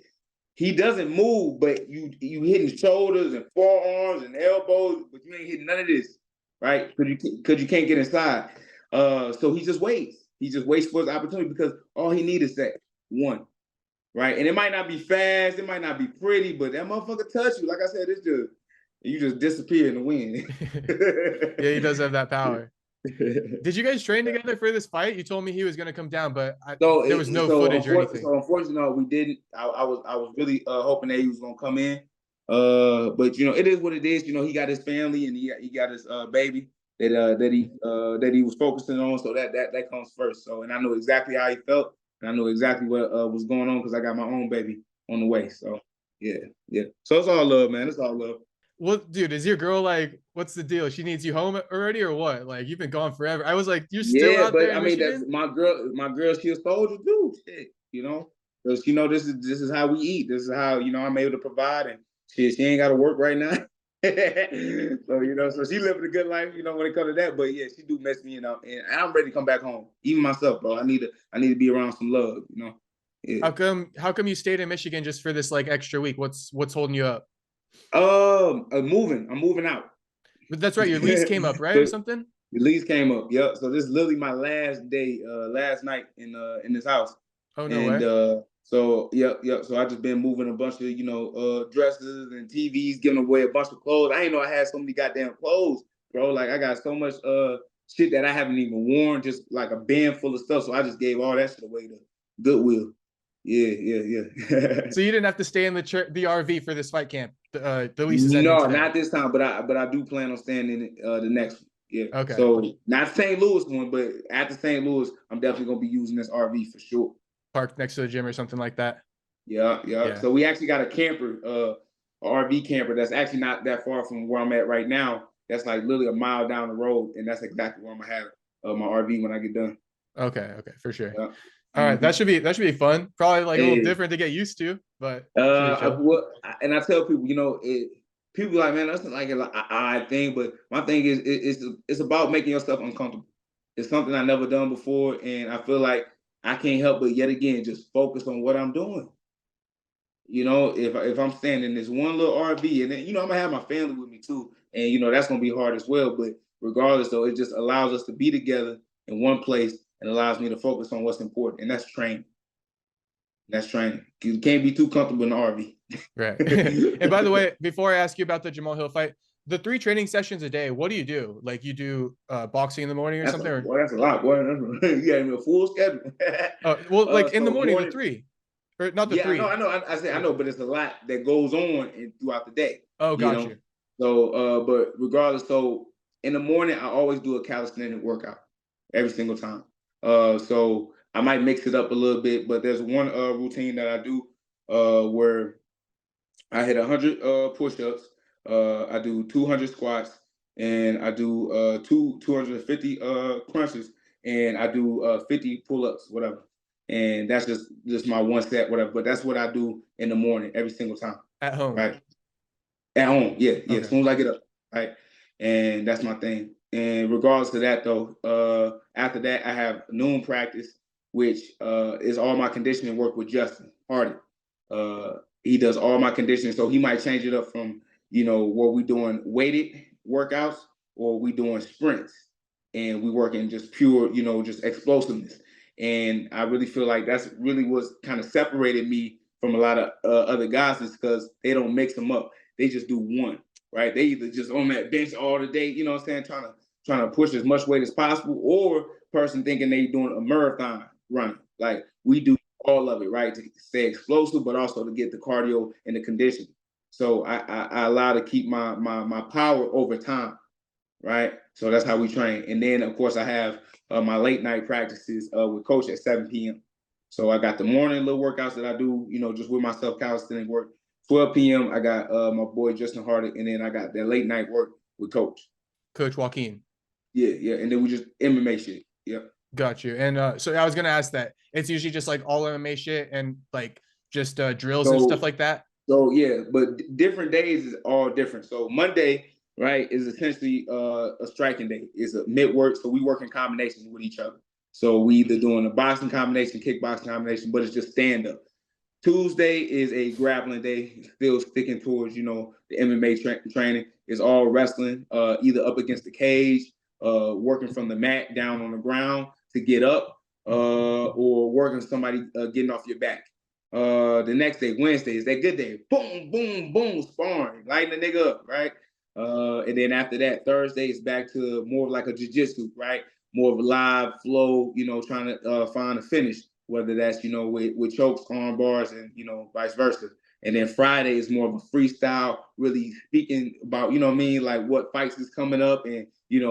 Speaker 2: he doesn't move, but you hitting shoulders and forearms and elbows, but you ain't hitting none of this, right? Because you can't get inside. So he just waits. He just waits for his opportunity because all he needs is that one, right? And it might not be fast, it might not be pretty, but that motherfucker touch you. Like I said, you just disappear in the wind.
Speaker 1: Yeah, he does have that power. Did you guys train together for this fight? You told me he was going to come down, but there was no footage or anything.
Speaker 2: So unfortunately, no, we didn't. I was really hoping that he was going to come in. But you know, it is what it is. You know, he got his family and he got his baby that he was focusing on. So that comes first. So, and I know exactly how he felt, and I know exactly what was going on because I got my own baby on the way. So Yeah. So it's all love, man. It's all love.
Speaker 1: Well, dude, is your girl like, what's the deal? She needs you home already or what? Like, you've been gone forever. I was like, you're still
Speaker 2: Yeah,
Speaker 1: out there
Speaker 2: but I
Speaker 1: in
Speaker 2: mean that's
Speaker 1: Michigan?
Speaker 2: my girl. My girl, she a soldier too. Shit, you know, because this is how we eat. This is how I'm able to provide, and she ain't got to work right now. So she living a good life, when it comes to that. But yeah, she do mess me up, and I'm ready to come back home. Even myself, bro. I need to be around some love. Yeah.
Speaker 1: How come you stayed in Michigan just for this like extra week? What's holding you up?
Speaker 2: I'm moving out.
Speaker 1: But that's right, your lease came up, right? Or
Speaker 2: So
Speaker 1: something?
Speaker 2: the lease came up. Yep. So this is literally my last day, last night in this house.
Speaker 1: Oh, no
Speaker 2: And
Speaker 1: way.
Speaker 2: so yep. So I just been moving a bunch of, dresses and TVs, giving away a bunch of clothes. I didn't know I had so many goddamn clothes, bro. Like I got so much shit that I haven't even worn, just like a bin full of stuff. So I just gave all that shit away to Goodwill. Yeah.
Speaker 1: So you didn't have to stay in the RV for this fight camp. The lease is ending
Speaker 2: No,
Speaker 1: today.
Speaker 2: not this time, but I do plan on staying in the next one. Yeah.
Speaker 1: Okay.
Speaker 2: So not St. Louis one, but after St. Louis, I'm definitely gonna be using this RV for sure.
Speaker 1: Parked next to the gym or something like that.
Speaker 2: Yeah. So we actually got a camper, a RV camper that's actually not that far from where I'm at right now. That's like literally a mile down the road, and that's exactly where I'm gonna have my RV when I get done.
Speaker 1: Okay, for sure.
Speaker 2: Yeah.
Speaker 1: All right, that should be fun. Probably like a little different to get used to, but
Speaker 2: and I tell people, people like, man, that's like an odd thing, but my thing is, it's about making yourself uncomfortable. It's something I never done before, and I feel like I can't help but yet again just focus on what I'm doing. If I'm staying in this one little RV, and then I'm gonna have my family with me too, and that's gonna be hard as well. But regardless, though, it just allows us to be together in one place and allows me to focus on what's important, and that's training. That's training. You can't be too comfortable in the RV.
Speaker 1: Right. And by the way, before I ask you about the Jamahal Hill fight, the 3 training sessions a day, what do you do? Like you do boxing in the morning or something?
Speaker 2: Boy, that's a lot, boy. You got me a full schedule.
Speaker 1: Well, like in the
Speaker 2: So
Speaker 1: morning, the 3. Or not the
Speaker 2: yeah,
Speaker 1: 3.
Speaker 2: I know. I know, but it's a lot that goes on throughout the day.
Speaker 1: Oh, got you.
Speaker 2: So, but regardless, so in the morning, I always do a calisthenic workout every single time. So I might mix it up a little bit, but there's one routine that I do where I hit 100 push-ups. I do 200 squats, and I do 250 crunches, and I do 50 pull-ups, whatever. And that's just my one set, whatever. But that's what I do in the morning every single time.
Speaker 1: At home.
Speaker 2: Right. At home, yeah.
Speaker 1: Okay.
Speaker 2: As soon as I get up, right. And that's my thing. And regardless of that, though, after that, I have noon practice, which is all my conditioning work with Justin Hardy. He does all my conditioning, so he might change it up from where we doing weighted workouts or we doing sprints, and we working just pure, just explosiveness. And I really feel like that's really what's kind of separated me from a lot of other guys, is because they don't mix them up. They just do one, right? They either just on that bench all the day, you know what I'm saying, trying to push as much weight as possible, or person thinking they doing a marathon running. Like we do all of it, right? To stay explosive, but also to get the cardio and the conditioning. So I allow to keep my power over time, right? So that's how we train. And then of course I have my late night practices with coach at 7 p.m. So I got the morning little workouts that I do, just with myself, calisthenic work. 12 p.m. I got my boy Justin Hardy, and then I got that late night work with Coach
Speaker 1: Joaquin.
Speaker 2: Yeah, and then we just MMA shit. Yep.
Speaker 1: Got you. And so I was gonna ask that. It's usually just like all MMA shit and like just drills and stuff like that.
Speaker 2: So yeah, but different days is all different. So Monday, right, is essentially a striking day. It's a mid work, so we work in combinations with each other. So we either doing a boxing combination, kickboxing combination, but it's just stand up. Tuesday is a grappling day, still sticking towards, the MMA training. It's all wrestling, either up against the cage, working from the mat down on the ground to get up, or working somebody getting off your back. The next day, Wednesday, is that good day. Boom, boom, boom, sparring, lighting the nigga up, right? And then after that, Thursday is back to more of like a jiu-jitsu, right? More of a live flow, trying to find a finish, whether that's, with chokes, arm bars, and, vice versa. And then Friday is more of a freestyle, really speaking about, like what fights is coming up and,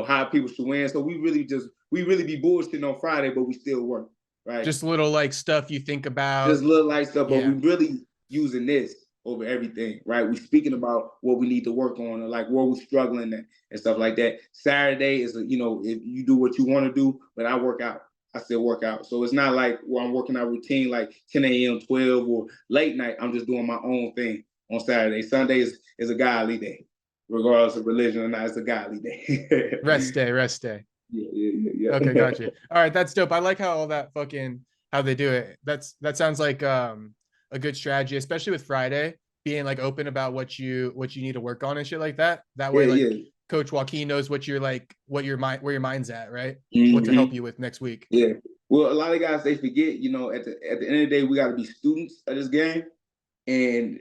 Speaker 2: how people should win. So we really be bullshitting on Friday, but we still work, right?
Speaker 1: Just little like stuff you think about.
Speaker 2: Just little light stuff, but we really using this over everything, right? We're speaking about what we need to work on, or like where we're struggling at and stuff like that. Saturday is, you know, if you do what you want to do, but I work out. I still work out. So it's not like where I'm working out routine like 10 a.m., 12, or late night. I'm just doing my own thing on Saturday. Sunday is a godly day, regardless of religion or not. It's a godly day.
Speaker 1: Rest day, rest day.
Speaker 2: Yeah.
Speaker 1: Okay, gotcha. All right, that's dope. I like how all that fucking how they do it. That sounds like a good strategy, especially with Friday being like open about what you need to work on and shit like that. That way, like Coach Joaquin knows what you're like, what your mind, where your mind's at, right? What to help you with next week.
Speaker 2: Yeah. Well, a lot of guys, they forget, you know, at the end of the day, we got to be students of this game. And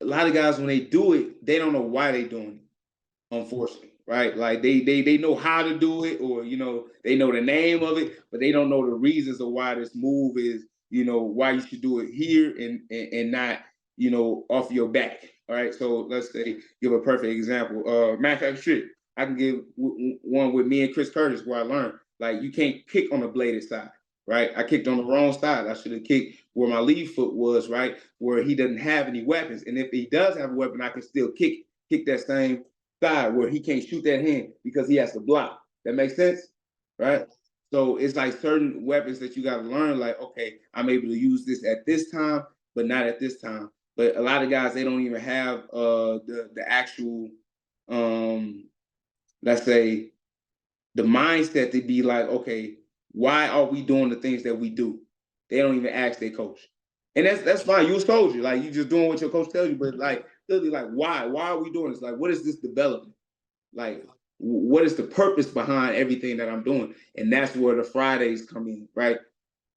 Speaker 2: a lot of guys, when they do it, they don't know why they doing it, unfortunately, right? Like they know how to do it, or, you know, they know the name of it, but they don't know the reasons of why this move is, you know, why you should do it here and not, you know, off your back. All right. So let's say, give a perfect example. Matter of fact, shit, I can give one with me and Chris Curtis where I learned, like, you can't kick on the bladed side. Right, I kicked on the wrong side. I should have kicked where my lead foot was, right, where he doesn't have any weapons. And if he does have a weapon, I can still kick that same side where he can't shoot that hand because he has to block. That makes sense, right? So it's like certain weapons that you got to learn. Like, okay, I'm able to use this at this time, but not at this time. But a lot of guys, they don't even have the actual, let's say, the mindset to be like, okay, why are we doing the things that we do? They don't even ask their coach. And that's fine. You a soldier. Like, you just doing what your coach tells you, but like, literally, like, why? Why are we doing this? Like, what is this development? Like, what is the purpose behind everything that I'm doing? And that's where the Fridays come in, right?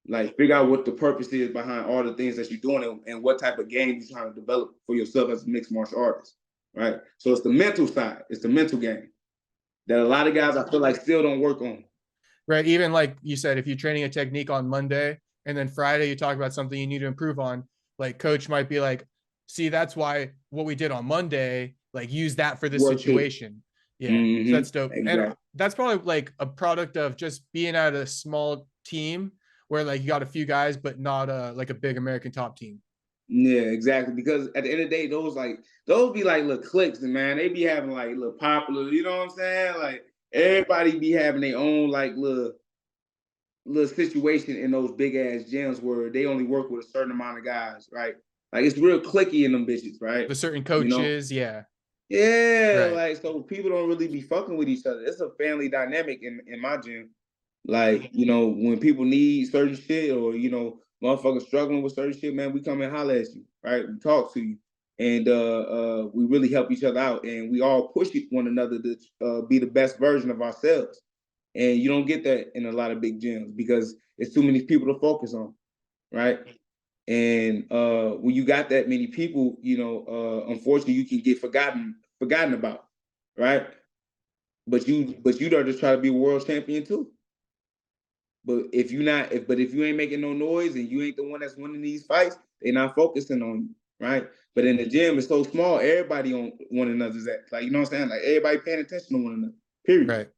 Speaker 2: Like, figure out what the purpose is behind all the things that you're doing, and what type of game you're trying to develop for yourself as a mixed martial artist, right? So it's the mental side. It's the mental game that a lot of guys, I feel like, still don't work on.
Speaker 1: Right. Even like you said, if you're training a technique on Monday and then Friday you talk about something you need to improve on, like coach might be like, see, that's why what we did on Monday, like use that for this situation. Yeah. So that's dope.
Speaker 2: Exactly.
Speaker 1: And that's probably like a product of just being at a small team where like you got a few guys, but not like a big American top team.
Speaker 2: Yeah, exactly. Because at the end of the day, those be like little cliques, and man, they be having like little popular, you know what I'm saying? Like, everybody be having their own like little situation in those big ass gyms where they only work with a certain amount of guys, right? Like, it's real clicky in them bitches, right?
Speaker 1: The certain coaches,
Speaker 2: you know?
Speaker 1: yeah.
Speaker 2: Yeah, right. Like, so people don't really be fucking with each other. It's a family dynamic in my gym. Like, you know, when people need certain shit, or, you know, motherfuckers struggling with certain shit, man, we come and holler at you, right? We talk to you. And we really help each other out. And we all push one another to be the best version of ourselves. And you don't get that in a lot of big gyms because it's too many people to focus on, right? And when you got that many people, you know, unfortunately, you can get forgotten about, right? But you there to try to be a world champion too. But if you ain't making no noise and you ain't the one that's winning these fights, they're not focusing on you, right? But in the gym, it's so small, everybody on one another's ass. Like, you know what I'm saying? Like, everybody paying attention to one another. Period.
Speaker 1: Right.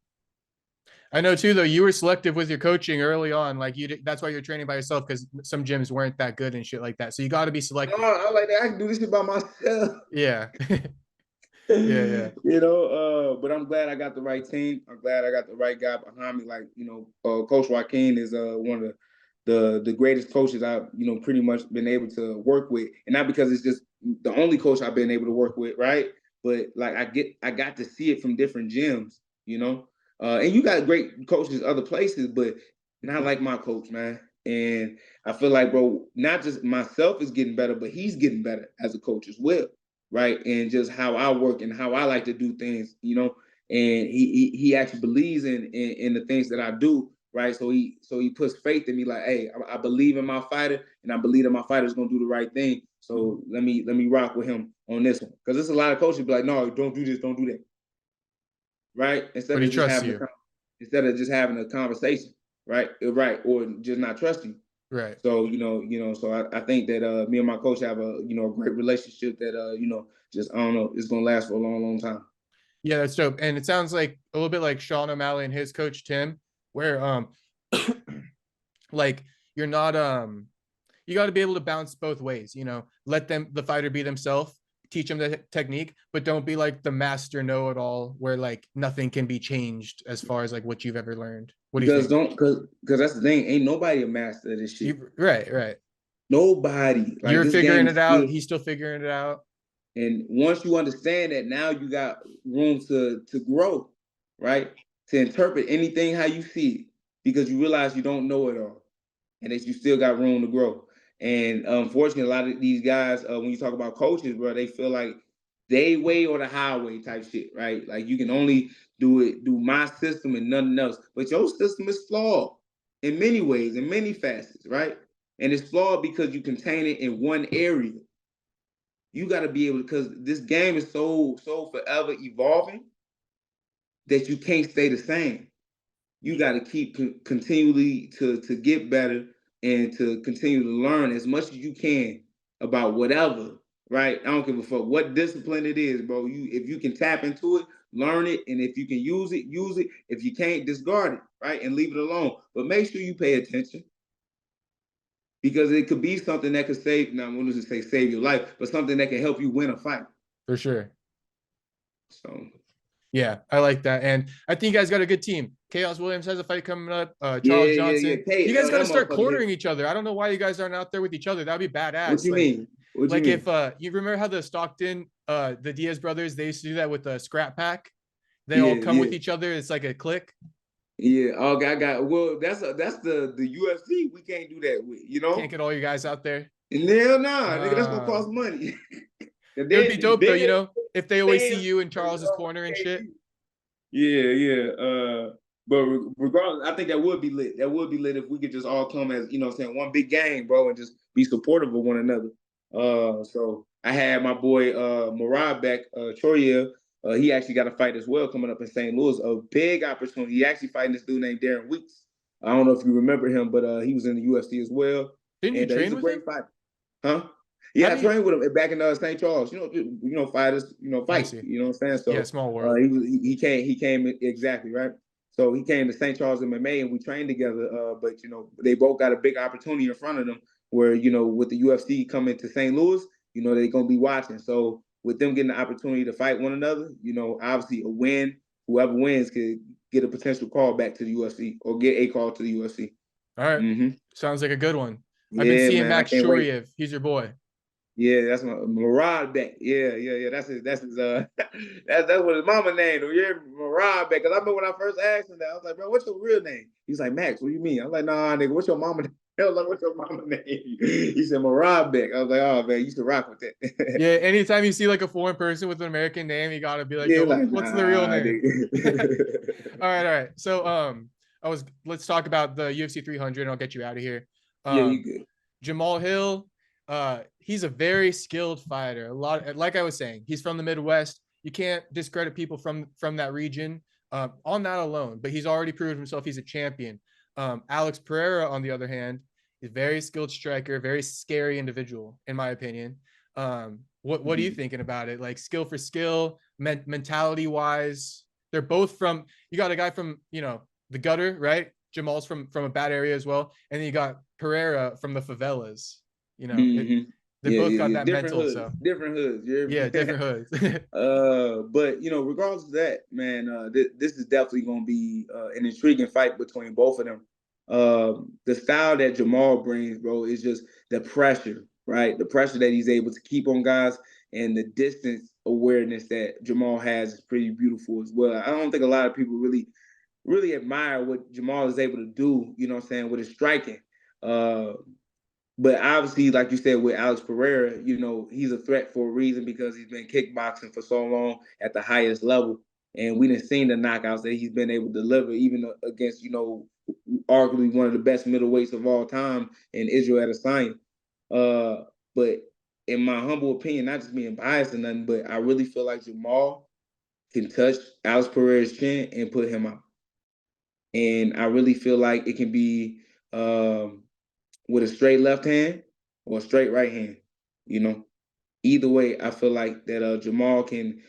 Speaker 1: I know too, though, you were selective with your coaching early on. Like, that's why you're training by yourself, because some gyms weren't that good and shit like that. So you got to be selective.
Speaker 2: No, I like that. I can do this shit by myself.
Speaker 1: Yeah. Yeah.
Speaker 2: You know, but I'm glad I got the right team. I'm glad I got the right guy behind me. Like, you know, Coach Joaquin is one of the greatest coaches I've, you know, pretty much been able to work with. And not because it's just the only coach I've been able to work with, right? But like, I got to see it from different gyms, you know. And you got great coaches other places, but not like my coach, man. And I feel like, bro, not just myself is getting better, but he's getting better as a coach as well, right? And just how I work and how I like to do things, you know. And he actually believes in the things that I do, right? So he puts faith in me, like, hey, I believe in my fighter, and I believe that my fighter is gonna do the right thing. So let me rock with him on this one, because there's a lot of coaches be like, no, don't do this, don't do that, right?
Speaker 1: But he trusts you.
Speaker 2: Instead of just having a conversation, right? Right, or just not trusting.
Speaker 1: Right.
Speaker 2: So, so I think that me and my coach have a, a great relationship that, just, I don't know, it's going to last for a long, long time.
Speaker 1: Yeah, that's dope. And it sounds like a little bit like Sean O'Malley and his coach, Tim, where, like, you're not, you got to be able to bounce both ways. You know, let the fighter be themselves, teach them the technique, but don't be like the master know-it-all where like nothing can be changed as far as like what you've ever learned. What do you
Speaker 2: Because
Speaker 1: think?
Speaker 2: because that's the thing. Ain't nobody a master of this shit.
Speaker 1: Right.
Speaker 2: Nobody. Like,
Speaker 1: You're
Speaker 2: this game
Speaker 1: figuring
Speaker 2: is
Speaker 1: it out.
Speaker 2: still.
Speaker 1: He's still figuring it out.
Speaker 2: And once you understand that, now you got room to grow, right? To interpret anything how you see it, because you realize you don't know it all, and that you still got room to grow. And unfortunately, a lot of these guys, when you talk about coaches, bro, they feel like they way or the highway type shit, right? Like, you can only do my system and nothing else. But your system is flawed in many ways, in many facets, right? And it's flawed because you contain it in one area. You got to be able, because this game is so forever evolving that you can't stay the same. You got to keep continually to get better and to continue to learn as much as you can about whatever, right? I don't give a fuck what discipline it is, bro. If you can tap into it, learn it, and if you can use it, use it. If you can't, discard it, right? And leave it alone. But make sure you pay attention, because it could be something that could save, now I'm going to say save your life, but something that can help you win a fight.
Speaker 1: For sure.
Speaker 2: So
Speaker 1: yeah, I like that. And I think you guys got a good team. Chaos Williams has a fight coming up. Charles
Speaker 2: yeah.
Speaker 1: Johnson.
Speaker 2: Hey,
Speaker 1: You guys got to start cornering
Speaker 2: hit.
Speaker 1: each other. I don't know why you guys aren't out there with each other. That'd be badass.
Speaker 2: What you mean? What
Speaker 1: like
Speaker 2: you mean?
Speaker 1: if you remember how the Stockton, the Diaz brothers, they used to do that with the scrap pack. They all come with each other. It's like a clique.
Speaker 2: Yeah. Oh, I got. Well, that's the UFC. We can't do that with. You know.
Speaker 1: Can't get all you guys out there.
Speaker 2: Hell nah, nigga. That's gonna cost money.
Speaker 1: It would be dope though, you know, if they always see you in Charles's corner and shit.
Speaker 2: Yeah. But regardless, I think that would be lit. That would be lit if we could just all come as, you know what I'm saying, one big game, bro, and just be supportive of one another. So I had my boy Murad back, Troya. He actually got a fight as well coming up in St. Louis. A big opportunity. He actually fighting this dude named Darren Weeks. I don't know if you remember him, but he was in the UFC as well.
Speaker 1: Didn't you train with him?
Speaker 2: Fighter. Huh? Yeah, I trained with him back in St. Charles. You know, fighters, fight. You know what I'm saying? So
Speaker 1: yeah, small world.
Speaker 2: He came exactly right. So he came to St. Charles MMA and we trained together. But they both got a big opportunity in front of them where, with the UFC coming to St. Louis, they're gonna be watching. So with them getting the opportunity to fight one another, obviously a win, whoever wins could get a potential call back to the UFC or get a call to the UFC.
Speaker 1: All right. Sounds like a good one.
Speaker 2: Yeah,
Speaker 1: I've been seeing
Speaker 2: man,
Speaker 1: Max Shuriev. He's your boy.
Speaker 2: Yeah, that's my Murad back. Yeah. That's his that's what his mama named him. Yeah, Murad back. Cause I remember when I first asked him that, I was like, bro, what's your real name? He's like, Max, what do you mean? I was like, nah, nigga, what's your mama name? I was like, what's your mama name? He said Murad back. I was like, oh man, you should rock with that.
Speaker 1: Yeah, anytime you see like a foreign person with an American name, you gotta be like, yo, what's the real name? All right. So let's talk about the UFC 300 and I'll get you out of here.
Speaker 2: Yeah, you good.
Speaker 1: Jamahal Hill, he's a very skilled fighter. Like I was saying, he's from the Midwest. You can't discredit people from that region on that alone, but he's already proved himself. He's a champion. Alex Pereira, on the other hand, is a very skilled striker, very scary individual, in my opinion. What are you thinking about it? Like skill for skill, mentality wise, they're both from, you got a guy from, the gutter, right? Jamal's from a bad area as well. And then you got Pereira from the favelas, they both got that mental.
Speaker 2: Hoods,
Speaker 1: so
Speaker 2: different hoods.
Speaker 1: Yeah, different hoods.
Speaker 2: But regardless of that, man, this is definitely going to be an intriguing fight between both of them. The style that Jamahal brings, bro, is just the pressure, right? The pressure that he's able to keep on guys and the distance awareness that Jamahal has is pretty beautiful as well. I don't think a lot of people really admire what Jamahal is able to do, with his striking. But obviously, like you said, with Alex Pereira, he's a threat for a reason because he's been kickboxing for so long at the highest level. And we didn't see the knockouts that he's been able to deliver, even against, arguably one of the best middleweights of all time in Israel Adesanya. But in my humble opinion, not just being biased or nothing, but I really feel like Jamahal can touch Alex Pereira's chin and put him out. And I really feel like it can be with a straight left hand or a straight right hand. Either way, I feel like that Jamahal can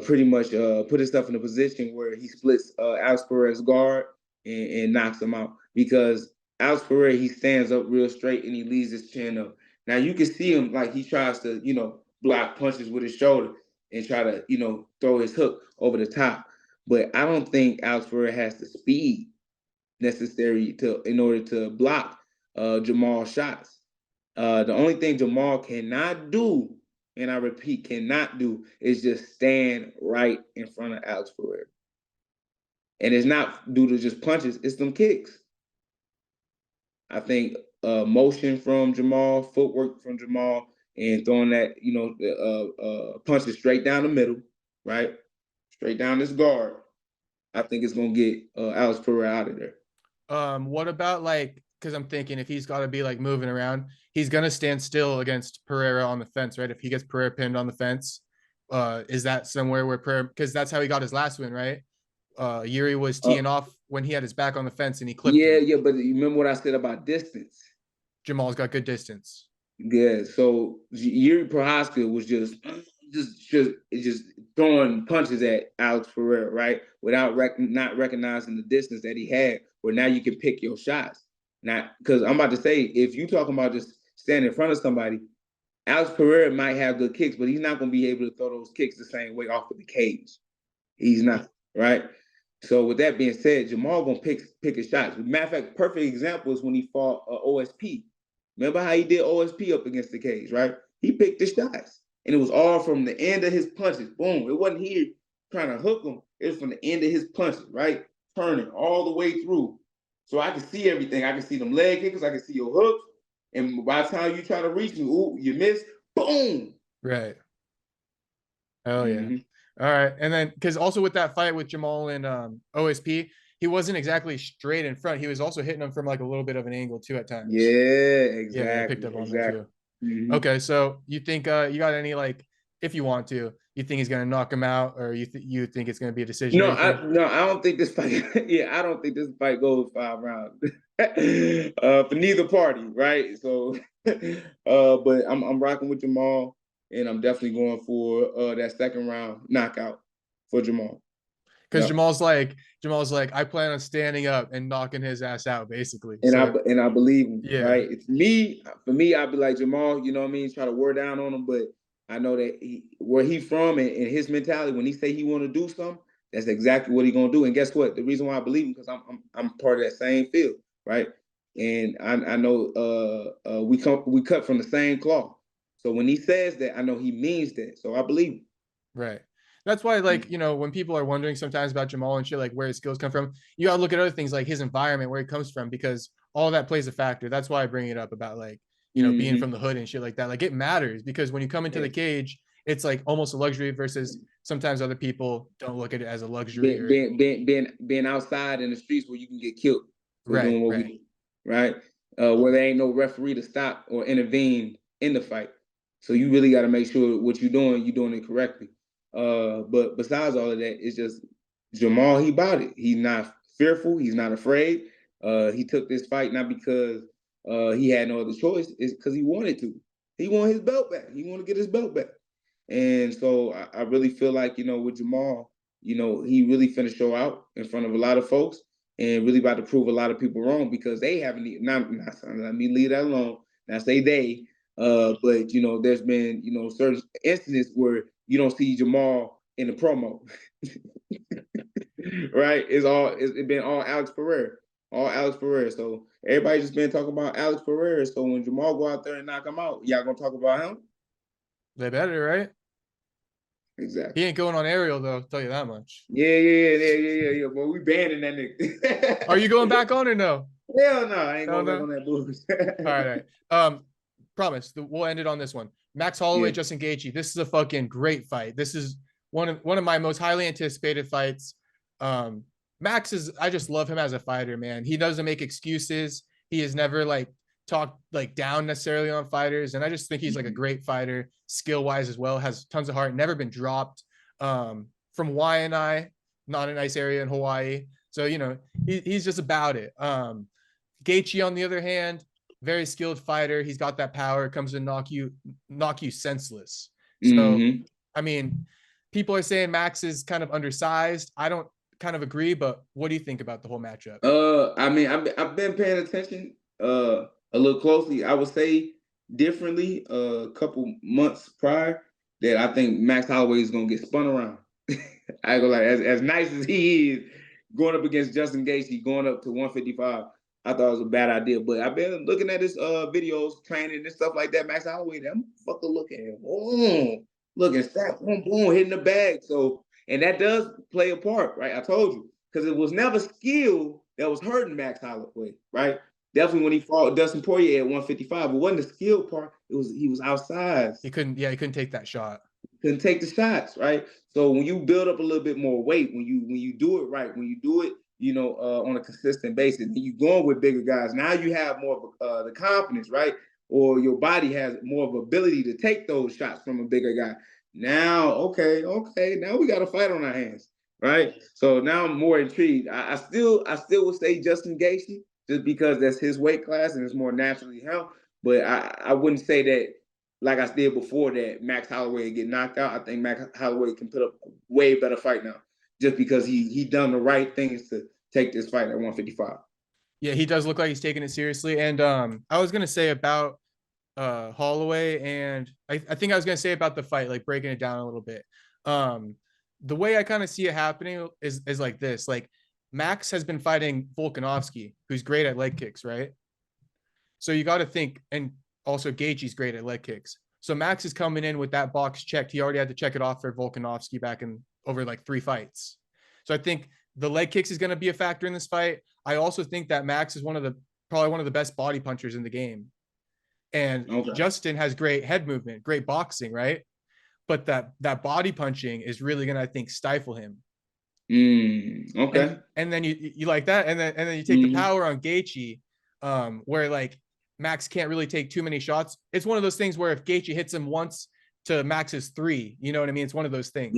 Speaker 2: pretty much put himself in a position where he splits Alex Pereira's guard and knocks him out. Because Alex Pereira, he stands up real straight and he leaves his chin up. Now you can see him like he tries to, block punches with his shoulder and try to, throw his hook over the top. But I don't think Alex Pereira has the speed necessary in order to block Jamal's shots. The only thing Jamal cannot do, and I repeat, cannot do, is just stand right in front of Alex Pereira. And it's not due to just punches, it's them kicks. I think motion from Jamal, footwork from Jamal, and throwing that, punches straight down the middle, right? Straight down this guard. I think it's going to get Alex Pereira out of there.
Speaker 1: What about because I'm thinking if he's got to be moving around, he's going to stand still against Pereira on the fence, right? If he gets Pereira pinned on the fence, is that somewhere where Pereira, because that's how he got his last win, right? Yuri was teeing off when he had his back on the fence and he clipped him.
Speaker 2: Yeah, but you remember what I said about distance?
Speaker 1: Jamal's got good distance.
Speaker 2: Yeah, so Yuri Prochazka was just throwing punches at Alex Pereira, right? Without not recognizing the distance that he had, where now you can pick your shots. Now, because I'm about to say, if you talking about just standing in front of somebody, Alex Pereira might have good kicks, but he's not going to be able to throw those kicks the same way off of the cage. He's not, right? So with that being said, Jamal gonna pick his shots. Matter of fact, perfect example is when he fought OSP. Remember how he did OSP up against the cage, right? He picked the shots, and it was all from the end of his punches. Boom! It wasn't here trying to hook him. It was from the end of his punches, right? Turning all the way through. So I can see everything. I can see them leg kickers. I can see your hooks. And by the time you try to reach me, ooh, you miss. Boom!
Speaker 1: Right. Oh yeah. All right. And then because also with that fight with Jamal and OSP, he wasn't exactly straight in front. He was also hitting him from a little bit of an angle too at times.
Speaker 2: Yeah, exactly.
Speaker 1: Yeah, I picked up on that too. Okay, so you think you got any if you want to, you think he's gonna knock him out, or you think it's gonna be a decision?
Speaker 2: No, I don't think this fight. Yeah, I don't think this fight goes 5 rounds for neither party, right? So, but I'm rocking with Jamal, and I'm definitely going for that second round knockout for Jamal.
Speaker 1: Because Jamal's like, I plan on standing up and knocking his ass out, basically.
Speaker 2: And I believe him, right? For me, I'd be like, Jamal, you know what I mean? Try to wear down on him, but I know that where he's from and his mentality, when he say he want to do something, that's exactly what he's gonna do. And guess what? The reason why I believe him, because I'm part of that same field, right? And I know we cut from the same cloth. So when he says that, I know he means that. So I believe him.
Speaker 1: Right. That's why, when people are wondering sometimes about Jamal and shit, where his skills come from, you gotta look at other things like his environment, where he comes from, because all that plays a factor. That's why I bring it up about being from the hood and shit like that. It matters, because when you come into the cage, it's almost a luxury versus sometimes other people don't look at it as a luxury.
Speaker 2: Being outside in the streets where you can get killed for doing what we do, right? Where there ain't no referee to stop or intervene in the fight. So you really got to make sure what you're doing it correctly. But besides all of that, it's just Jamal, he bought it. He's not fearful. He's not afraid. He took this fight not because he had no other choice. It's because he wanted to. He wanted his belt back. He wanted to get his belt back. And so I really feel like, with Jamal, he really finna show out in front of a lot of folks and really about to prove a lot of people wrong, because they haven't not let me leave that alone. Now say they, but there's been, certain incidents where you don't see Jamal in the promo. Right? It's been all Alex Pereira. All Alex Pereira. So everybody just been talking about Alex Pereira. So when Jamal go out there and knock him out, y'all gonna talk about him?
Speaker 1: They better, right?
Speaker 2: Exactly.
Speaker 1: He ain't going on Ariel though, I'll tell you that much.
Speaker 2: Yeah. Boy, we banning that nigga.
Speaker 1: Are you going back on or no?
Speaker 2: Hell no, I ain't going back on that bullshit.
Speaker 1: All right. Promise we'll end it on this one. Max Holloway, Justin Gaethje. This is a fucking great fight. This is one of my most highly anticipated fights. Max I just love him as a fighter, man. He doesn't make excuses. He is never talked down necessarily on fighters, and I just think he's a great fighter, skill wise as well. Has tons of heart, never been dropped. From Waianae, not a nice area in Hawaii, so he's just about it. Gaethje, on the other hand, very skilled fighter. He's got that power. Comes to knock you senseless. So I mean, people are saying Max is kind of undersized. I don't kind of agree, but what do you think about the whole matchup?
Speaker 2: I mean, I've been paying attention a little closely. I would say differently a couple months prior that I think Max Holloway is gonna get spun around. I go like as nice as he is going up against Justin Gaethje, going up to 155. I thought it was a bad idea, but I've been looking at his videos, training and stuff like that. Max Holloway, that motherfucker looking, looking stacked, boom, boom, hitting the bag. So, and that does play a part, right? I told you, because it was never skill that was hurting Max Holloway, right? Definitely when he fought Dustin Poirier at 155, it wasn't the skill part. It was he was outside.
Speaker 1: He couldn't take that shot.
Speaker 2: Couldn't take the shots, right? So when you build up a little bit more weight, when you do it right, when you do it, on a consistent basis, and you going with bigger guys, now you have more of the confidence, right? Or your body has more of ability to take those shots from a bigger guy. Now, okay, now we got a fight on our hands, right? So now I'm more intrigued. I still would say Justin Gaethje just because that's his weight class and it's more naturally held. But I wouldn't say that, like I did before, that Max Holloway would get knocked out. I think Max Holloway can put up a way better fight now, just because he done the right things to take this fight at 155.
Speaker 1: Yeah, he does look like he's taking it seriously. And I was gonna say about Holloway, and I think I was gonna say about the fight, like breaking it down a little bit. The way I kind of see it happening is like this. Like Max has been fighting Volkanovski, who's great at leg kicks, right? So you got to think, and also Gaethje's great at leg kicks. So Max is coming in with that box checked. He already had to check it off for Volkanovski back in over like 3 fights. So I think the leg kicks is going to be a factor in this fight. I also think that Max is probably one of the best body punchers in the game. And okay. Justin has great head movement, great boxing, right? But that body punching is really going to, I think, stifle him.
Speaker 2: Okay.
Speaker 1: And then you like that, and then you take the power on Gaethje, where like Max can't really take too many shots. It's one of those things where if Gaethje hits him once to Max's 3, you know what I mean? It's one of those things.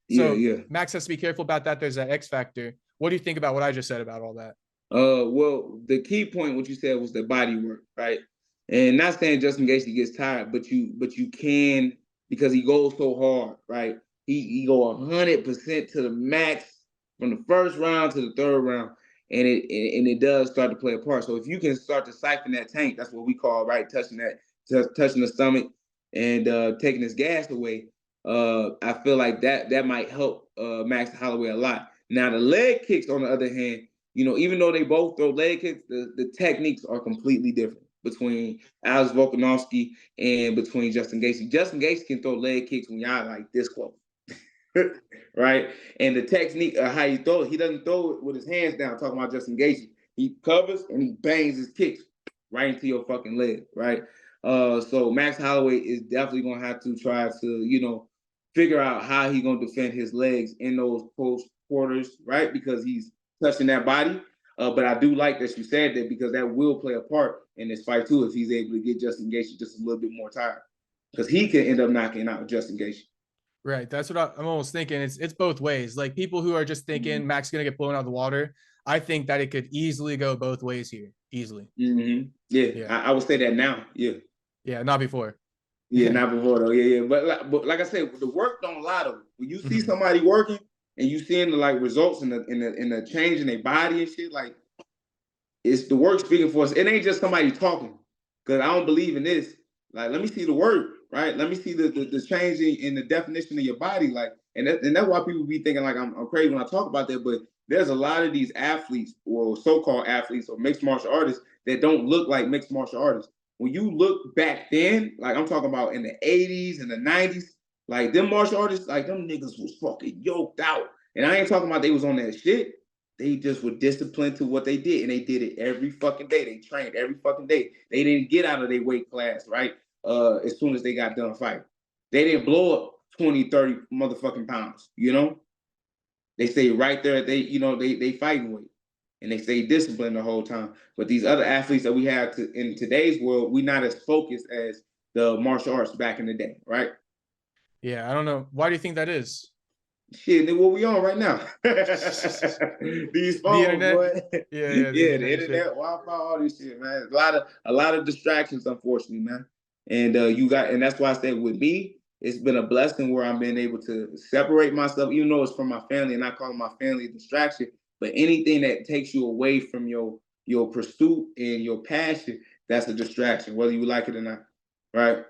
Speaker 1: Yeah. Max has to be careful about that. There's that X factor. What do you think about what I just said about all that?
Speaker 2: Well, the key point, what you said, was the body work, right? And not saying Justin Gaethje gets tired, but you can, because he goes so hard, right? He go 100% to the max from the first round to the third round, and it does start to play a part. So if you can start to siphon that tank, that's what we call, right, touching the stomach and taking his gas away. I feel like that might help Max Holloway a lot. Now the leg kicks, on the other hand, even though they both throw leg kicks, the techniques are completely different between Alex Volkanovski and between Justin Gaethje. Justin Gaethje can throw leg kicks when y'all like this close. Right? And the technique of how he throw it, he doesn't throw it with his hands down, talking about Justin Gaethje. He covers and he bangs his kicks right into your fucking leg, right? So Max Holloway is definitely gonna have to try to, figure out how he's gonna defend his legs in those close quarters, right? Because he's touching that body. But I do like that you said that, because that will play a part in this fight too, if he's able to get Justin Gaethje just a little bit more tired, because he can end up knocking out Justin Gaethje.
Speaker 1: Right. That's what I'm almost thinking. It's both ways. Like people who are just thinking Max is going to get blown out of the water, I think that it could easily go both ways here. Easily.
Speaker 2: Yeah. I would say that now. Yeah.
Speaker 1: Yeah. Not before.
Speaker 2: Yeah. Not before though. Yeah. But like I said, the work don't lie though. When you see somebody working and you seeing the like results in the change in their body and shit, like it's the work speaking for us. It ain't just somebody talking. Because I don't believe in this. Like, let me see the work, right? Let me see the change in the definition of your body. Like, and that's why people be thinking like I'm crazy when I talk about that. But there's a lot of these athletes, or so-called athletes, or mixed martial artists that don't look like mixed martial artists. When you look back then, like I'm talking about in the 80s and the 90s, like them martial artists, like them niggas was fucking yoked out. And I ain't talking about they was on that shit. They just were disciplined to what they did, and they did it every fucking day. They trained every fucking day. They didn't get out of their weight class, right? As soon as they got done fighting. They didn't blow up 20, 30 motherfucking pounds, They stay right there. They fighting weight, and they stay disciplined the whole time. But these other athletes that we have in today's world, we're not as focused as the martial arts back in the day, right?
Speaker 1: Yeah, I don't know. Why do you think that is?
Speaker 2: Shit, nigga, what we on right now? These phones, the internet, boy. Yeah, the internet, Wi-Fi, all this shit, man. A lot of distractions, unfortunately, man. And and that's why I say with me, it's been a blessing where I've been able to separate myself, even though it's from my family, and I call my family a distraction. But anything that takes you away from your pursuit and your passion, that's a distraction, whether you like it or not, right?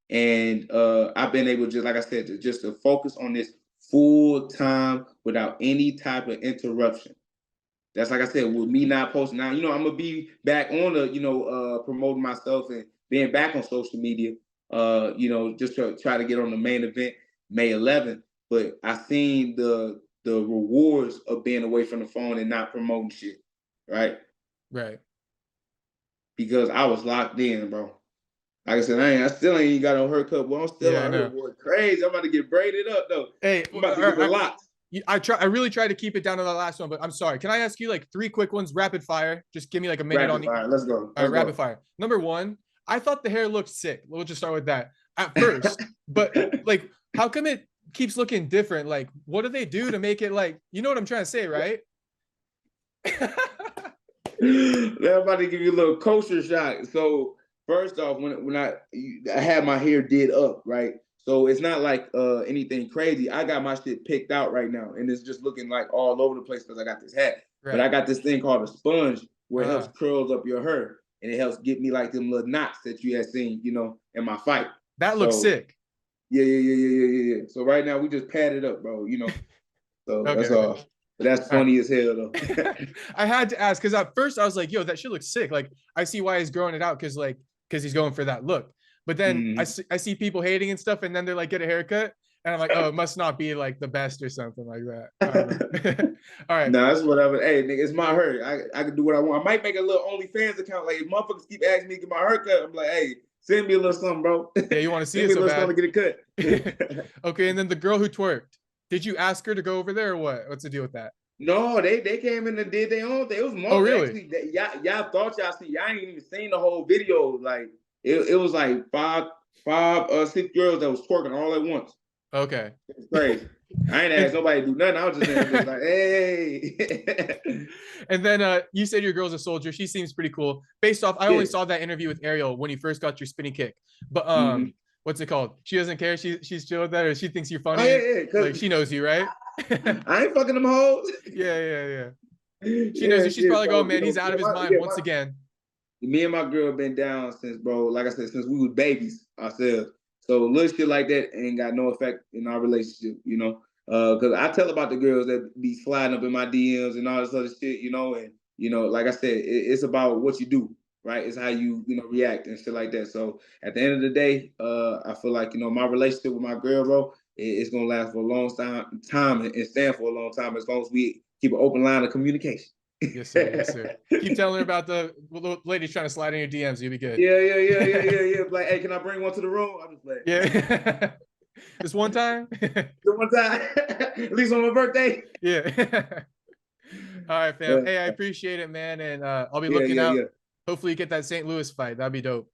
Speaker 2: And I've been able, just like I said, to focus on this full time without any type of interruption. That's like I said, with me not posting now, I'm gonna be back on the, promoting myself and being back on social media, just to try to get on the main event May 11th. But I seen the rewards of being away from the phone and not promoting shit, right?
Speaker 1: Right.
Speaker 2: Because I was locked in, bro. Like I said, I still ain't got no haircut, but I'm still out here, boy, crazy. I'm about to get braided up though.
Speaker 1: Hey,
Speaker 2: I'm about to get the locks.
Speaker 1: I really tried to keep it down to the last one, but I'm sorry. Can I ask you like 3 quick ones, rapid fire? Just give me like a minute
Speaker 2: rapid fire. Let's go.
Speaker 1: All right, rapid fire. Number 1, I thought the hair looked sick. We'll just start with that at first. But like, how come it keeps looking different? Like, what do they do to make it like, you know what I'm trying to say, right?
Speaker 2: They're about to give you a little kosher shot. So first off, when I had my hair did up, right? So it's not like anything crazy. I got my shit picked out right now, and it's just looking like all over the place because I got this hat. Right. But I got this thing called a sponge where it helps curls up your hair, and it helps get me like them little knots that you had seen, in my fight.
Speaker 1: That looks sick.
Speaker 2: Yeah. So right now we just pad it up, bro. So okay, that's all. But that's funny as hell, though.
Speaker 1: I had to ask because at first I was like, "Yo, that shit looks sick." Like I see why he's growing it out because he's going for that look. But then I see people hating and stuff, and then they're like, "Get a haircut," and I'm like, "Oh, it must not be like the best or something like that." I don't know. All right.
Speaker 2: No, that's whatever. Hey, nigga, it's my hair. I can do what I want. I might make a little OnlyFans account. Like if motherfuckers keep asking me to get my haircut, I'm like, "Hey, send me a little something, bro."
Speaker 1: Yeah, you want to see
Speaker 2: it
Speaker 1: so
Speaker 2: me a
Speaker 1: bad.
Speaker 2: To get it
Speaker 1: cut. Okay, and then the girl who twerked. Did you ask her to go over there or what? What's the deal with that?
Speaker 2: No, they came in and did their own thing. It was more.
Speaker 1: Oh, really?
Speaker 2: Actually, y'all thought y'all seen. Y'all ain't even seen the whole video. Like it was like five, 6 girls that was twerking all at once.
Speaker 1: Okay.
Speaker 2: It's crazy. I ain't asked nobody to do nothing. I was just like, hey.
Speaker 1: And then you said your girl's a soldier. She seems pretty cool. Based off, I only saw that interview with Ariel when you first got your spinning kick. But what's it called? She doesn't care. She's chill with that, or she thinks you're funny.
Speaker 2: Oh, yeah.
Speaker 1: Like she knows you, right?
Speaker 2: I ain't fucking them hoes.
Speaker 1: Yeah. She knows you. She's probably going, man, he's out of his mind once again.
Speaker 2: Me and my girl been down since, bro, like I said, since we was babies ourselves. So little shit like that ain't got no effect in our relationship, Because I tell about the girls that be sliding up in my DMs and all this other shit, and like I said, it's about what you do, right? It's how you, react and shit like that. So at the end of the day, I feel like, my relationship with my girl, bro, it's gonna last for a long time and stand for a long time as long as we keep an open line of communication.
Speaker 1: Yes, sir. Keep telling her about the ladies trying to slide in your DMs. You'll be good.
Speaker 2: Yeah. Like, hey, can I bring one to the room? I'm just like,
Speaker 1: yeah. This one time?
Speaker 2: At least on my birthday.
Speaker 1: Yeah. All right, fam. Hey, I appreciate it, man. And I'll be looking out. Yeah. Hopefully you get that St. Louis fight. That'd be dope.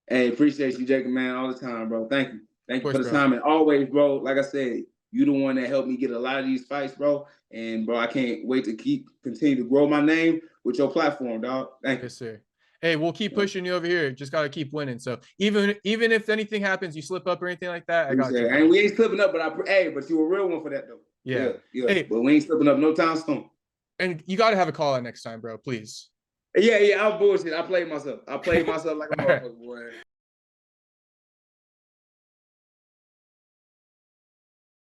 Speaker 2: Hey, appreciate you, Jacob, man, all the time, bro. Thank you. Thank you for the time. And always, bro, like I said, you the one that helped me get a lot of these fights, bro. And, bro, I can't wait to continue to grow my name with your platform, dog. Thank you.
Speaker 1: Yes, sir. Hey, we'll keep pushing you over here. Just got to keep winning. So even if anything happens, you slip up or anything like that, I got you.
Speaker 2: And we ain't slipping up, but but you a real one for that, though.
Speaker 1: Yeah.
Speaker 2: Hey, but we ain't slipping up no time soon.
Speaker 1: And you got to have a call out next time, bro, please.
Speaker 2: Yeah, I'll bullshit. I played myself like a motherfucker, boy.